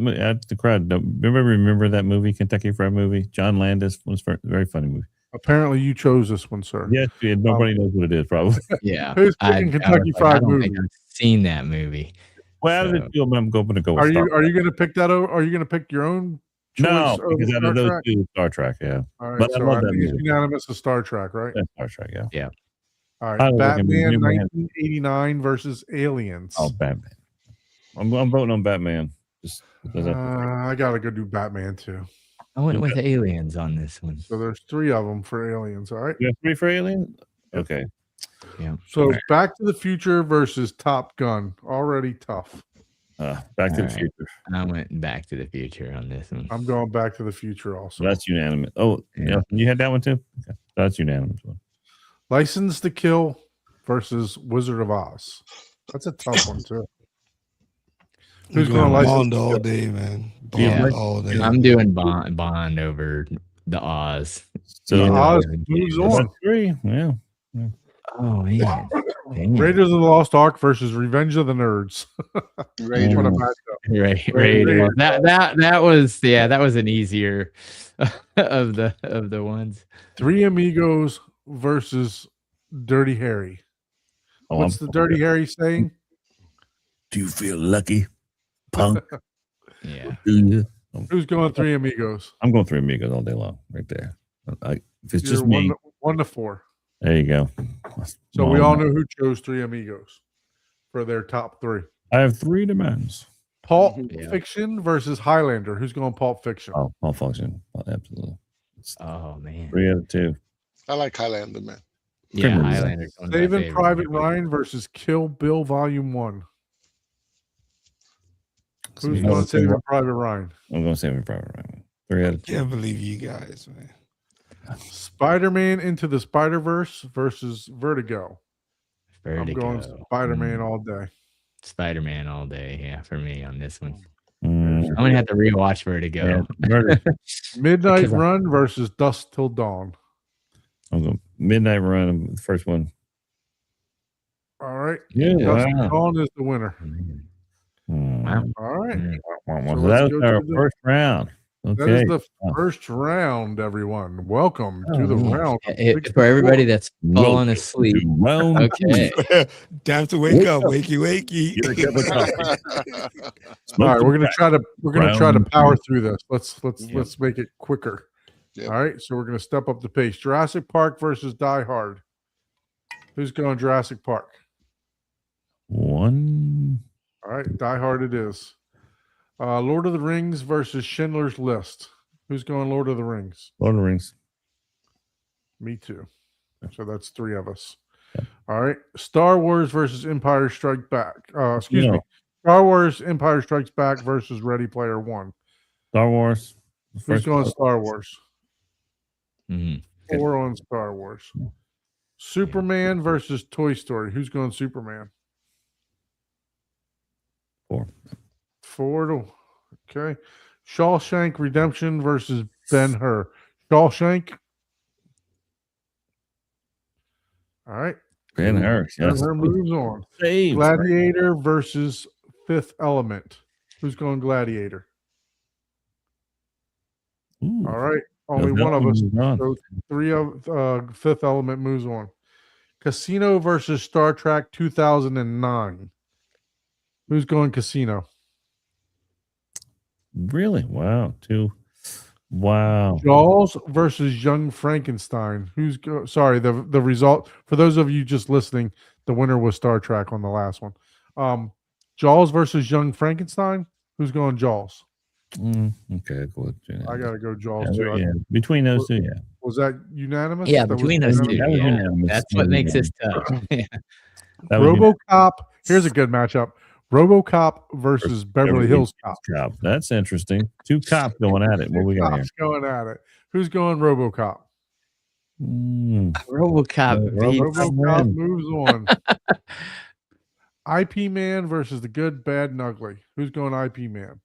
Speaker 5: the crowd remember that movie, Kentucky Fried Movie? John Landis was very funny movie.
Speaker 2: Apparently, you chose this one, sir.
Speaker 5: Yes, nobody knows what it is, probably.
Speaker 1: Yeah.
Speaker 2: Who's picking Kentucky Fried
Speaker 1: I don't
Speaker 2: Movie?
Speaker 1: think I've seen that movie.
Speaker 5: Well, out of the
Speaker 1: So-
Speaker 5: two of them, I'm going to go with
Speaker 2: Are
Speaker 5: Star
Speaker 2: you going to pick that over? Are you going to pick your own choice?
Speaker 5: No,
Speaker 2: over
Speaker 5: because out
Speaker 2: Star
Speaker 5: of those
Speaker 2: Trek?
Speaker 5: two, Star Trek, yeah.
Speaker 2: All right,
Speaker 5: but I
Speaker 2: so
Speaker 5: love
Speaker 2: I
Speaker 5: that
Speaker 2: think it's
Speaker 5: movie.
Speaker 2: unanimous of Star Trek, right?
Speaker 5: That's Star Trek, yeah.
Speaker 2: All
Speaker 5: I
Speaker 2: right,
Speaker 5: would
Speaker 2: Batman
Speaker 5: recommend-
Speaker 2: 1989 versus Aliens.
Speaker 5: Oh, Batman. I'm voting on Batman. Just because
Speaker 2: I gotta go do Batman too.
Speaker 1: I went with aliens on this one.
Speaker 2: So there's three of them for Aliens. All right.
Speaker 5: you have three for Alien? Okay.
Speaker 2: So Back to the Future versus Top Gun. Already tough.
Speaker 5: Back to the
Speaker 1: All right.
Speaker 5: Future.
Speaker 1: I went Back to the Future on this one.
Speaker 2: I'm going Back to the Future also.
Speaker 5: So that's unanimous. Oh, yeah. You had that one too? Okay. That's unanimous one.
Speaker 2: License to Kill versus Wizard of Oz. That's a tough one too. Who's
Speaker 3: I'm
Speaker 2: going License
Speaker 3: Bond
Speaker 2: to
Speaker 3: all
Speaker 2: Kill?
Speaker 3: day, man?
Speaker 1: Yeah.
Speaker 3: Bond all day.
Speaker 1: I'm doing Bond over the Oz.
Speaker 5: So
Speaker 1: Yeah.
Speaker 2: Oz moves
Speaker 5: that's
Speaker 2: on.
Speaker 5: three. Yeah.
Speaker 1: Oh man. Dang.
Speaker 2: Raiders of the Lost Ark versus Revenge of the Nerds.
Speaker 4: Raider.
Speaker 2: What a
Speaker 5: Mm.
Speaker 2: matchup.
Speaker 1: Raiders. That was an easier of the ones.
Speaker 2: Three Amigos versus Dirty Harry.
Speaker 5: Oh,
Speaker 2: What's the Dirty Harry saying?
Speaker 5: Do you feel lucky, punk?
Speaker 1: Yeah.
Speaker 5: Do you?
Speaker 2: Who's going Three Amigos?
Speaker 5: I'm going Three Amigos all day long, right there. If it's
Speaker 2: You're
Speaker 5: just me,
Speaker 2: 1-4.
Speaker 5: there you go.
Speaker 2: So we all know who chose Three Amigos for their top three.
Speaker 5: I have three demands.
Speaker 2: Pulp
Speaker 1: Yeah.
Speaker 2: Fiction versus Highlander. Who's going Pulp Fiction?
Speaker 5: Oh, malfunction. Oh, absolutely.
Speaker 1: Oh man.
Speaker 5: Three out of two.
Speaker 4: I like Highlander, man.
Speaker 1: Yeah,
Speaker 5: Criminal.
Speaker 1: Highlander's one of my
Speaker 2: Saving
Speaker 1: favorite
Speaker 2: Private
Speaker 1: movies.
Speaker 2: Ryan versus Kill Bill Volume 1. Who's
Speaker 5: Saving
Speaker 2: going
Speaker 5: Private
Speaker 2: Saving
Speaker 5: Ryan.
Speaker 2: Private Ryan?
Speaker 5: I'm going to Saving Private Ryan. 3 out of 10.
Speaker 3: Can't believe you guys, man.
Speaker 2: Spider-Man Into the Spider-Verse versus Vertigo. I'm going
Speaker 1: Vertigo.
Speaker 2: Spider-Man all day.
Speaker 1: Spider-Man all day. Yeah, for me on this one.
Speaker 5: Mm,
Speaker 1: I'm gonna have to rewatch Vertigo.
Speaker 5: yeah, Vertigo.
Speaker 2: Midnight
Speaker 1: Because I-
Speaker 2: Run versus Dusk Till Dawn.
Speaker 5: I'm going Midnight Run, the first one.
Speaker 2: All right.
Speaker 5: Yeah,
Speaker 2: Dusk Till
Speaker 5: wow.
Speaker 2: Dawn is the winner.
Speaker 1: Wow.
Speaker 2: All right.
Speaker 1: Mm.
Speaker 5: So
Speaker 2: So
Speaker 5: that
Speaker 2: let's
Speaker 5: was
Speaker 2: go
Speaker 5: our
Speaker 2: to the-
Speaker 5: first round.
Speaker 2: That
Speaker 5: Okay.
Speaker 2: is the
Speaker 5: Wow.
Speaker 2: first round, everyone. Welcome to the
Speaker 5: Oh,
Speaker 2: round. of
Speaker 1: For
Speaker 2: 64.
Speaker 1: everybody that's falling
Speaker 5: Welcome
Speaker 1: asleep.
Speaker 5: to round
Speaker 1: Okay.
Speaker 3: Time to wake
Speaker 5: Wake
Speaker 3: up,
Speaker 5: up.
Speaker 3: wakey,
Speaker 5: Get a cup of coffee.
Speaker 2: All
Speaker 5: Smoke
Speaker 2: right,
Speaker 5: some
Speaker 2: we're gonna
Speaker 5: crack.
Speaker 2: try to
Speaker 5: Round
Speaker 2: power
Speaker 5: two.
Speaker 2: through this. Let's
Speaker 5: Yeah.
Speaker 2: make it quicker.
Speaker 4: Yep.
Speaker 2: All right, so we're gonna step up the pace. Jurassic Park versus Die Hard. Who's going Jurassic Park?
Speaker 5: One.
Speaker 2: All right, Die Hard it is. Lord of the Rings versus Schindler's List. Who's going Lord of the Rings?
Speaker 5: Lord of the Rings.
Speaker 2: Me too. So that's 3 of us. All right. Star Wars versus Empire Strikes Back. Excuse me.
Speaker 5: No.
Speaker 2: Star Wars Empire Strikes Back versus Ready Player One.
Speaker 5: Star Wars.
Speaker 2: Who's
Speaker 5: First
Speaker 2: going
Speaker 5: one.
Speaker 2: Star Wars?
Speaker 1: Mhm.
Speaker 2: 4 on Star Wars. Superman versus Toy Story. Who's going Superman?
Speaker 5: 4.
Speaker 2: 4 to okay. Shawshank Redemption versus Ben-Hur. Shawshank. All right.
Speaker 5: Ben-Hur. Yes.
Speaker 2: Ben-Hur moves on.
Speaker 5: Saved.
Speaker 2: Gladiator versus Fifth Element. Who's going Gladiator?
Speaker 5: Ooh.
Speaker 2: All right. Only
Speaker 5: No,
Speaker 2: one of us.
Speaker 5: moving on.
Speaker 2: So 3 of Fifth Element moves on. Casino versus Star Trek 2009. Who's going Casino?
Speaker 5: Really? Wow. 2. Wow.
Speaker 2: Jaws versus Young Frankenstein. Sorry, the result for those of you just listening, the winner was Star Trek on the last one. Jaws versus Young Frankenstein. Who's going Jaws?
Speaker 5: Okay, go with Jaws.
Speaker 2: I gotta go Jaws too.
Speaker 5: Yeah, between those two, yeah.
Speaker 2: Was that unanimous?
Speaker 1: Yeah,
Speaker 2: That was
Speaker 1: between those two.
Speaker 2: unanimous?
Speaker 5: That was
Speaker 1: Yeah.
Speaker 5: unanimous.
Speaker 1: That's what makes this tough. Yeah.
Speaker 5: That was
Speaker 2: RoboCop. Here's a good matchup. RoboCop versus Beverly Hills Cop.
Speaker 5: Cop. That's interesting. 2 cops going at it. What we got here?
Speaker 2: Cops going at it. Who's going RoboCop?
Speaker 1: RoboCop beats
Speaker 2: RoboCop moves on. IP Man versus the Good, Bad, and Ugly. Who's going IP Man?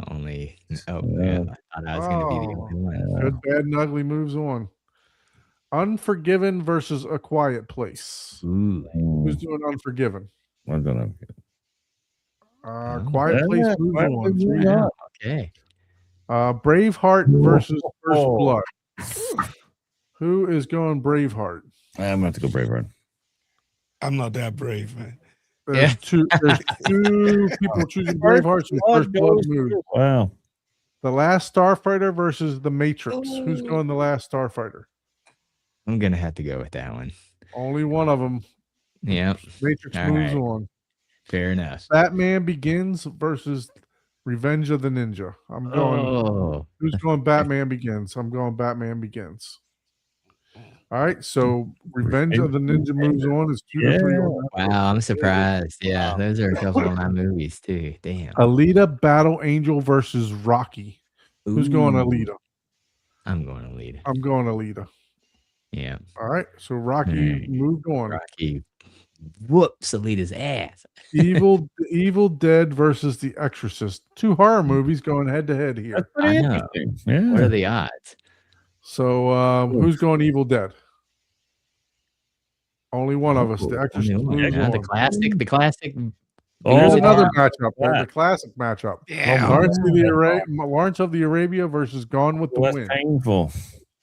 Speaker 1: only. Oh man, I thought I was going to be the only one.
Speaker 2: Good, Bad, and Ugly moves on. Unforgiven versus A Quiet Place.
Speaker 1: Ooh.
Speaker 2: Who's doing Unforgiven?
Speaker 5: I'm gonna.
Speaker 2: Quiet Place
Speaker 5: Yeah,
Speaker 2: moves
Speaker 5: Quiet
Speaker 2: on.
Speaker 5: Place moves
Speaker 1: Yeah,
Speaker 5: on.
Speaker 1: okay.
Speaker 2: Braveheart versus First
Speaker 5: Oh.
Speaker 2: Blood. Who is going Braveheart?
Speaker 5: I'm gonna have to go Braveheart.
Speaker 3: I'm not that brave, man.
Speaker 2: There's two people choosing Braveheart. So First Blood moves.
Speaker 5: Wow.
Speaker 2: The Last Starfighter versus The Matrix. Who's going The Last Starfighter?
Speaker 1: I'm going to have to go with that one.
Speaker 2: Only one of them.
Speaker 1: Yep.
Speaker 2: Matrix
Speaker 1: All
Speaker 2: moves
Speaker 1: right.
Speaker 2: on.
Speaker 1: Fair enough.
Speaker 2: Batman Begins versus Revenge of the Ninja. I'm going.
Speaker 1: Oh,
Speaker 2: Who's going Batman Begins? I'm going Batman Begins. All right. So Revenge of the Ninja moves on. It's 2-3.
Speaker 1: wow. I'm surprised. Yeah. Those are a couple of my movies too. Damn.
Speaker 2: Alita Battle Angel versus Rocky. Who's going
Speaker 1: Ooh,
Speaker 2: Alita?
Speaker 1: I'm going to lead.
Speaker 2: I'm going Alita.
Speaker 1: Yeah.
Speaker 2: All right. So Rocky moved on.
Speaker 1: Rocky whoops Alita's ass.
Speaker 2: Evil Dead versus The Exorcist. 2 horror movies going head to head here.
Speaker 5: That's pretty
Speaker 1: I know.
Speaker 5: interesting.
Speaker 1: What
Speaker 5: Yeah.
Speaker 1: are the odds?
Speaker 2: So who's going Evil Dead? Only one of us. The
Speaker 1: Only
Speaker 2: Exorcist
Speaker 1: one.
Speaker 2: moves
Speaker 1: Yeah,
Speaker 2: on.
Speaker 1: the classic.
Speaker 2: Here's
Speaker 5: Oh,
Speaker 2: another
Speaker 5: wow.
Speaker 2: matchup.
Speaker 5: Wow.
Speaker 2: The classic matchup.
Speaker 3: Yeah.
Speaker 2: Lawrence of the Arabia versus Gone with the
Speaker 5: That's
Speaker 2: Wind.
Speaker 5: painful.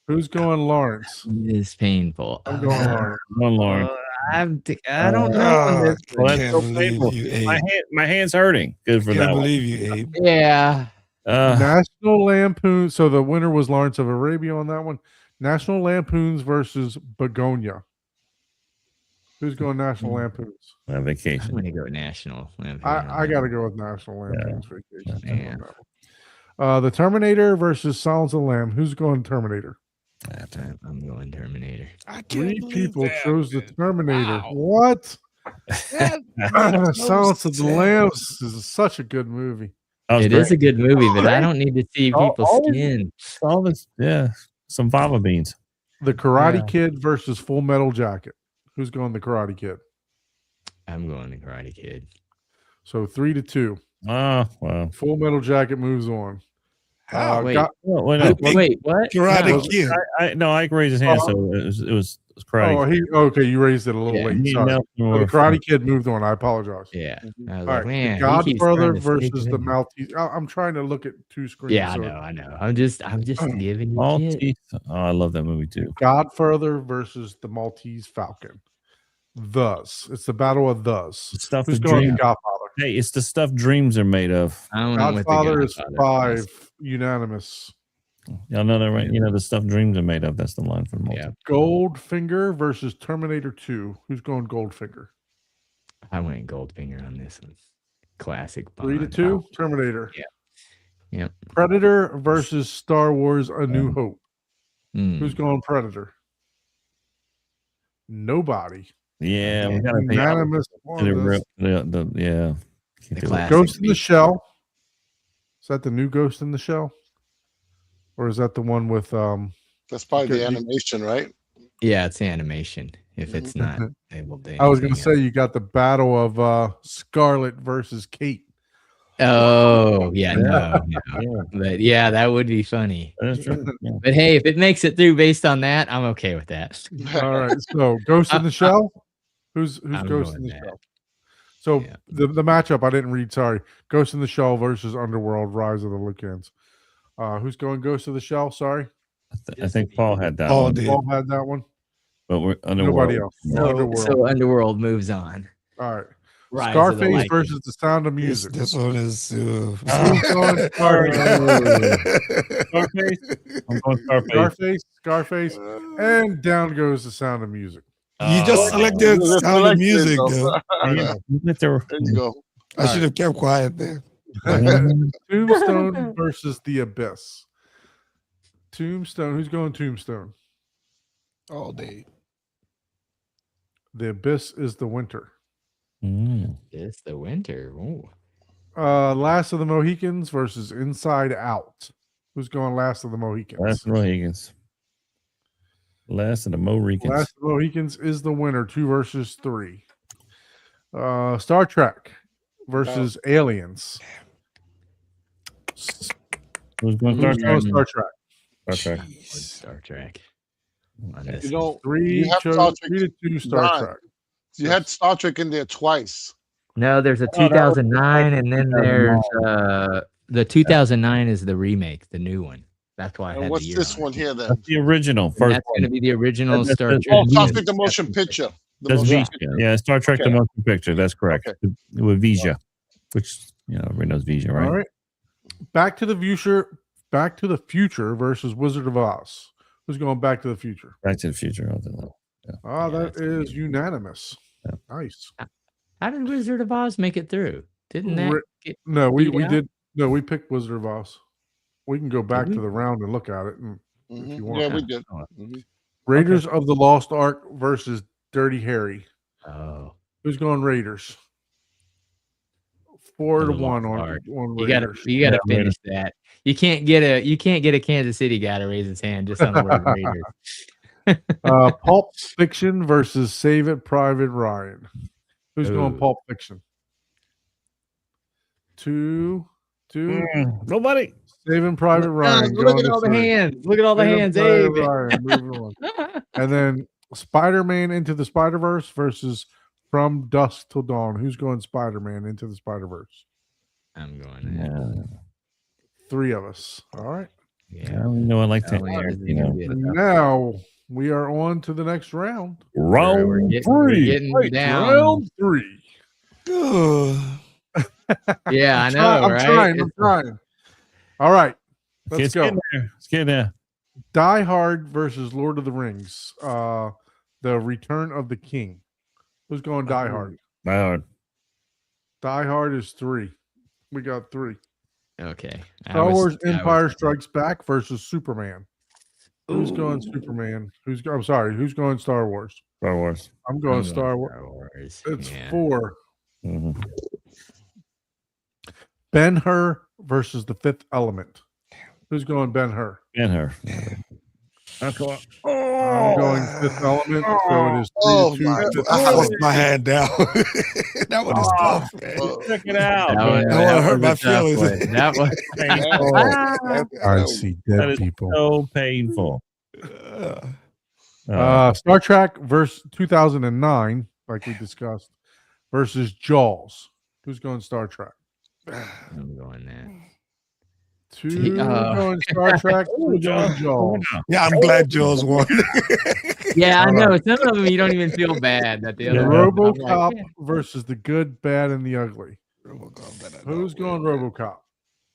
Speaker 2: Who's going Lawrence?
Speaker 1: It is painful.
Speaker 2: I'm going Lawrence.
Speaker 5: One Lauren.
Speaker 1: I don't know. on this
Speaker 5: Well,
Speaker 1: one.
Speaker 5: that's
Speaker 3: Can't
Speaker 5: so
Speaker 3: believe
Speaker 5: painful.
Speaker 3: you, Abe.
Speaker 5: My hand's hurting. Good for that
Speaker 3: Can't
Speaker 5: one.
Speaker 3: believe you, Abe.
Speaker 1: Yeah.
Speaker 2: National Lampoon. So the winner was Lawrence of Arabia on that one. National Lampoons versus Begonia. Who's going National Lampoons?
Speaker 5: On
Speaker 1: I'm
Speaker 5: vacation.
Speaker 1: going to go national.
Speaker 2: I got to go with National Lampoons Vacation.
Speaker 1: Yeah.
Speaker 2: on that one. The Terminator versus Silence of the Lamb. Who's going Terminator?
Speaker 1: I'm going Terminator.
Speaker 3: I can't
Speaker 2: 3
Speaker 3: believe
Speaker 2: people
Speaker 3: that,
Speaker 2: chose the
Speaker 3: man.
Speaker 2: Terminator.
Speaker 3: Wow.
Speaker 2: What?
Speaker 3: That makes no
Speaker 2: Silence of the
Speaker 3: sense.
Speaker 2: Lambs is such a good movie.
Speaker 5: That was
Speaker 1: It
Speaker 5: great.
Speaker 1: is a good movie, but I
Speaker 2: Great.
Speaker 1: don't need to see
Speaker 5: All-
Speaker 1: people's
Speaker 5: all-
Speaker 1: skin.
Speaker 5: All this, yeah, some fava beans.
Speaker 2: The Karate
Speaker 1: Yeah.
Speaker 2: Kid versus Full Metal Jacket. Who's going the Karate Kid?
Speaker 1: I'm going to Karate Kid.
Speaker 2: So 3-2.
Speaker 5: Oh, well.
Speaker 2: Full Metal Jacket moves on.
Speaker 3: How?
Speaker 1: Wait.
Speaker 5: Well, wait, no,
Speaker 3: Big
Speaker 1: Wait, what?
Speaker 3: Karate
Speaker 1: No.
Speaker 3: Kid.
Speaker 5: no, Ike raised his hand, so it was karate.
Speaker 2: Okay. You raised it a little
Speaker 1: Yeah.
Speaker 2: late.
Speaker 5: Me and
Speaker 2: Sorry.
Speaker 5: Nelson
Speaker 2: So
Speaker 5: were
Speaker 2: the Karate Kid moved on. I apologize.
Speaker 1: Yeah. I was
Speaker 2: All
Speaker 1: like,
Speaker 2: right,
Speaker 1: man,
Speaker 2: the
Speaker 1: he keeps
Speaker 2: Godfather
Speaker 1: trying to sneak
Speaker 2: versus
Speaker 1: it
Speaker 2: the
Speaker 1: in.
Speaker 2: Maltese. I'm trying to look at two screens.
Speaker 1: Yeah, I
Speaker 2: so
Speaker 1: know. I'm just giving you
Speaker 5: Maltese.
Speaker 1: shit.
Speaker 5: Oh, I love that movie too.
Speaker 2: Godfather versus the Maltese Falcon. Thus, it's the battle of thus.
Speaker 5: The stuff
Speaker 2: Who's
Speaker 5: that
Speaker 2: going
Speaker 5: dreams.
Speaker 2: Godfather?
Speaker 5: Hey, it's the stuff dreams are made of.
Speaker 1: I went with the
Speaker 2: Godfather is
Speaker 1: Godfather.
Speaker 2: 5, unanimous.
Speaker 5: Y'all know that, right? You know the stuff dreams are made of. That's the line from Maltese.
Speaker 1: Yeah,
Speaker 2: Goldfinger versus Terminator 2. Who's going Goldfinger?
Speaker 1: I went Goldfinger on this one. Classic.
Speaker 2: 3-2, Terminator.
Speaker 1: Yeah. Yep.
Speaker 2: Predator versus Star Wars: A New Hope. Who's
Speaker 1: Mm.
Speaker 2: going Predator? Nobody.
Speaker 5: Yeah, we gotta pay
Speaker 2: Unanimous
Speaker 5: the
Speaker 2: on this.
Speaker 5: yeah.
Speaker 1: The classic
Speaker 2: Ghost in the
Speaker 1: beat.
Speaker 2: Shell. Is that the new Ghost in the Shell? Or is that the one with
Speaker 4: That's probably the
Speaker 2: Good.
Speaker 4: animation, right?
Speaker 1: Yeah, it's animation. If it's not able to.
Speaker 2: I was gonna
Speaker 1: anything
Speaker 2: say you got the battle of Scarlet versus Kate.
Speaker 1: Oh, yeah, no.
Speaker 5: Yeah,
Speaker 1: But yeah, that would be funny.
Speaker 5: that's true. Yeah.
Speaker 1: But hey, if it makes it through based on that, I'm okay with that.
Speaker 2: All right, so Ghost in the Shell. Who's
Speaker 1: I'm
Speaker 2: Ghost
Speaker 1: going
Speaker 2: in the
Speaker 1: that.
Speaker 2: Shell? So
Speaker 1: Yeah.
Speaker 2: the matchup I didn't read. Sorry, Ghost in the Shell versus Underworld: Rise of the Lycans. Who's going Ghost of the Shell? Sorry,
Speaker 5: I think Paul had that
Speaker 3: Paul
Speaker 5: one,
Speaker 3: did.
Speaker 2: Paul had that one.
Speaker 5: but we're
Speaker 2: Nobody else.
Speaker 1: So
Speaker 2: Underworld.
Speaker 1: Underworld moves on.
Speaker 2: All right,
Speaker 1: Rise of the
Speaker 2: Scarface
Speaker 1: Lycans.
Speaker 2: versus The Sound of
Speaker 3: This,
Speaker 2: Music.
Speaker 3: this one is.
Speaker 2: Who's going
Speaker 5: Scarface. I'm going Scarface.
Speaker 2: Scarface, and down goes The Sound of Music.
Speaker 3: You just selected
Speaker 4: You
Speaker 3: Sound of
Speaker 4: selected,
Speaker 3: Music,
Speaker 4: though.
Speaker 3: though.
Speaker 5: Yeah, there
Speaker 4: There you go.
Speaker 3: I should have kept quiet there.
Speaker 2: Tombstone versus The Abyss. Tombstone. Who's going Tombstone?
Speaker 3: All day.
Speaker 2: The Abyss is the winter.
Speaker 1: It's the winter. Ooh.
Speaker 2: Last of the Mohicans versus Inside Out. Who's going Last of the Mohicans?
Speaker 5: Last of the Mohicans. Last of the Mohicans.
Speaker 2: Last of the Mohicans is the winner. 2 versus 3. Star Trek versus Aliens.
Speaker 5: Who's going
Speaker 2: Who's
Speaker 5: Star
Speaker 2: going
Speaker 5: Trek?
Speaker 2: Star Trek?
Speaker 5: Star Trek.
Speaker 3: Jeez.
Speaker 1: Star Trek. On
Speaker 4: You
Speaker 1: this
Speaker 4: know,
Speaker 2: 3
Speaker 4: you have
Speaker 2: chose
Speaker 4: Star Trek
Speaker 2: 3-2 Star
Speaker 4: nine.
Speaker 2: Trek.
Speaker 4: You had Star Trek in there twice.
Speaker 1: No, there's a
Speaker 5: Oh, that was
Speaker 1: 2009, and then
Speaker 5: 2009.
Speaker 1: there's the 2009 is the remake, the new one. That's why I
Speaker 4: And
Speaker 1: had
Speaker 4: what's
Speaker 1: the year
Speaker 4: this
Speaker 1: on it.
Speaker 4: one here then?
Speaker 5: That's the original.
Speaker 1: And
Speaker 5: First
Speaker 1: that's going to
Speaker 5: one.
Speaker 1: be the original
Speaker 5: That's-
Speaker 1: Star
Speaker 5: that's-
Speaker 1: Trek.
Speaker 4: Oh, Star
Speaker 1: movie.
Speaker 4: Trek the motion picture. The
Speaker 5: That's
Speaker 4: motion
Speaker 5: Vija.
Speaker 4: picture.
Speaker 5: Yeah, Star Trek the
Speaker 4: Okay.
Speaker 5: motion picture. That's correct.
Speaker 4: Okay.
Speaker 5: With Vija, which everybody knows Vija, right?
Speaker 2: All right. Back to the Future versus Wizard of Oz. Who's going Back to the Future?
Speaker 5: Back to the Future. I don't know.
Speaker 2: Ah,
Speaker 1: Yeah,
Speaker 2: that
Speaker 1: that's gonna
Speaker 2: is
Speaker 1: be-
Speaker 2: unanimous.
Speaker 5: Yeah.
Speaker 2: Nice.
Speaker 1: How did Wizard of Oz make it through? Didn't that
Speaker 2: Ri-
Speaker 1: get
Speaker 2: No, we
Speaker 1: beat out?
Speaker 2: did. No, we picked Wizard of Oz. We can go back
Speaker 1: we?
Speaker 2: to the round and look at it. And
Speaker 4: Mhm.
Speaker 2: you want.
Speaker 4: Yeah, we did.
Speaker 5: Oh.
Speaker 4: Mhm.
Speaker 2: Raiders of the Lost Ark versus Dirty Harry.
Speaker 1: Oh,
Speaker 2: Who's going Raiders? 4-1
Speaker 1: Lost
Speaker 2: on
Speaker 1: Ark.
Speaker 2: on
Speaker 1: you gotta
Speaker 2: Raiders.
Speaker 1: you gotta
Speaker 5: Yeah,
Speaker 1: finish that. You can't get a Kansas City guy to raise his hand just on the word Raiders.
Speaker 2: Pulp Fiction versus Save It Private Ryan. Who's going
Speaker 1: Ooh.
Speaker 2: Pulp Fiction? 2-2.
Speaker 5: Nobody.
Speaker 2: Saving Private Ryan.
Speaker 1: Look
Speaker 2: going
Speaker 1: at
Speaker 2: to
Speaker 1: all the
Speaker 2: 3.
Speaker 1: hands. Look at all the
Speaker 2: Saving
Speaker 1: hands.
Speaker 2: Private
Speaker 1: Hey,
Speaker 2: Ryan, moving on. And then Spider-Man Into the Spider-Verse versus From Dusk Till Dawn. Who's going Spider-Man Into the Spider-Verse?
Speaker 1: I'm going.
Speaker 5: Yeah.
Speaker 2: 3 of us. All right.
Speaker 5: I
Speaker 1: Yeah.
Speaker 5: don't know. I like
Speaker 1: Oh,
Speaker 5: that.
Speaker 1: yeah, this is
Speaker 5: You know.
Speaker 1: gonna be a tough one.
Speaker 2: Now we are on to the next round.
Speaker 5: Round
Speaker 1: We're getting
Speaker 2: Right,
Speaker 1: down.
Speaker 2: round 3.
Speaker 1: Yeah, I know,
Speaker 2: I'm
Speaker 1: right?
Speaker 2: I'm trying. All right. Let's
Speaker 5: Let's
Speaker 2: go.
Speaker 5: get there. Let's get there.
Speaker 2: Die Hard versus Lord of the Rings. The Return of the King. Who's going Die Hard?
Speaker 5: Die Hard.
Speaker 2: Die Hard is 3. We got 3.
Speaker 1: Okay.
Speaker 2: Star Wars Empire Strikes Back versus Superman. Who's going
Speaker 1: Ooh.
Speaker 2: Superman? Who's going Star Wars?
Speaker 5: Star Wars.
Speaker 2: I'm going Star Wars.
Speaker 1: Wars.
Speaker 2: It's
Speaker 1: Yeah.
Speaker 2: 4.
Speaker 5: Mhm.
Speaker 2: Ben-Hur versus The Fifth Element. Who's going Ben-Hur?
Speaker 5: And her.
Speaker 2: I'm going Fifth Element, so it is 3
Speaker 3: Oh
Speaker 2: to 2.
Speaker 3: my!
Speaker 2: Fifth
Speaker 3: I
Speaker 2: Element.
Speaker 3: put my hand down. That one is tough, man.
Speaker 5: Check it out.
Speaker 1: That
Speaker 5: man.
Speaker 1: one,
Speaker 3: That one hurt
Speaker 1: was
Speaker 3: my
Speaker 1: a tough
Speaker 3: feelings.
Speaker 1: one. That one.
Speaker 2: I see
Speaker 5: That
Speaker 2: dead
Speaker 5: is
Speaker 2: people.
Speaker 5: so painful.
Speaker 2: Star Trek versus 2009, like we discussed, versus Jaws. Who's going Star Trek?
Speaker 1: I'm going that.
Speaker 2: Two
Speaker 1: Oh.
Speaker 2: going Star Trek,
Speaker 5: Oh,
Speaker 2: two going Jaws.
Speaker 3: Yeah, I'm glad Jaws won.
Speaker 1: Yeah, I
Speaker 2: All
Speaker 1: know. Some of them you don't even feel bad that the
Speaker 5: Yeah.
Speaker 1: other ones, I'm like,
Speaker 2: RoboCop
Speaker 1: yeah.
Speaker 2: versus The Good, Bad, and the Ugly. Who's going RoboCop?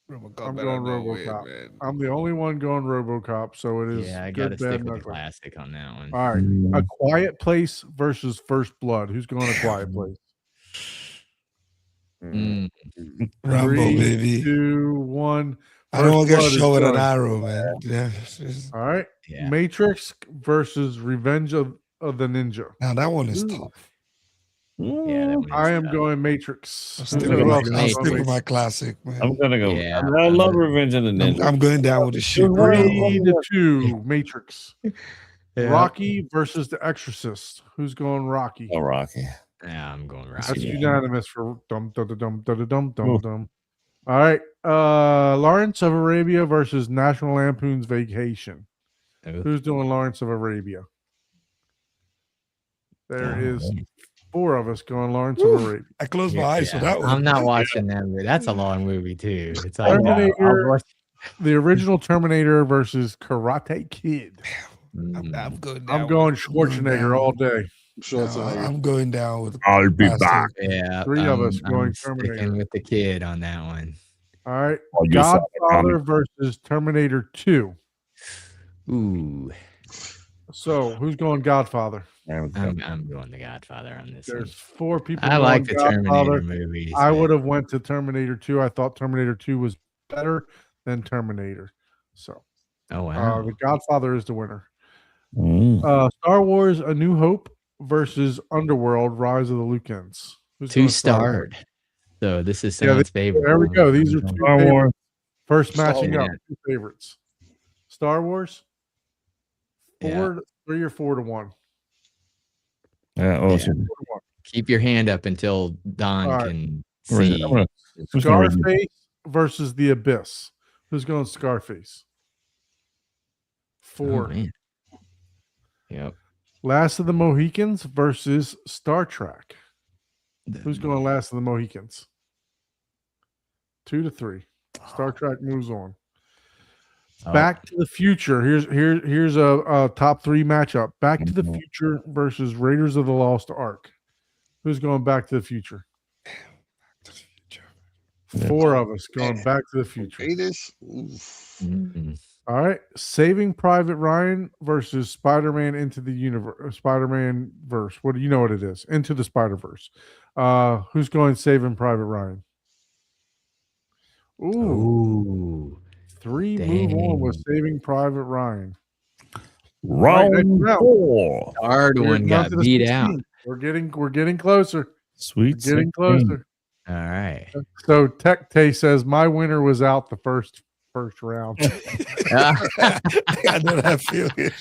Speaker 2: I'm going RoboCop. I'm the only one going RoboCop, so it is
Speaker 1: Yeah, I gotta
Speaker 2: Good,
Speaker 1: stick
Speaker 2: Bad, and
Speaker 1: with the
Speaker 2: Ugly.
Speaker 1: classic on that one.
Speaker 2: All right, A Quiet Place versus First Blood. Who's going A Quiet Place?
Speaker 1: Mm.
Speaker 3: Rambo,
Speaker 2: 3,
Speaker 3: baby.
Speaker 2: 2, 1.
Speaker 3: I don't want to get
Speaker 2: Blood is
Speaker 3: shot with an
Speaker 2: done.
Speaker 3: arrow, man. Yeah.
Speaker 2: All right,
Speaker 1: Yeah.
Speaker 2: Matrix versus Revenge of the Ninja.
Speaker 3: Now that one is
Speaker 2: Ooh.
Speaker 3: tough.
Speaker 1: Yeah, that one
Speaker 2: I
Speaker 1: is
Speaker 2: am
Speaker 1: tough.
Speaker 2: going Matrix.
Speaker 3: I'll
Speaker 2: Who
Speaker 3: stick
Speaker 5: gonna
Speaker 3: with
Speaker 5: go
Speaker 3: my,
Speaker 2: else is
Speaker 3: I'll
Speaker 2: going
Speaker 3: stick with
Speaker 2: Matrix?
Speaker 3: my classic, man.
Speaker 5: I'm gonna go.
Speaker 1: Yeah,
Speaker 5: I love Revenge of the Ninja.
Speaker 3: I'm going down with the shit.
Speaker 2: 3-2 Matrix.
Speaker 1: Yeah.
Speaker 2: Rocky versus The Exorcist. Who's going Rocky?
Speaker 5: Oh, Rocky.
Speaker 1: Yeah, I'm going
Speaker 2: That's
Speaker 1: Rocky.
Speaker 2: unanimous for dum dum dum dum dum dum dum. All right, Lawrence of Arabia versus National Lampoon's Vacation.
Speaker 1: Ooh.
Speaker 2: Who's doing Lawrence of Arabia? There
Speaker 5: Oh,
Speaker 2: is
Speaker 5: man.
Speaker 2: 4 of us going Lawrence of Arabia.
Speaker 3: I closed my
Speaker 1: Yeah,
Speaker 3: eyes for that one.
Speaker 1: I'm not watching that movie. That's a long movie too. It's like
Speaker 2: Terminator.
Speaker 1: I'll watch-
Speaker 2: The original Terminator versus Karate Kid.
Speaker 3: I'm good.
Speaker 2: I'm going Schwarzenegger all day.
Speaker 3: I'm going down with.
Speaker 5: I'll be
Speaker 3: classic.
Speaker 5: back.
Speaker 1: Yeah,
Speaker 2: 3 of us
Speaker 1: I'm
Speaker 2: going
Speaker 1: sticking
Speaker 2: Terminator.
Speaker 1: with the kid on that one.
Speaker 2: All right,
Speaker 5: Oh, you saw the
Speaker 2: Godfather
Speaker 5: comic.
Speaker 2: versus Terminator 2.
Speaker 1: Ooh,
Speaker 2: So who's going Godfather?
Speaker 1: I'm going the Godfather on this.
Speaker 2: There's
Speaker 1: One.
Speaker 2: 4 people.
Speaker 1: I like the
Speaker 2: going
Speaker 1: Terminator
Speaker 2: Godfather.
Speaker 1: movies.
Speaker 2: I
Speaker 1: but-
Speaker 2: would have went to Terminator 2. I thought Terminator 2 was better than Terminator. So
Speaker 1: Oh wow.
Speaker 2: the Godfather is the winner.
Speaker 5: Mm.
Speaker 2: Star Wars: A New Hope versus Underworld: Rise of the Lucans. Who's going Star Wars?
Speaker 1: Two-starred. So this is
Speaker 2: Yeah,
Speaker 1: someone's favorite.
Speaker 2: There we
Speaker 1: one.
Speaker 2: go. These are 2
Speaker 5: Star
Speaker 2: favorites.
Speaker 5: Wars.
Speaker 2: First
Speaker 4: Star
Speaker 2: matching up.
Speaker 1: Wars.
Speaker 2: 2 favorites. Star Wars.
Speaker 1: Yeah.
Speaker 2: 3 or 4 to 1.
Speaker 5: Yeah. Oh,
Speaker 1: Yeah.
Speaker 5: so-
Speaker 1: Keep your hand up until Don
Speaker 2: All right.
Speaker 1: can
Speaker 5: I'm
Speaker 1: see.
Speaker 5: gonna- who's gonna read it?
Speaker 2: Scarface versus The Abyss. Who's going Scarface?
Speaker 1: Oh,
Speaker 2: 4.
Speaker 1: man. Yep.
Speaker 2: Last of the Mohicans versus Star Trek. Who's going Last of the Mohicans? 2 to 3. Star Trek moves on.
Speaker 1: Oh,
Speaker 2: Back to the Future. Here's a top 3 matchup. Back to the
Speaker 5: Mhm.
Speaker 2: Future versus Raiders of the Lost Ark. Who's going Back to the Future?
Speaker 5: Yeah.
Speaker 2: 4 of us going Back to the Future.
Speaker 1: mm,
Speaker 2: All right. Saving Private Ryan versus Spider-Man Into the Universe. Spider-Man verse. What do you know what it is? Into the Spider-Verse. Who's going Saving Private Ryan? Ooh.
Speaker 1: Ooh.
Speaker 2: 3 move on with
Speaker 1: Dang.
Speaker 2: Saving Private Ryan.
Speaker 5: Round
Speaker 2: next round.
Speaker 5: 4.
Speaker 1: Hard
Speaker 2: We're
Speaker 1: one
Speaker 2: down
Speaker 1: got
Speaker 2: to the
Speaker 1: beat out.
Speaker 2: 16. We're getting closer.
Speaker 5: Sweet.
Speaker 2: We're getting
Speaker 5: 16.
Speaker 2: closer.
Speaker 1: All right.
Speaker 2: So Tech Tay says my winner was out the first round.
Speaker 3: I know that feeling.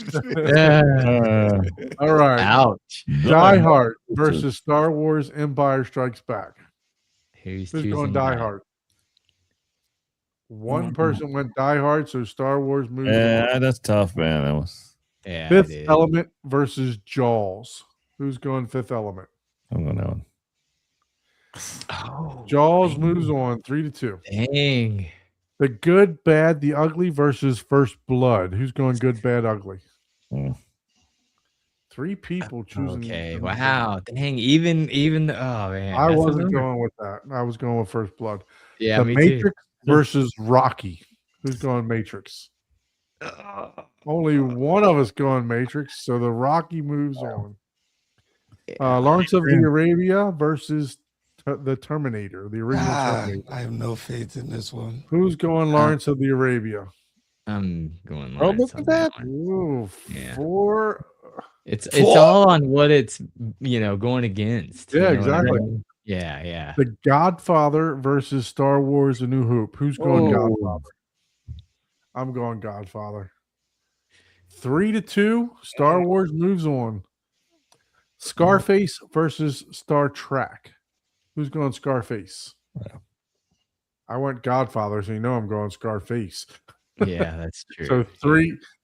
Speaker 2: All right.
Speaker 1: Ouch.
Speaker 2: Die Hard versus Star Wars Empire Strikes Back.
Speaker 1: Who's
Speaker 2: Who's
Speaker 1: choosing
Speaker 2: going Die Hard? One person went Die Hard, so Star Wars moves on.
Speaker 5: Yeah, that's tough, man. That was.
Speaker 1: Yeah.
Speaker 2: Fifth
Speaker 1: it is.
Speaker 2: Element versus Jaws. Who's going Fifth Element?
Speaker 5: I'm going that one.
Speaker 1: Oh,
Speaker 2: Jaws moves on 3 to 2.
Speaker 1: dang.
Speaker 2: The Good, Bad, the Ugly versus First Blood. Who's going Good, Bad, Ugly?
Speaker 5: Mm.
Speaker 2: 3 people choosing.
Speaker 1: Okay. Wow. Dang. Even. Oh man.
Speaker 2: I
Speaker 1: that's a
Speaker 2: wasn't
Speaker 1: number.
Speaker 2: going with that. I was going with First Blood.
Speaker 1: Yeah.
Speaker 2: The
Speaker 1: Me
Speaker 2: Matrix versus Rocky. Who's going Matrix?
Speaker 1: too.
Speaker 2: Only one of us going Matrix, so the Rocky moves on. Lawrence of the Arabia versus the Terminator, the original Terminator.
Speaker 3: I have no faith in this one.
Speaker 2: Who's going Lawrence of the Arabia?
Speaker 1: I'm going.
Speaker 5: Oh,
Speaker 1: Lawrence
Speaker 5: look
Speaker 1: on
Speaker 5: at
Speaker 1: that
Speaker 5: that.
Speaker 1: one.
Speaker 2: Ooh,
Speaker 1: Yeah.
Speaker 2: 4.
Speaker 1: It's all on what it's going against.
Speaker 2: Yeah,
Speaker 1: you know what I
Speaker 2: exactly.
Speaker 1: mean? Yeah.
Speaker 2: The Godfather versus Star Wars: A New Hope. Who's going
Speaker 1: Oh.
Speaker 2: Godfather? I'm going Godfather. 3-2. Star Wars moves on. Scarface versus Star Trek. Who's going Scarface?
Speaker 5: Yeah.
Speaker 2: I went Godfather, so you know I'm going Scarface.
Speaker 1: Yeah, that's true.
Speaker 2: So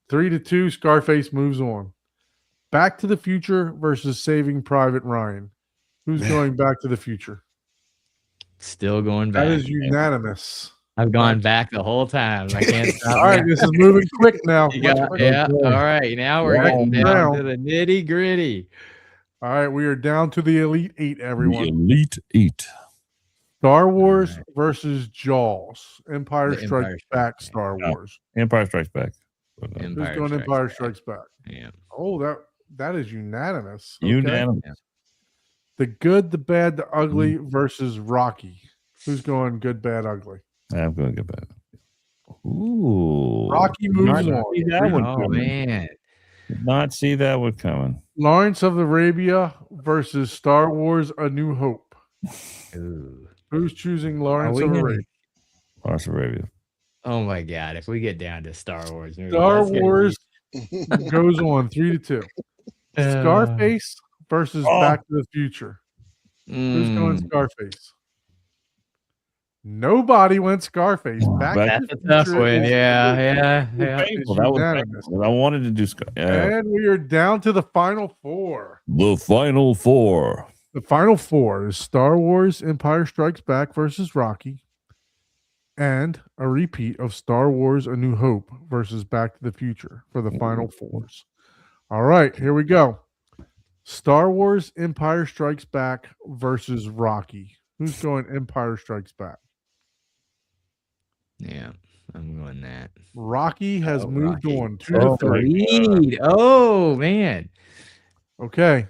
Speaker 2: 3-2. Scarface moves on. Back to the Future versus Saving Private Ryan. Who's
Speaker 3: Man.
Speaker 2: going Back to the Future?
Speaker 1: Still going back.
Speaker 2: That is unanimous.
Speaker 1: I've gone back the whole time. I can't stop.
Speaker 2: All right, this is moving quick now.
Speaker 1: You
Speaker 2: Much
Speaker 1: got-
Speaker 2: quicker.
Speaker 1: yeah. All right. Now we're getting
Speaker 2: Next
Speaker 1: down
Speaker 2: round.
Speaker 1: to the nitty gritty.
Speaker 2: All right, we are down to the Elite Eight,
Speaker 5: The
Speaker 2: everyone.
Speaker 5: Elite Eight.
Speaker 2: Star Wars
Speaker 1: right.
Speaker 2: versus Jaws. Empire
Speaker 1: The
Speaker 2: Strikes
Speaker 1: Empire
Speaker 2: Back.
Speaker 1: Strikes
Speaker 2: Star
Speaker 5: Back.
Speaker 2: Wars.
Speaker 5: Empire Strikes Back.
Speaker 2: Who's going Empire Strikes Back?
Speaker 1: Yeah.
Speaker 2: Oh, that is unanimous. Okay.
Speaker 5: Unanimous.
Speaker 2: The Good, the Bad, the Ugly versus Rocky. Who's going Good, Bad, Ugly?
Speaker 5: I'm going to get back. Ooh.
Speaker 2: Rocky moves
Speaker 5: Not
Speaker 2: on.
Speaker 5: see that one
Speaker 1: Oh
Speaker 5: coming.
Speaker 1: man.
Speaker 5: Did not see that one coming.
Speaker 2: Lawrence of Arabia versus Star Wars: A New Hope.
Speaker 1: Ooh.
Speaker 2: Who's choosing Lawrence
Speaker 1: we
Speaker 2: of
Speaker 1: gonna-
Speaker 2: Arabia?
Speaker 5: Lawrence of Arabia.
Speaker 1: Oh my God! If we get down to Star Wars, movies,
Speaker 2: Star
Speaker 1: that's gonna
Speaker 2: Wars goes on 3-2.
Speaker 1: be-
Speaker 2: Scarface versus
Speaker 5: Oh.
Speaker 2: Back to the Future. Who's going
Speaker 1: Mm,
Speaker 2: Scarface? Nobody went Scarface. Back
Speaker 5: Back-
Speaker 2: to
Speaker 1: That's
Speaker 2: the
Speaker 1: a tough
Speaker 2: Future
Speaker 1: one.
Speaker 2: is-
Speaker 1: Yeah.
Speaker 5: Painful. That was
Speaker 2: unanimous.
Speaker 5: painful. I wanted to do
Speaker 2: And we are down to the final four.
Speaker 5: the final four.
Speaker 2: The final four is Star Wars: Empire Strikes Back versus Rocky, and a repeat of Star Wars: A New Hope versus Back to the Future for the final fours. All right, here we go. Star Wars: Empire Strikes Back versus Rocky. Who's going Empire Strikes Back?
Speaker 1: Yeah. I'm going that.
Speaker 2: Rocky has
Speaker 1: Oh,
Speaker 2: moved
Speaker 1: Rocky.
Speaker 2: on 2-3.
Speaker 1: Lead. Oh man.
Speaker 2: Okay.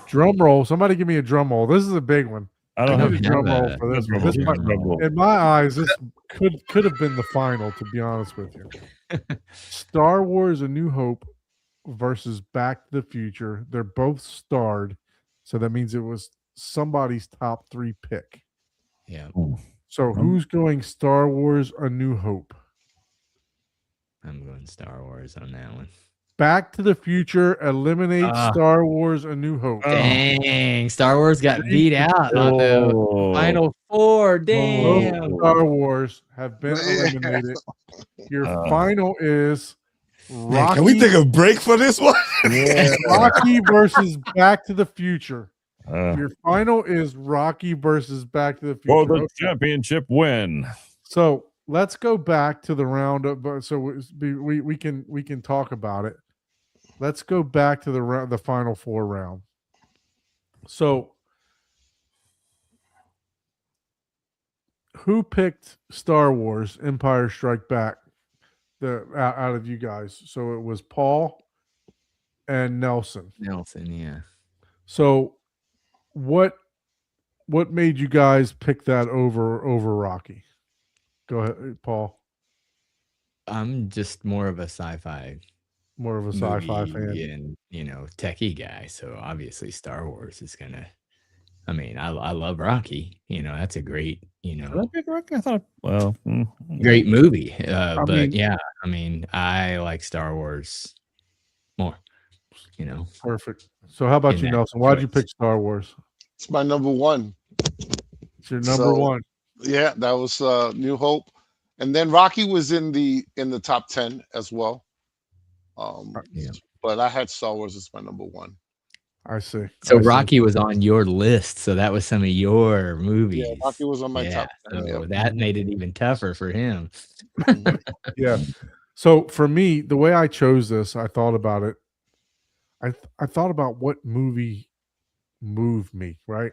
Speaker 2: Drum roll. Somebody give me a drum roll. This is a big one.
Speaker 5: I
Speaker 2: I
Speaker 5: don't
Speaker 2: need
Speaker 5: have
Speaker 2: a drum roll
Speaker 1: a
Speaker 2: for this
Speaker 5: drum
Speaker 2: one.
Speaker 5: roll.
Speaker 2: This might,
Speaker 5: Drum roll.
Speaker 2: in my eyes, this could have been the final, to be honest with you. Star Wars: A New Hope versus Back to the Future. They're both starred, so that means it was somebody's top 3 pick.
Speaker 1: Yeah.
Speaker 2: So who's going Star Wars: A New Hope?
Speaker 1: I'm going Star Wars on that one.
Speaker 2: Back to the Future eliminates
Speaker 1: Ah.
Speaker 2: Star Wars: A New Hope.
Speaker 1: Dang. Star Wars got beat out on the
Speaker 5: Oh.
Speaker 1: final four.
Speaker 2: Both
Speaker 1: Damn.
Speaker 2: Star Wars have been
Speaker 4: Yeah.
Speaker 2: eliminated. Your
Speaker 5: Oh.
Speaker 2: final is
Speaker 3: Man,
Speaker 2: Rocky.
Speaker 3: can we take a break for this one?
Speaker 5: Yeah.
Speaker 2: Rocky versus Back to the Future.
Speaker 5: Uh,
Speaker 2: Your final is Rocky versus Back to the
Speaker 5: for
Speaker 2: Future.
Speaker 5: the
Speaker 2: Okay.
Speaker 5: championship win.
Speaker 2: So let's go back to the round of. So we can talk about it. Let's go back to the final four round. So who picked Star Wars: Empire Strike Back? Out of you guys. So it was Paul and Nelson.
Speaker 1: Nelson, yeah.
Speaker 2: So what made you guys pick that over Rocky? Go ahead, Paul.
Speaker 1: I'm just more of a sci-fi
Speaker 2: More of a sci-fi
Speaker 1: movie
Speaker 2: fan.
Speaker 1: and techie guy. So obviously Star Wars is gonna. I mean, I love Rocky. That's a great,
Speaker 5: I thought, well,
Speaker 1: great movie. But
Speaker 2: mean-
Speaker 1: yeah, I mean, I like Star Wars more.
Speaker 2: Perfect. So how about
Speaker 1: In
Speaker 2: you,
Speaker 1: that
Speaker 2: Nelson? Why'd you
Speaker 1: choice.
Speaker 2: pick Star Wars?
Speaker 4: It's my number one.
Speaker 2: It's your number
Speaker 4: So-
Speaker 2: one.
Speaker 4: Yeah, that was New Hope, and then Rocky was in the top 10 as well.
Speaker 1: Yeah.
Speaker 4: But I had Star Wars as my number one.
Speaker 2: I see.
Speaker 1: So
Speaker 2: I see.
Speaker 1: Rocky was on your list, so that was some of your movies.
Speaker 4: Yeah, Rocky was on my top 10.
Speaker 1: So
Speaker 4: Yep.
Speaker 1: that made it even tougher for him.
Speaker 2: Yeah. So for me, the way I chose this, I thought about it. I thought about what movie moved me, right?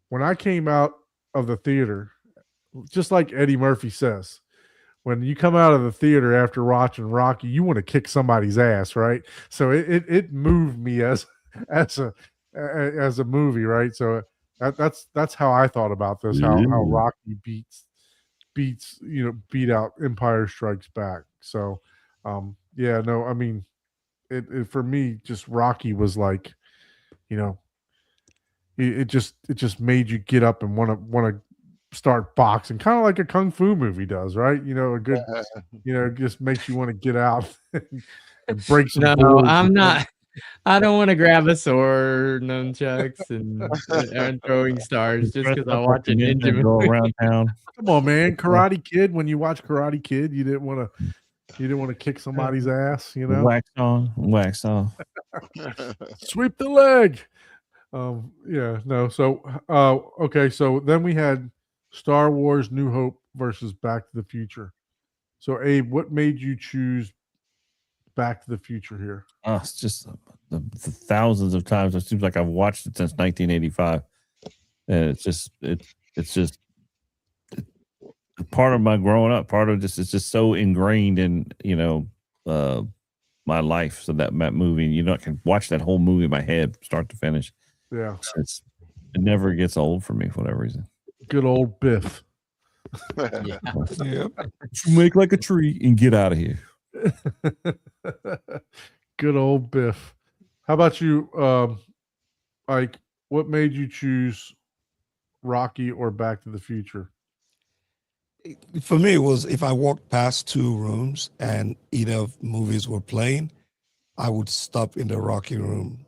Speaker 2: When I came out of the theater, just like Eddie Murphy says, when you come out of the theater after watching Rocky, you want to kick somebody's ass, right? So it moved me as a movie, right? So that's how I thought about this. How
Speaker 5: Ooh.
Speaker 2: Rocky beat out Empire Strikes Back. So yeah, no, I mean, it for me, just Rocky was like, it just made you get up and want to start boxing, kind of like a kung fu movie does, right? You know, a good, it just makes you want to get out and break some
Speaker 1: No,
Speaker 2: boards.
Speaker 1: I'm not. I don't want to grab a sword, nunchucks, and throwing stars just
Speaker 5: Dress
Speaker 1: because I
Speaker 5: up like
Speaker 1: watch a
Speaker 5: ninja
Speaker 1: ninja
Speaker 5: and go
Speaker 1: movie.
Speaker 5: around town.
Speaker 2: Come on, man, Karate Kid. When you watch Karate Kid, you didn't want to kick somebody's ass, you know?
Speaker 5: Wax on, wax off.
Speaker 2: Sweep the leg. Yeah, no. So, okay. So then we had Star Wars: New Hope versus Back to the Future. So, Abe, what made you choose Back to the Future here?
Speaker 5: Oh, it's just the thousands of times. It seems like I've watched it since 1985, and it's just a part of my growing up. Part of this is just so ingrained in my life. So that movie, I can watch that whole movie in my head, start to finish.
Speaker 2: Yeah,
Speaker 5: It never gets old for me for whatever reason.
Speaker 2: good old Biff.
Speaker 1: Yeah.
Speaker 3: Yep.
Speaker 5: Make like a tree and get out of here.
Speaker 2: Good old Biff. How about you, Ike? What made you choose Rocky or Back to the Future?
Speaker 3: For me, it was if I walked past two rooms and either of movies were playing, I would stop in the Rocky room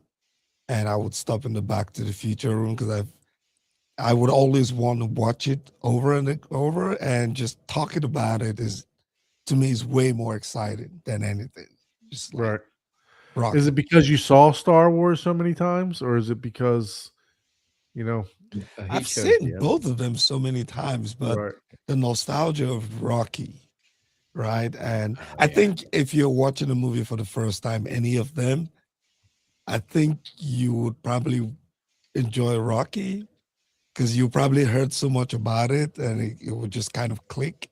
Speaker 3: and I would stop in the Back to the Future room because I would always want to watch it over and over, and just talking about it to me is way more exciting than anything. Just like
Speaker 2: Right.
Speaker 3: Rocky.
Speaker 2: Is it because you saw Star Wars so many times, or is it because,
Speaker 3: I've seen both of them so many times, but
Speaker 2: right.
Speaker 3: the nostalgia of Rocky, right? And
Speaker 1: Oh,
Speaker 3: I
Speaker 1: yeah.
Speaker 3: think if you're watching a movie for the first time, any of them, I think you would probably enjoy Rocky because you probably heard so much about it and it would just kind of click.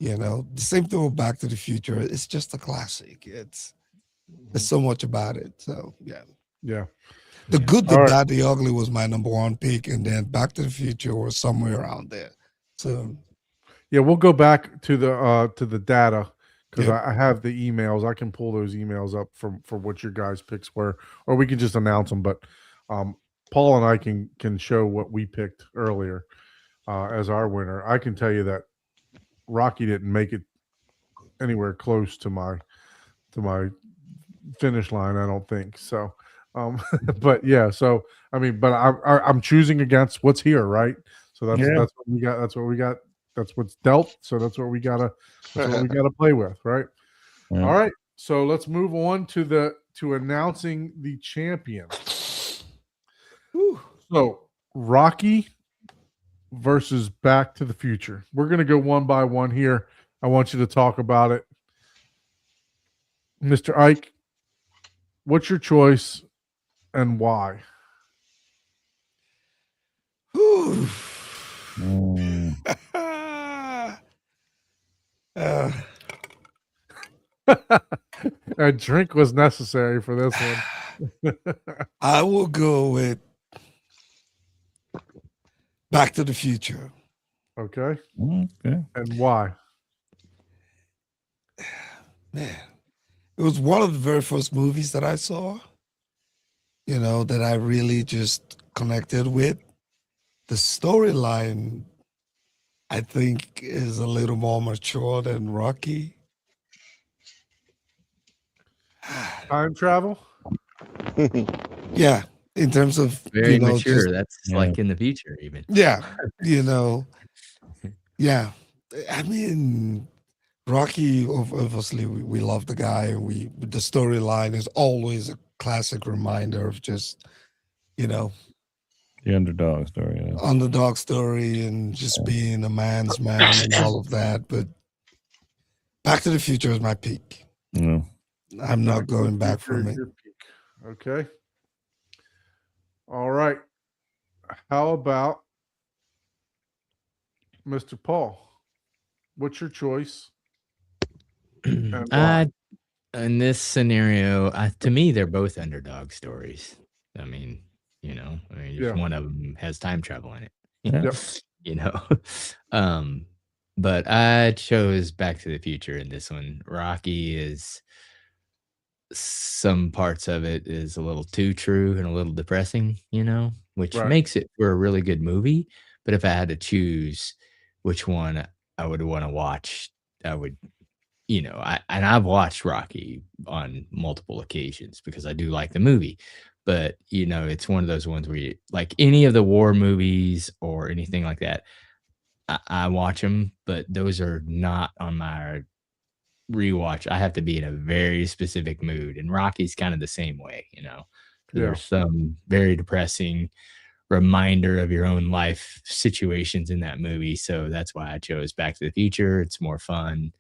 Speaker 3: The same thing with Back to the Future. It's just a classic. There's so much about it. So yeah.
Speaker 2: Yeah.
Speaker 3: The Good, the
Speaker 2: All right.
Speaker 3: Bad, the Ugly was my number one pick, and then Back to the Future was somewhere around there. So
Speaker 2: Yeah, we'll go back to the data because
Speaker 3: Yep.
Speaker 2: I have the emails. I can pull those emails up for what your guys' picks were, or we can just announce them. But Paul and I can show what we picked earlier as our winner. I can tell you that Rocky didn't make it anywhere close to my finish line. I don't think so. But yeah, so I mean, but I'm choosing against what's here, right? So that's
Speaker 5: Yeah.
Speaker 2: that's what we got. That's what we got. That's what's dealt. So that's what we gotta play with, right?
Speaker 5: Yeah.
Speaker 2: All right. So let's move on to announcing the champion.
Speaker 3: whew.
Speaker 2: So Rocky versus Back to the Future. We're gonna go one by one here. I want you to talk about it. Mr. Ike, what's your choice and why?
Speaker 3: Whew.
Speaker 5: Mm.
Speaker 2: A drink was necessary for this one.
Speaker 3: I will go with Back to the Future.
Speaker 2: Okay.
Speaker 5: Okay.
Speaker 2: And why?
Speaker 3: Man, it was one of the very first movies that I saw, that I really just connected with. The storyline, I think, is a little more mature than Rocky.
Speaker 2: Time travel?
Speaker 3: Yeah, in terms of
Speaker 1: Very mature.
Speaker 3: just-
Speaker 1: That's
Speaker 5: Yeah.
Speaker 1: like in the future, even.
Speaker 3: yeah, yeah. I mean, Rocky, obviously, we love the guy, and the storyline is always a classic reminder of just,
Speaker 5: The underdog story. Yeah.
Speaker 3: underdog story and just being a man's man and all of that. But Back to the Future is my peak.
Speaker 5: Yeah.
Speaker 3: I'm not going back from it.
Speaker 2: Your peak. Okay. All right. How about Mr. Paul? What's your choice? And why?
Speaker 1: In this scenario, to me, they're both underdog stories. I mean, just
Speaker 2: Yeah.
Speaker 1: one of them has time travel in it.
Speaker 5: Yep.
Speaker 1: But I chose Back to the Future in this one. Rocky is some parts of it is a little too true and a little depressing, which
Speaker 2: Right.
Speaker 1: makes it for a really good movie. But if I had to choose which one I would want to watch, I would, I've watched Rocky on multiple occasions because I do like the movie. But it's one of those ones where like any of the war movies or anything like that, I watch them, but those are not on my rewatch. I have to be in a very specific mood, and Rocky's kind of the same way.
Speaker 2: Yeah.
Speaker 1: There's some very depressing reminder of your own life situations in that movie, so that's why I chose Back to the Future. It's more fun,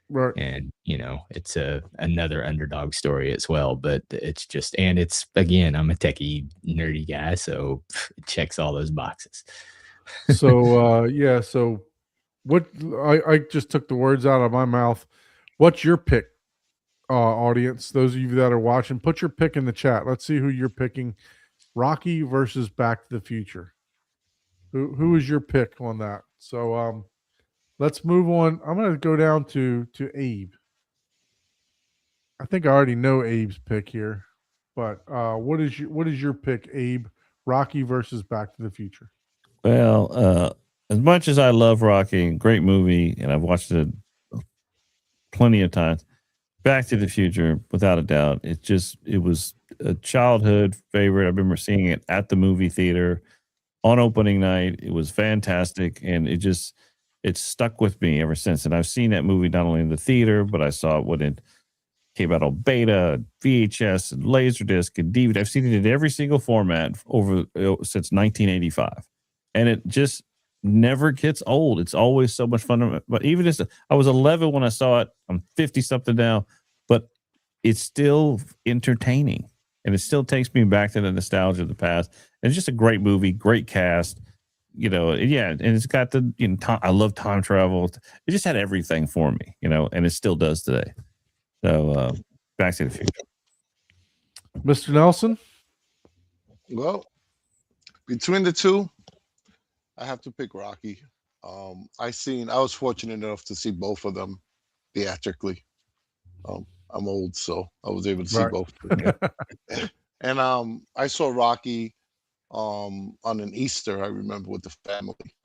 Speaker 2: Right.
Speaker 1: and it's another underdog story as well. But it's just, and it's, again, I'm a techie nerdy guy, so it checks all those boxes.
Speaker 2: So yeah, so what I just took the words out of my mouth. What's your pick, audience? Those of you that are watching, put your pick in the chat. Let's see who you're picking. Rocky versus Back to the Future. Who is your pick on that? So let's move on. I'm gonna go down to Abe. I think I already know Abe's pick here, but what is your pick, Abe? Rocky versus Back to the Future.
Speaker 5: Well, as much as I love Rocky, great movie, and I've watched it plenty of times, Back to the Future, without a doubt, it was a childhood favorite. I remember seeing it at the movie theater on opening night. It was fantastic, and it's stuck with me ever since. And I've seen that movie not only in the theater, but I saw it when it came out on beta, VHS, and Laserdisc, and DVD. I've seen it in every single format since 1985. And it just never gets old. It's always so much fun. But even as I was 11 when I saw it, I'm 50 something now, but it's still entertaining, and it still takes me back to the nostalgia of the past. And it's just a great movie, great cast, yeah. And it's got I love time travel. It just had everything for me, and it still does today. So Back to the Future.
Speaker 2: Mr. Nelson?
Speaker 4: Well, between the two, I have to pick Rocky. I was fortunate enough to see both of them theatrically. I'm old, so I was able to see both. And I saw Rocky on an Easter, I remember, with the family.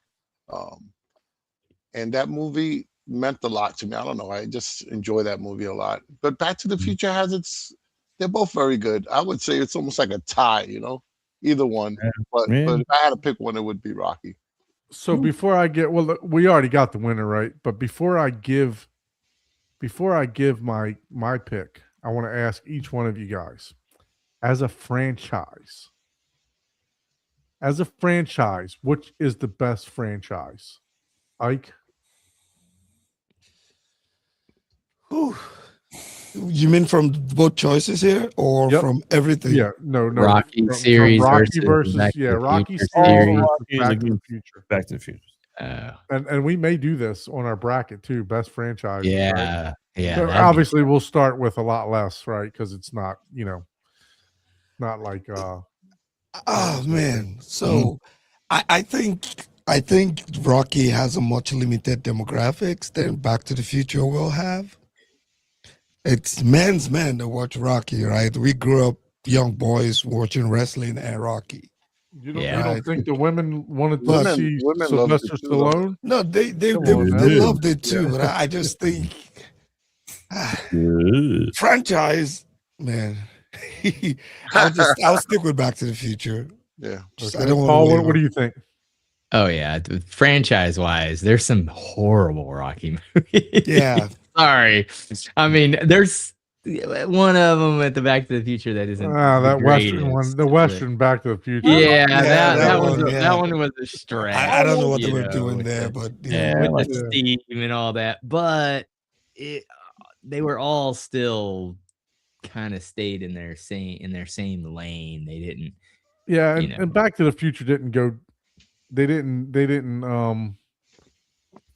Speaker 4: And that movie meant a lot to me. I don't know. I just enjoy that movie a lot. But Back to the Future they're both very good. I would say it's almost like a tie, either one.
Speaker 5: Yeah.
Speaker 4: But if I had to pick one, it would be Rocky.
Speaker 2: So before I get, well, we already got the winner, right? But before I give my pick, I want to ask each one of you guys, as a franchise, which is the best franchise? Ike?
Speaker 3: Whew. You mean from both choices here, or from everything?
Speaker 2: Yeah, no.
Speaker 1: Rocky series
Speaker 2: Rocky
Speaker 1: versus
Speaker 2: Rocky
Speaker 1: Future
Speaker 2: series,
Speaker 5: Rocky
Speaker 2: Back to the Future.
Speaker 5: Back to the Future.
Speaker 2: And we may do this on our bracket too, best franchise.
Speaker 1: Yeah,
Speaker 2: right?
Speaker 1: yeah.
Speaker 2: So obviously, we'll start with a lot less, right? Because it's not, not like.
Speaker 3: Oh man! So I think Rocky has a much limited demographics than Back to the Future will have. It's men's men that watch Rocky, right? We grew up young boys watching wrestling and Rocky.
Speaker 2: You don't think the women wanted to
Speaker 3: Women-
Speaker 2: see
Speaker 4: women
Speaker 2: Sylvester
Speaker 4: loved it too, though.
Speaker 2: Stallone?
Speaker 3: No, they
Speaker 2: on, man.
Speaker 3: loved it too, but I just think franchise, man. I'll stick with Back to the Future.
Speaker 4: Yeah.
Speaker 3: Just,
Speaker 2: Okay.
Speaker 3: I don't want
Speaker 2: Paul,
Speaker 3: to.
Speaker 2: what do you think?
Speaker 1: Oh yeah, franchise wise, there's some horrible Rocky movies.
Speaker 3: Yeah.
Speaker 1: Sorry, I mean there's one of them at the Back to the Future that isn't.
Speaker 2: That
Speaker 1: the
Speaker 2: Western one,
Speaker 1: greatest,
Speaker 2: the
Speaker 1: but-
Speaker 2: Western Back to the Future.
Speaker 1: Yeah,
Speaker 3: that
Speaker 1: that
Speaker 3: one, yeah.
Speaker 1: that one was a stretch.
Speaker 3: I don't know what they
Speaker 1: you
Speaker 3: were
Speaker 1: know,
Speaker 3: doing
Speaker 1: with
Speaker 3: there,
Speaker 1: the-
Speaker 3: but
Speaker 1: yeah, with the
Speaker 2: Yeah.
Speaker 1: steam and all that, but they were all still kind of stayed in their same lane. They didn't.
Speaker 2: Yeah,
Speaker 1: you know.
Speaker 2: and Back to the Future didn't go. They didn't.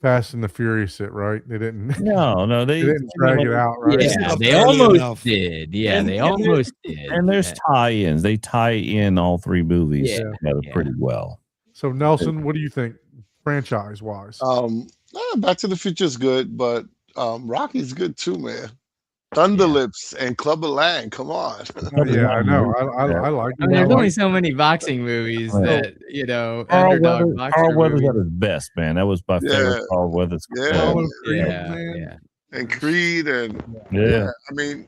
Speaker 2: Fast and the Furious it, right? They didn't.
Speaker 5: No,
Speaker 2: They didn't drag it out, right?
Speaker 3: It's
Speaker 1: Yeah,
Speaker 3: not
Speaker 1: they
Speaker 3: early
Speaker 1: almost
Speaker 3: enough.
Speaker 1: did. Yeah,
Speaker 5: And-
Speaker 1: they
Speaker 5: and there-
Speaker 1: almost did.
Speaker 5: And there's
Speaker 1: Yeah.
Speaker 5: tie-ins. They tie in all three movies
Speaker 1: Yeah.
Speaker 5: together
Speaker 1: Yeah.
Speaker 5: pretty well.
Speaker 2: So Nelson, what do you think, franchise wise?
Speaker 4: Back to the Future is good, but Rocky's good too, man. Thunderlips and Clubber Lang. Come on.
Speaker 2: Yeah, I know. I like
Speaker 1: I mean,
Speaker 2: it.
Speaker 1: there's only so many boxing movies
Speaker 5: Right.
Speaker 1: that underdog boxer
Speaker 5: Carl Weathers
Speaker 1: movies.
Speaker 5: at his best, man. That was my favorite
Speaker 4: Yeah.
Speaker 5: Carl Weathers.
Speaker 4: Yeah.
Speaker 2: Carl and Creed,
Speaker 1: Yeah,
Speaker 2: man.
Speaker 1: yeah.
Speaker 4: And Creed and
Speaker 5: Yeah.
Speaker 4: I mean,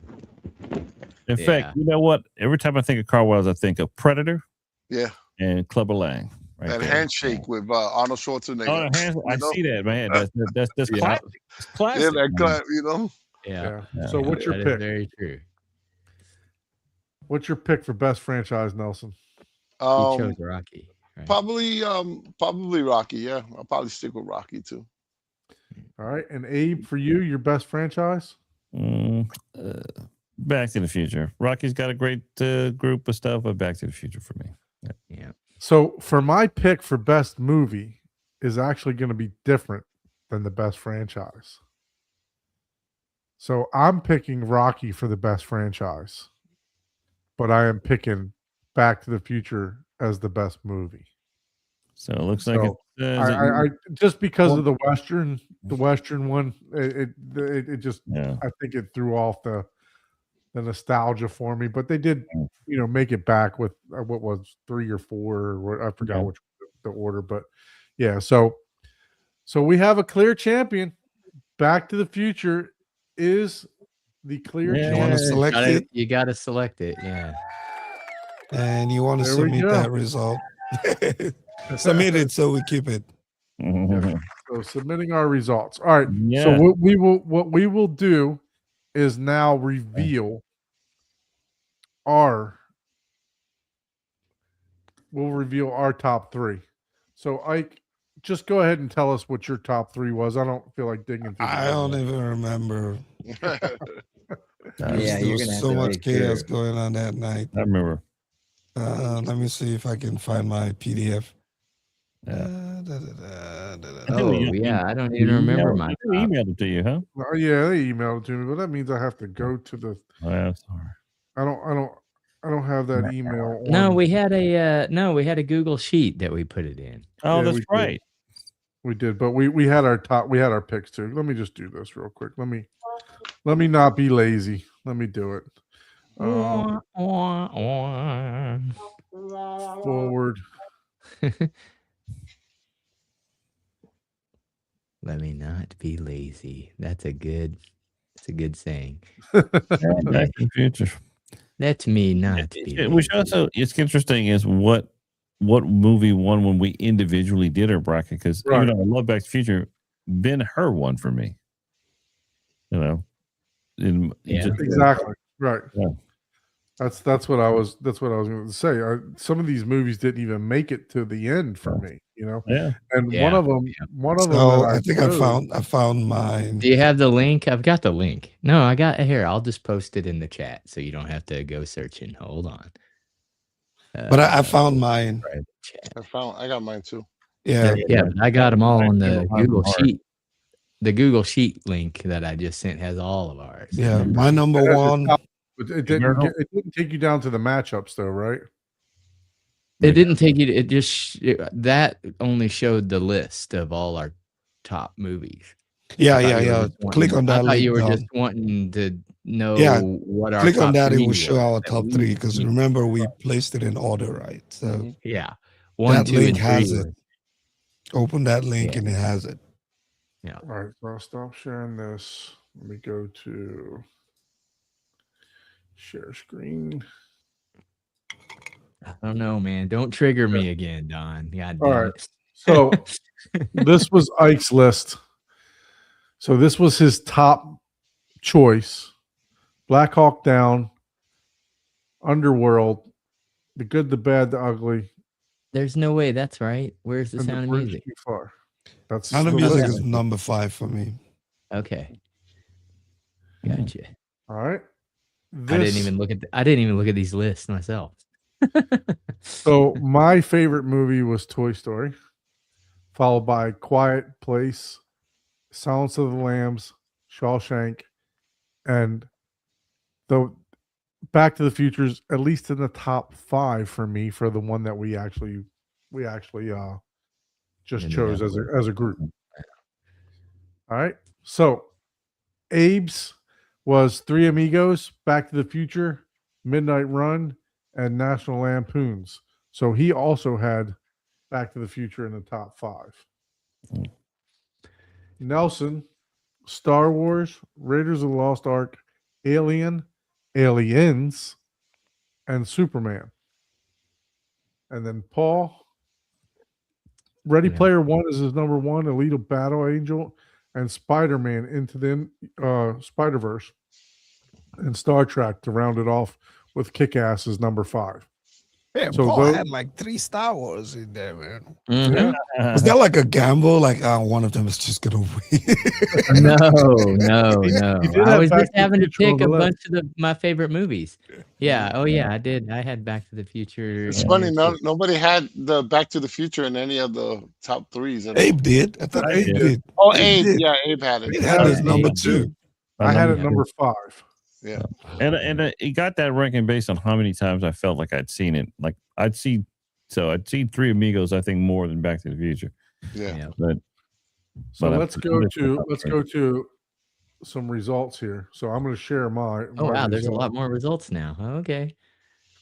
Speaker 5: In
Speaker 1: Yeah.
Speaker 5: fact, you know what? Every time I think of Carl Weathers, I think of Predator
Speaker 4: yeah.
Speaker 5: and Clubber Lang. Right
Speaker 4: That
Speaker 5: there.
Speaker 4: handshake with Arnold Schwarzenegger.
Speaker 5: Oh, the hands, I
Speaker 4: You know?
Speaker 5: see that, man. That's
Speaker 1: Yeah.
Speaker 5: classic. It's classic.
Speaker 4: Yeah, that
Speaker 5: man.
Speaker 4: clap, you know.
Speaker 1: Yeah.
Speaker 2: Yeah. So what's your
Speaker 1: That is
Speaker 2: pick?
Speaker 1: very true.
Speaker 2: What's your pick for best franchise, Nelson?
Speaker 1: He chose Rocky. Right?
Speaker 4: Probably Rocky. Yeah, I'll probably stick with Rocky too.
Speaker 2: All right. And Abe, for you, your best franchise?
Speaker 5: Back to the Future. Rocky's got a great group of stuff, but Back to the Future for me.
Speaker 1: Yeah.
Speaker 2: So for my pick for best movie is actually going to be different than the best franchise. So I'm picking Rocky for the best franchise, but I am picking Back to the Future as the best movie.
Speaker 5: So it looks like
Speaker 2: So, I just because of the Western one, it just
Speaker 5: yeah.
Speaker 2: I think it threw off the nostalgia for me. But they did, make it back with what was 3 or 4 or what, I forgot
Speaker 5: Yeah.
Speaker 2: which the order, but yeah. So we have a clear champion. Back to the Future is the clear
Speaker 5: Yeah.
Speaker 3: You want to
Speaker 2: champion.
Speaker 3: select it,
Speaker 1: You got to select it. Yeah.
Speaker 3: and you want to
Speaker 2: There we
Speaker 3: submit
Speaker 2: go.
Speaker 3: that result. Submit it so we keep it.
Speaker 2: So submitting our results. All right.
Speaker 5: Yeah.
Speaker 2: So what we will do is now reveal our top 3. So Ike, just go ahead and tell us what your top 3 was. I don't feel like digging through.
Speaker 3: I don't even remember.
Speaker 1: Yeah,
Speaker 3: There
Speaker 1: you're
Speaker 3: was
Speaker 1: gonna have
Speaker 3: so
Speaker 1: to
Speaker 3: much
Speaker 1: make
Speaker 3: chaos
Speaker 1: sure.
Speaker 3: going on that night.
Speaker 5: I remember.
Speaker 3: Let me see if I can find my PDF.
Speaker 1: Oh, yeah. I don't even remember my
Speaker 5: They emailed it to you, huh?
Speaker 2: Oh, yeah, they emailed it to me, but that means I have to go to the.
Speaker 5: Oh, yeah, sorry.
Speaker 2: I don't have that email.
Speaker 1: No,
Speaker 2: on-
Speaker 1: we had a Google sheet that we put it in.
Speaker 5: Oh,
Speaker 2: Yeah,
Speaker 5: that's
Speaker 2: we did.
Speaker 5: right.
Speaker 2: We did, but we had our picks too. Let me just do this real quick. Let me not be lazy. Let me do it. Forward.
Speaker 1: Let me not be lazy. That's a good saying.
Speaker 5: Back to the Future.
Speaker 1: Let me not be lazy.
Speaker 5: Which also, it's interesting is what movie won when we individually did our bracket, because
Speaker 2: Right.
Speaker 5: even though I love Back to the Future, Ben-Hur won for me.
Speaker 1: Yeah.
Speaker 2: Exactly. Right.
Speaker 5: Yeah.
Speaker 2: That's what I was going to say. Some of these movies didn't even make it to the end for me,
Speaker 5: Yeah.
Speaker 2: And
Speaker 1: Yeah.
Speaker 2: one of them
Speaker 3: So
Speaker 2: that
Speaker 3: I think
Speaker 2: chose-
Speaker 3: I found mine.
Speaker 1: Do you have the link? I've got the link. No, I got here. I'll just post it in the chat so you don't have to go searching. Hold on.
Speaker 3: But I found mine.
Speaker 1: private chat.
Speaker 4: I got mine too.
Speaker 3: Yeah.
Speaker 1: Yeah, but I got them all on the
Speaker 5: Mine
Speaker 1: Google
Speaker 5: hard.
Speaker 1: sheet. The Google sheet link that I just sent has all of ours.
Speaker 3: Yeah. My number
Speaker 2: That's your
Speaker 3: one.
Speaker 2: top- But it didn't
Speaker 5: Journal?
Speaker 2: it didn't take you down to the matchups though, right?
Speaker 1: It didn't take you to, it just that only showed the list of all our top movies.
Speaker 3: Yeah,
Speaker 1: I thought
Speaker 3: yeah,
Speaker 1: you were
Speaker 3: yeah.
Speaker 1: just wanting-
Speaker 3: Click on that
Speaker 1: I thought
Speaker 3: link.
Speaker 1: you were
Speaker 3: Don.
Speaker 1: just wanting to know
Speaker 3: Yeah,
Speaker 1: what our
Speaker 3: Click on
Speaker 1: top
Speaker 3: that, it
Speaker 1: three
Speaker 3: will show
Speaker 1: was
Speaker 3: our
Speaker 1: that
Speaker 3: top
Speaker 1: we-
Speaker 3: 3 because remember we placed it in order, right? So
Speaker 1: Yeah. 1,
Speaker 3: that
Speaker 1: 2,
Speaker 3: link
Speaker 1: and 3
Speaker 3: has
Speaker 1: was-
Speaker 3: it. Open that link
Speaker 1: Yeah.
Speaker 3: and it has it.
Speaker 2: All right, so I'll stop sharing this. Let me go to share screen.
Speaker 1: I don't know, man. Don't trigger me again, Don. God
Speaker 2: All
Speaker 1: damn
Speaker 2: right.
Speaker 1: it.
Speaker 2: So this was Ike's list. So this was his top choice: Black Hawk Down, Underworld, The Good, the Bad, the Ugly,
Speaker 1: There's no way that's right. Where's the
Speaker 2: and The
Speaker 1: Sound of
Speaker 2: Bridge
Speaker 1: Music?
Speaker 2: Too Far. That's
Speaker 3: Sound of
Speaker 2: the
Speaker 3: Music
Speaker 2: list.
Speaker 3: is number 5 for me.
Speaker 1: Okay. Gotcha.
Speaker 2: All right.
Speaker 1: I didn't even look at these lists myself.
Speaker 2: So my favorite movie was Toy Story, followed by Quiet Place, Silence of the Lambs, Shawshank, and the Back to the Future's at least in the top 5 for me for the one that we actually just
Speaker 1: Ended
Speaker 2: chose
Speaker 1: up
Speaker 2: as a group. All right. So Abe's was Three Amigos, Back to the Future, Midnight Run, and National Lampoons. So he also had Back to the Future in the top 5. Nelson, Star Wars, Raiders of the Lost Ark, Alien, Aliens, and Superman. And then Paul, Ready
Speaker 1: Yeah.
Speaker 2: Player One is his number 1, Alita Battle Angel, and Spider-Man Into the Spider-Verse, and Star Trek to round it off with Kick-Ass is number 5.
Speaker 3: Yeah,
Speaker 2: So
Speaker 3: Paul
Speaker 2: those-
Speaker 3: had like 3 Star Wars in there, man.
Speaker 1: Mhm.
Speaker 3: Was that like a gamble? Like, one of them is just gonna win.
Speaker 1: No, no, no.
Speaker 2: You did
Speaker 1: I
Speaker 2: have
Speaker 1: was
Speaker 2: Back
Speaker 1: just
Speaker 2: to the
Speaker 1: having to
Speaker 2: Future on
Speaker 1: pick
Speaker 2: the
Speaker 1: a
Speaker 2: list.
Speaker 1: bunch of my favorite movies. Yeah. Oh, yeah. I did. I had Back to the Future.
Speaker 4: It's
Speaker 1: in
Speaker 4: funny.
Speaker 1: there, too.
Speaker 4: Nobody had the Back to the Future in any of the top 3s. And
Speaker 3: Abe did. I thought
Speaker 2: I
Speaker 3: Abe
Speaker 2: did.
Speaker 3: did.
Speaker 4: oh,
Speaker 3: Abe
Speaker 4: Abe.
Speaker 3: did.
Speaker 4: Yeah, Abe had it.
Speaker 3: Abe had his
Speaker 1: Yeah,
Speaker 3: number
Speaker 1: Abe
Speaker 3: 2.
Speaker 2: I had it
Speaker 1: Yeah.
Speaker 2: number 5.
Speaker 4: Yeah.
Speaker 5: And it got that ranking based on how many times I felt like I'd seen it. Like I'd seen Three Amigos, I think, more than Back to the Future.
Speaker 4: Yeah.
Speaker 1: Yeah.
Speaker 5: But
Speaker 2: So
Speaker 5: But I'm
Speaker 2: let's
Speaker 5: familiar
Speaker 2: go
Speaker 5: with that.
Speaker 2: to some results here. So I'm going to share my.
Speaker 1: Oh,
Speaker 2: my
Speaker 1: wow. There's a
Speaker 2: result.
Speaker 1: lot more results now. Okay.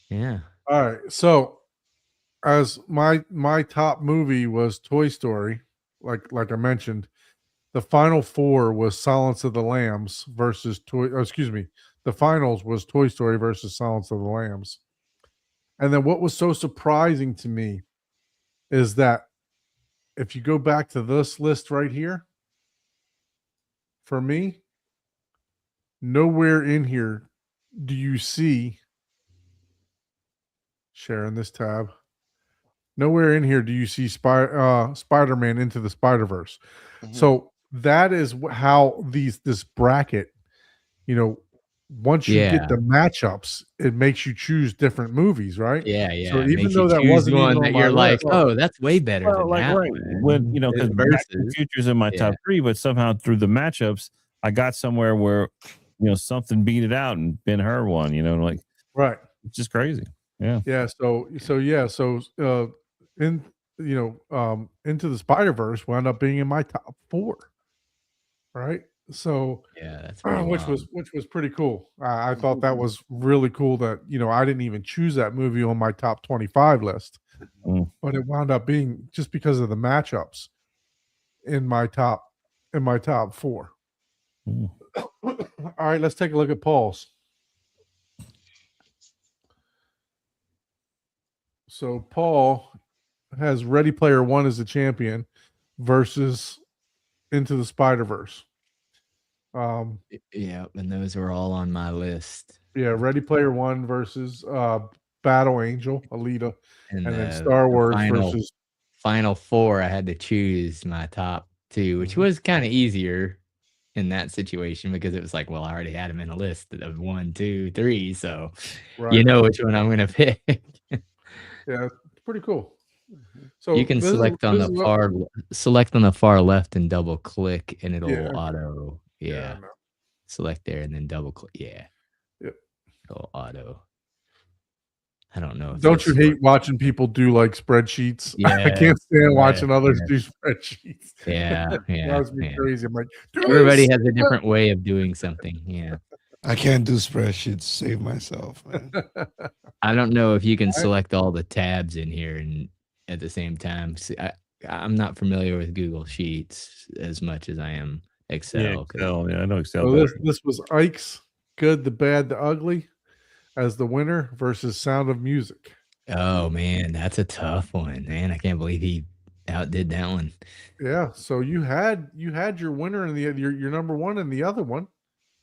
Speaker 1: Yeah.
Speaker 2: All right. So as my top movie was Toy Story, like I mentioned, the final 4 was Silence of the Lambs versus the finals was Toy Story versus Silence of the Lambs. And then what was so surprising to me is that if you go back to this list right here, for me, nowhere in here do you see, sharing this tab, nowhere in here do you see Spider-Man Into the Spider-Verse.
Speaker 4: Mhm.
Speaker 2: So that is how this bracket, once you
Speaker 1: Yeah.
Speaker 2: get the matchups, it makes you choose different movies, right?
Speaker 1: Yeah. Yeah.
Speaker 2: So
Speaker 1: It
Speaker 2: even
Speaker 1: makes
Speaker 2: though
Speaker 1: you
Speaker 2: that
Speaker 1: choose
Speaker 2: wasn't even
Speaker 1: one
Speaker 2: on
Speaker 1: that
Speaker 2: my
Speaker 1: you're like,
Speaker 2: list.
Speaker 1: oh, that's way better
Speaker 5: Well,
Speaker 1: than
Speaker 5: like
Speaker 1: that
Speaker 5: right
Speaker 1: one.
Speaker 5: when because
Speaker 1: It
Speaker 5: Back to the
Speaker 1: versus.
Speaker 5: Future's in my top 3, but somehow through the matchups, I got somewhere where something beat it out and Ben Hur won. Like
Speaker 2: Right.
Speaker 5: it's just crazy. Yeah.
Speaker 2: Yeah. So Into the Spider-Verse wound up being in my top 4. Right. So
Speaker 1: Yeah. That's pretty
Speaker 2: which
Speaker 1: wild.
Speaker 2: was pretty cool. I thought that was really cool that I didn't even choose that movie on my top 25 list,
Speaker 5: Mm.
Speaker 2: but it wound up being just because of the matchups in my top 4.
Speaker 5: Mm.
Speaker 2: All right, let's take a look at Paul's. So Paul has Ready Player One as the champion versus Into the Spider-Verse.
Speaker 1: Yeah. And those were all on my list.
Speaker 2: Yeah, Ready Player One versus Battle Angel, Alita, and then
Speaker 1: the
Speaker 2: Star Wars
Speaker 1: final,
Speaker 2: versus.
Speaker 1: final 4, I had to choose my top 2, which was kind of easier in that situation because it was like, well, I already had them in a list of 1, 2, 3. So
Speaker 2: Right.
Speaker 1: you know which one I'm going to pick.
Speaker 2: Yeah, it's pretty cool. So
Speaker 1: You can
Speaker 2: this is-
Speaker 1: select on
Speaker 2: this
Speaker 1: the
Speaker 2: is what-
Speaker 1: far left and double click, and it'll
Speaker 2: Yeah.
Speaker 1: auto.
Speaker 2: Yeah,
Speaker 1: Yeah.
Speaker 2: I know.
Speaker 1: Select there and then double click. Yeah.
Speaker 2: Yep.
Speaker 1: It'll auto. I don't know. If
Speaker 2: Don't
Speaker 1: this
Speaker 2: you hate
Speaker 1: works.
Speaker 2: watching people do like spreadsheets? I
Speaker 1: Yeah,
Speaker 2: can't stand
Speaker 1: yeah,
Speaker 2: watching others
Speaker 1: yeah.
Speaker 2: do spreadsheets.
Speaker 1: Yeah.
Speaker 2: It
Speaker 1: Yeah.
Speaker 2: drives me
Speaker 1: Yeah.
Speaker 2: crazy. I'm like, do
Speaker 1: Everybody
Speaker 2: this.
Speaker 1: has a different way of doing something. Yeah.
Speaker 3: I can't do spreadsheets. Save myself, man.
Speaker 1: I don't know if you can select all the tabs in here and at the same time. See, I'm not familiar with Google Sheets as much as I am Excel.
Speaker 5: Yeah,
Speaker 1: 'cause-
Speaker 5: Excel. Yeah, I know Excel.
Speaker 2: So
Speaker 5: better.
Speaker 2: this was Ike's Good, the Bad, the Ugly as the winner versus Sound of Music.
Speaker 1: Oh man, that's a tough one, man. I can't believe he outdid that one.
Speaker 2: Yeah. So you had your winner in your number 1 in the other one.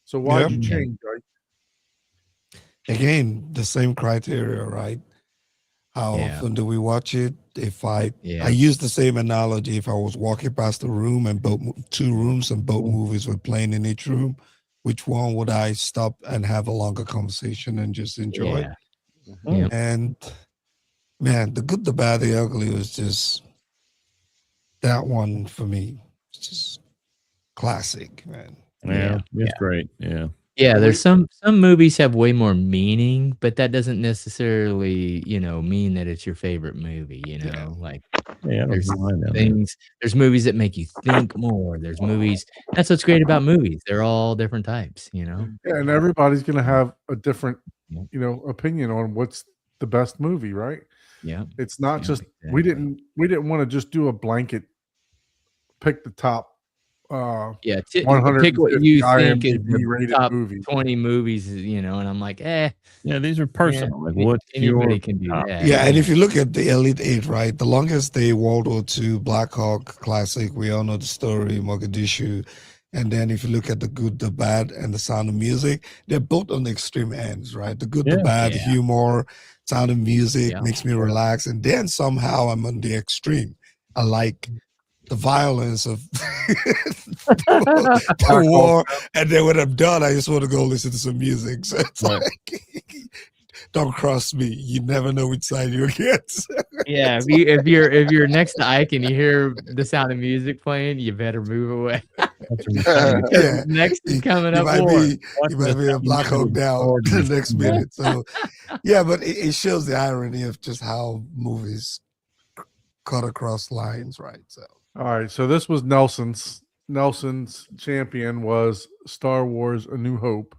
Speaker 2: So why'd
Speaker 3: Yeah.
Speaker 2: you change, Ike?
Speaker 3: Again, the same criteria, right? How
Speaker 1: Yeah.
Speaker 3: often do we watch it? If I
Speaker 1: Yeah.
Speaker 3: use the same analogy, if I was walking past the room and two rooms and both movies were playing in each room, which one would I stop and have a longer conversation and just enjoy?
Speaker 1: Yeah.
Speaker 5: Mm.
Speaker 1: Yep.
Speaker 3: And man, the Good, the Bad, the Ugly was just that one for me. It's just classic, man.
Speaker 5: Yeah,
Speaker 1: Yeah.
Speaker 5: it's great. Yeah.
Speaker 1: Yeah, there's some movies have way more meaning, but that doesn't necessarily, mean that it's your favorite movie,
Speaker 3: Yeah.
Speaker 1: like
Speaker 5: Yeah, I
Speaker 1: there's
Speaker 5: don't mind that.
Speaker 1: there's movies that make you think more. There's movies that's what's great about movies. They're all different types,
Speaker 2: Yeah, and everybody's gonna have a different,
Speaker 1: Yeah.
Speaker 2: opinion on what's the best movie, right?
Speaker 1: Yeah.
Speaker 2: It's not
Speaker 1: Yeah,
Speaker 2: just we
Speaker 1: exactly.
Speaker 2: didn't want to just do a blanket pick the top
Speaker 1: Yeah, pick what
Speaker 2: 150
Speaker 1: you think is
Speaker 2: IMDb
Speaker 1: the
Speaker 2: rated
Speaker 1: top
Speaker 2: movies.
Speaker 1: 20 movies, and I'm like,
Speaker 5: Yeah, these are
Speaker 1: yeah,
Speaker 5: personal. Like, what's
Speaker 1: anybody
Speaker 5: your
Speaker 1: can do
Speaker 5: top?
Speaker 1: that.
Speaker 3: Yeah, and if you look at the Elite Eight, right, the longest day World War II, Black Hawk Classic, we all know the story, Mogadishu. And then if you look at the good, the bad, and the Sound of Music, they're both on the extreme ends, right? The good, the
Speaker 5: Yeah.
Speaker 3: bad,
Speaker 1: Yeah.
Speaker 3: humor, Sound of Music
Speaker 1: Yeah.
Speaker 3: makes me relax. And then somehow I'm on the extreme. I like the violence of the war. And then when I'm done, I just want to go listen to some music. So it's
Speaker 5: Right.
Speaker 3: like, don't cross me. You never know which side you're against.
Speaker 1: Yeah, if you're next to Ike and you hear the Sound of Music playing, you better move away.
Speaker 5: That's what I'm saying.
Speaker 3: Yeah.
Speaker 1: Next is coming
Speaker 3: You
Speaker 1: up
Speaker 3: might
Speaker 1: war.
Speaker 3: be you might be a Black Hawk down the next minute. So yeah, but it shows the irony of just how movies cut across lines, right? So
Speaker 2: All right, so this was Nelson's. Nelson's champion was Star Wars: A New Hope.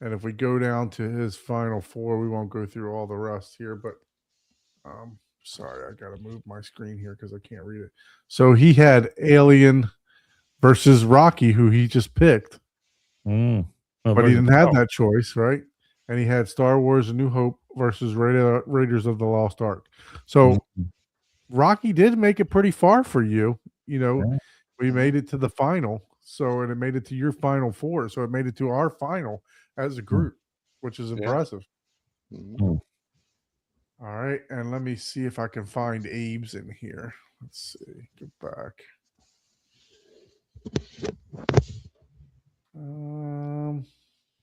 Speaker 2: And if we go down to his final four, we won't go through all the rest here, but sorry, I gotta move my screen here because I can't read it. So he had Alien versus Rocky, who he just picked,
Speaker 5: Well,
Speaker 2: but he didn't have that choice, right? And he had Star Wars: A New Hope versus Raiders of the Lost Ark. So Rocky did make it pretty far for you.
Speaker 5: Yeah.
Speaker 2: We made it to the final. So, and it made it to your final four. So it made it to our final as a group, which is impressive.
Speaker 4: Mhm.
Speaker 2: All right. And let me see if I can find Abe's in here. Let's see. Get back.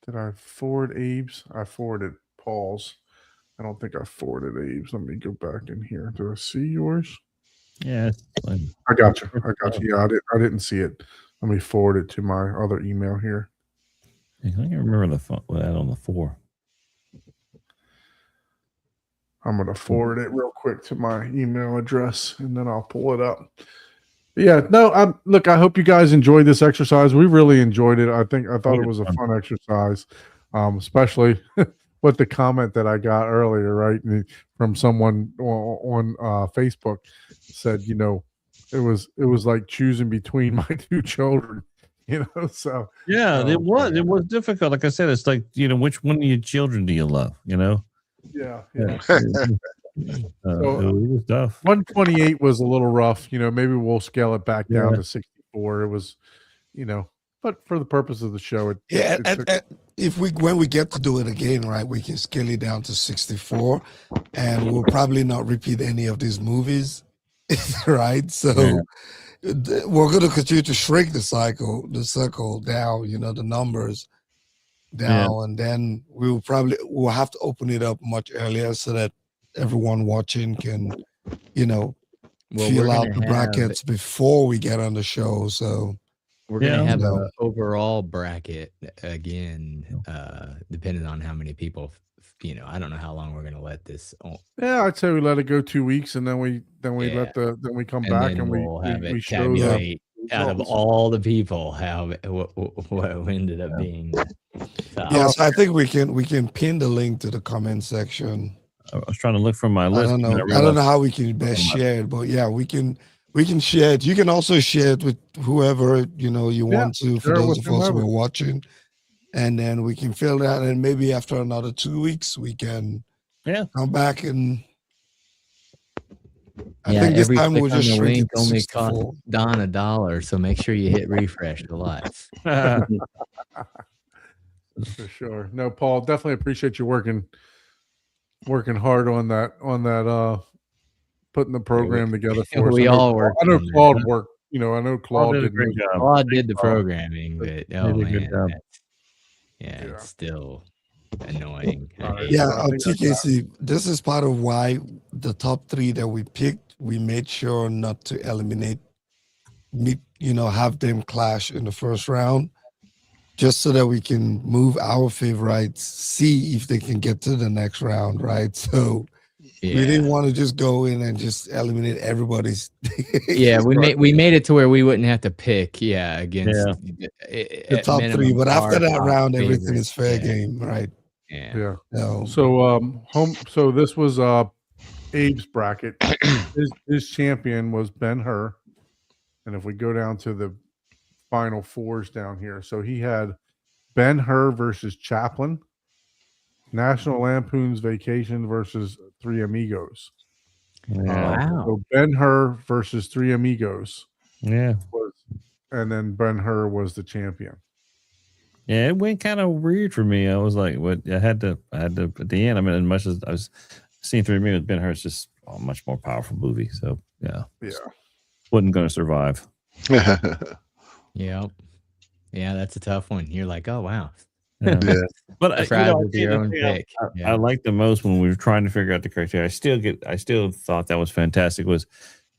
Speaker 2: Did I forward Abe's? I forwarded Paul's. I don't think I forwarded Abe's. Let me go back in here. Do I see yours?
Speaker 5: Yeah, it's fine.
Speaker 2: I got you. I got you. Yeah, I didn't see it. Let me forward it to my other email here.
Speaker 5: I can remember that on the 4.
Speaker 2: I'm going to forward it real quick to my email address and then I'll pull it up. But yeah, no, look, I hope you guys enjoyed this exercise. We really enjoyed it. I thought it was a fun exercise, especially with the comment that I got earlier, right? From someone on Facebook said, it was like choosing between my two children, so.
Speaker 5: Yeah, it was difficult. Like I said, it's like, which one of your children do you love,
Speaker 2: Yeah.
Speaker 5: It was tough.
Speaker 2: 128 was a little rough. Maybe we'll scale it back down to 64. It was, but for the purpose of the show,
Speaker 3: when we get to do it again, right, we can scale it down to 64, and we'll probably not repeat any of these movies, right? So we're going to continue to shrink the circle down, the numbers down, and then we'll have to open it up much earlier so that everyone watching can, fill out the brackets before we get on the show. So
Speaker 1: we're gonna have an overall bracket again, depending on how many people. I don't know how long we're gonna let this.
Speaker 2: Yeah, I'd say we let it go 2 weeks, and then we come back and
Speaker 1: we'll have
Speaker 2: we
Speaker 1: it
Speaker 2: show
Speaker 1: tabulate out of all the people how what ended up being.
Speaker 3: Yes, I think we can pin the link to the comment section.
Speaker 5: I was trying to look from my list.
Speaker 3: I don't know how we can best share it, but yeah, we can share it. You can also share it with whoever you want to, for those of us who are watching, and then we can fill that. And maybe after another 2 weeks, we can come back and. I think this time we'll just shrink it to
Speaker 1: only
Speaker 3: 64.
Speaker 1: cost Don $1, so make sure you hit refresh a lot.
Speaker 2: For sure. No, Paul, definitely appreciate you working hard on that putting the program together for us.
Speaker 1: We all work.
Speaker 2: I know Claude worked. I know Claude did.
Speaker 1: Claude did the programming, but it's still annoying.
Speaker 3: TKC, this is part of why the top 3 that we picked, we made sure not to eliminate, have them clash in the first round, just so that we can move our favorites, see if they can get to the next round, right? So we didn't want to just go in and just eliminate everybody's.
Speaker 1: Yeah, we made it to where we wouldn't have to pick, against
Speaker 3: the top three, but after that round, everything is fair game, right?
Speaker 2: Yeah.
Speaker 3: No.
Speaker 2: So this was Abe's bracket. His champion was Ben-Hur, and if we go down to the final fours down here, so he had Ben-Hur versus Chaplin, National Lampoon's Vacation versus Three Amigos.
Speaker 1: Wow.
Speaker 2: So Ben-Hur versus Three Amigos.
Speaker 5: Yeah.
Speaker 2: And then Ben-Hur was the champion.
Speaker 5: Yeah, it went kind of weird for me. I was like, "What?" I had to at the end. I mean, as much as I was seeing Three Amigos, Ben-Hur is just a much more powerful movie. So yeah, wasn't going to survive.
Speaker 1: Yep. Yeah, that's a tough one. You're like, oh wow.
Speaker 5: Yeah. But
Speaker 1: with your own pick.
Speaker 5: I liked the most when we were trying to figure out the criteria. I still thought that was fantastic. Was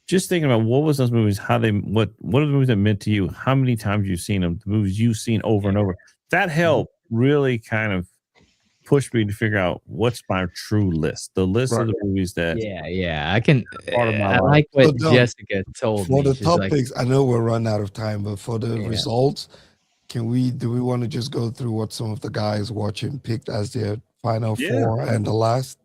Speaker 5: just thinking about what was those movies, what are the movies that meant to you, how many times you've seen them, the movies you've seen over and over. That helped really kind of push me to figure out what's my true list. The list of the movies that
Speaker 1: I can I like what Jessica told me.
Speaker 3: For the top picks, I know we're running out of time, but for the results, do we want to just go through what some of the guys watching picked as their final four and the last?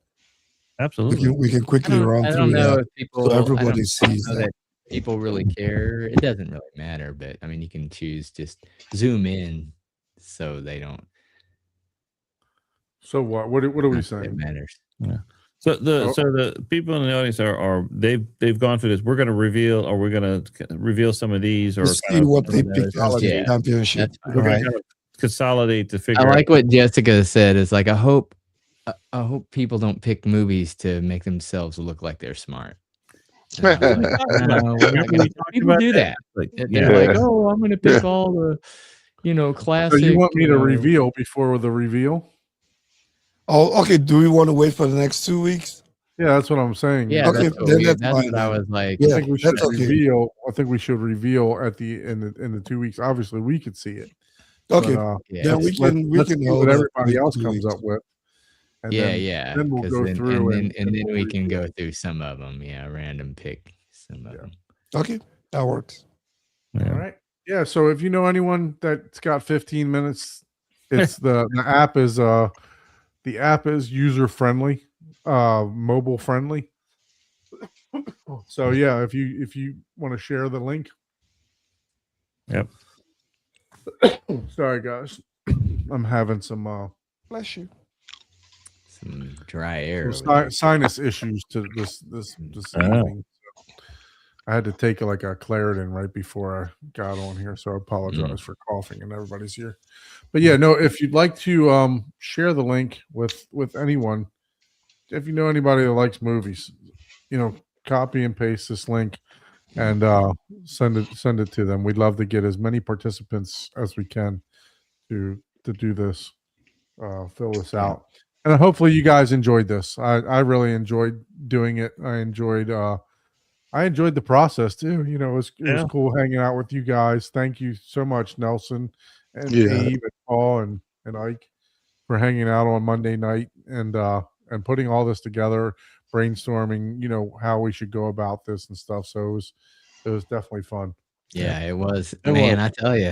Speaker 5: Absolutely.
Speaker 3: We can quickly run through.
Speaker 1: I don't know if people,
Speaker 3: so everybody sees
Speaker 1: that people really care. It doesn't really matter, but I mean, you can choose just zoom in so they don't.
Speaker 2: So what are we saying?
Speaker 1: It matters.
Speaker 5: Yeah. So the people in the audience are they've gone through this. We're going to reveal, or we're going to reveal some of these, or
Speaker 3: see what they picked as the championship.
Speaker 5: We're going to kind of consolidate to figure.
Speaker 1: I like what Jessica said. Is like I hope people don't pick movies to make themselves look like they're smart. People do that. They're like, oh, I'm going to pick all the classic.
Speaker 2: So you want me to reveal before the reveal?
Speaker 3: Oh, okay. Do we want to wait for the next 2 weeks?
Speaker 2: Yeah, that's what I'm saying.
Speaker 1: Yeah,
Speaker 3: okay.
Speaker 1: That's what I was like.
Speaker 2: I think we should reveal. I think we should reveal at in the 2 weeks. Obviously, we could see it.
Speaker 3: Okay.
Speaker 2: But,
Speaker 3: then we can
Speaker 2: see what everybody else comes up with.
Speaker 1: And
Speaker 2: then we'll go through
Speaker 1: and then we can go through some of them. Yeah, random pick some of them.
Speaker 3: Okay, that works.
Speaker 2: Yeah. All right. Yeah. So if you know anyone that's got 15 minutes, it's the app is user friendly, mobile friendly. So yeah, if you want to share the link.
Speaker 5: Yep.
Speaker 2: Sorry guys, I'm having some
Speaker 3: bless you.
Speaker 1: Some dry air.
Speaker 2: Sinus issues to this evening. I had to take like a Claritin right before I got on here, so I apologize for coughing and everybody's here. But yeah, no, if you'd like to share the link with anyone, if you know anybody that likes movies, copy and paste this link and send it to them. We'd love to get as many participants as we can to do this, fill this out. And hopefully you guys enjoyed this. I really enjoyed doing it. I enjoyed the process too. It was cool hanging out with you guys. Thank you so much, Nelson and Abe and Paul and Ike for hanging out on Monday night and putting all this together, brainstorming, how we should go about this and stuff. So it was definitely fun.
Speaker 1: Yeah, it was. I tell you,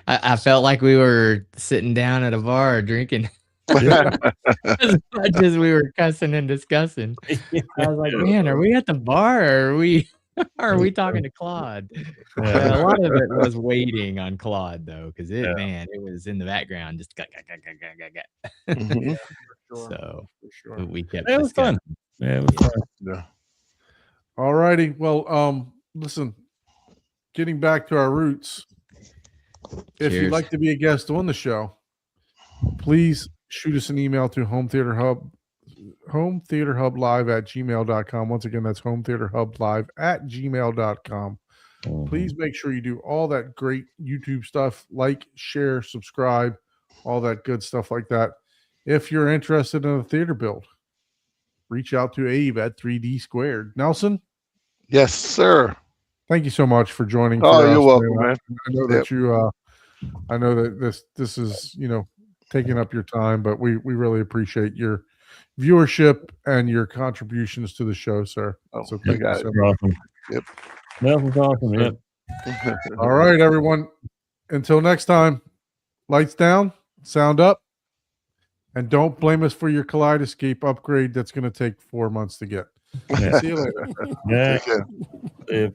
Speaker 1: I felt like we were sitting down at a bar drinking. As much as we were cussing and discussing, I was like, man, are we at the bar or are we talking to Claude? A lot of it was waiting on Claude though, because it was in the background just So we kept
Speaker 5: it was fun. Yeah, it was fun.
Speaker 2: Yeah. All righty. Well, listen, getting back to our roots. If you'd like to be a guest on the show, please shoot us an email through Home Theater Hub live@gmail.com. Once again, that's Home Theater Hub live@gmail.com. Please make sure you do all that great YouTube stuff, like, share, subscribe, all that good stuff like that. If you're interested in a theater build, reach out to Abe at 3D Squared. Nelson?
Speaker 4: Yes, sir.
Speaker 2: Thank you so much for joining.
Speaker 4: Oh, you're welcome, man.
Speaker 2: I know that you I know that this is, taking up your time, but we really appreciate your viewership and your contributions to the show, sir.
Speaker 4: Oh,
Speaker 2: So
Speaker 4: you
Speaker 2: thank you
Speaker 4: got
Speaker 2: so
Speaker 4: it.
Speaker 2: much.
Speaker 5: Awesome.
Speaker 4: Yep.
Speaker 5: Nelson's awesome. Yep.
Speaker 2: All right, everyone. Until next time, lights down, sound up, and don't blame us for your Kaleidoscape upgrade that's going to take 4 months to get.
Speaker 5: Yeah.
Speaker 2: See you later.
Speaker 5: Yeah.
Speaker 4: Take care.
Speaker 5: If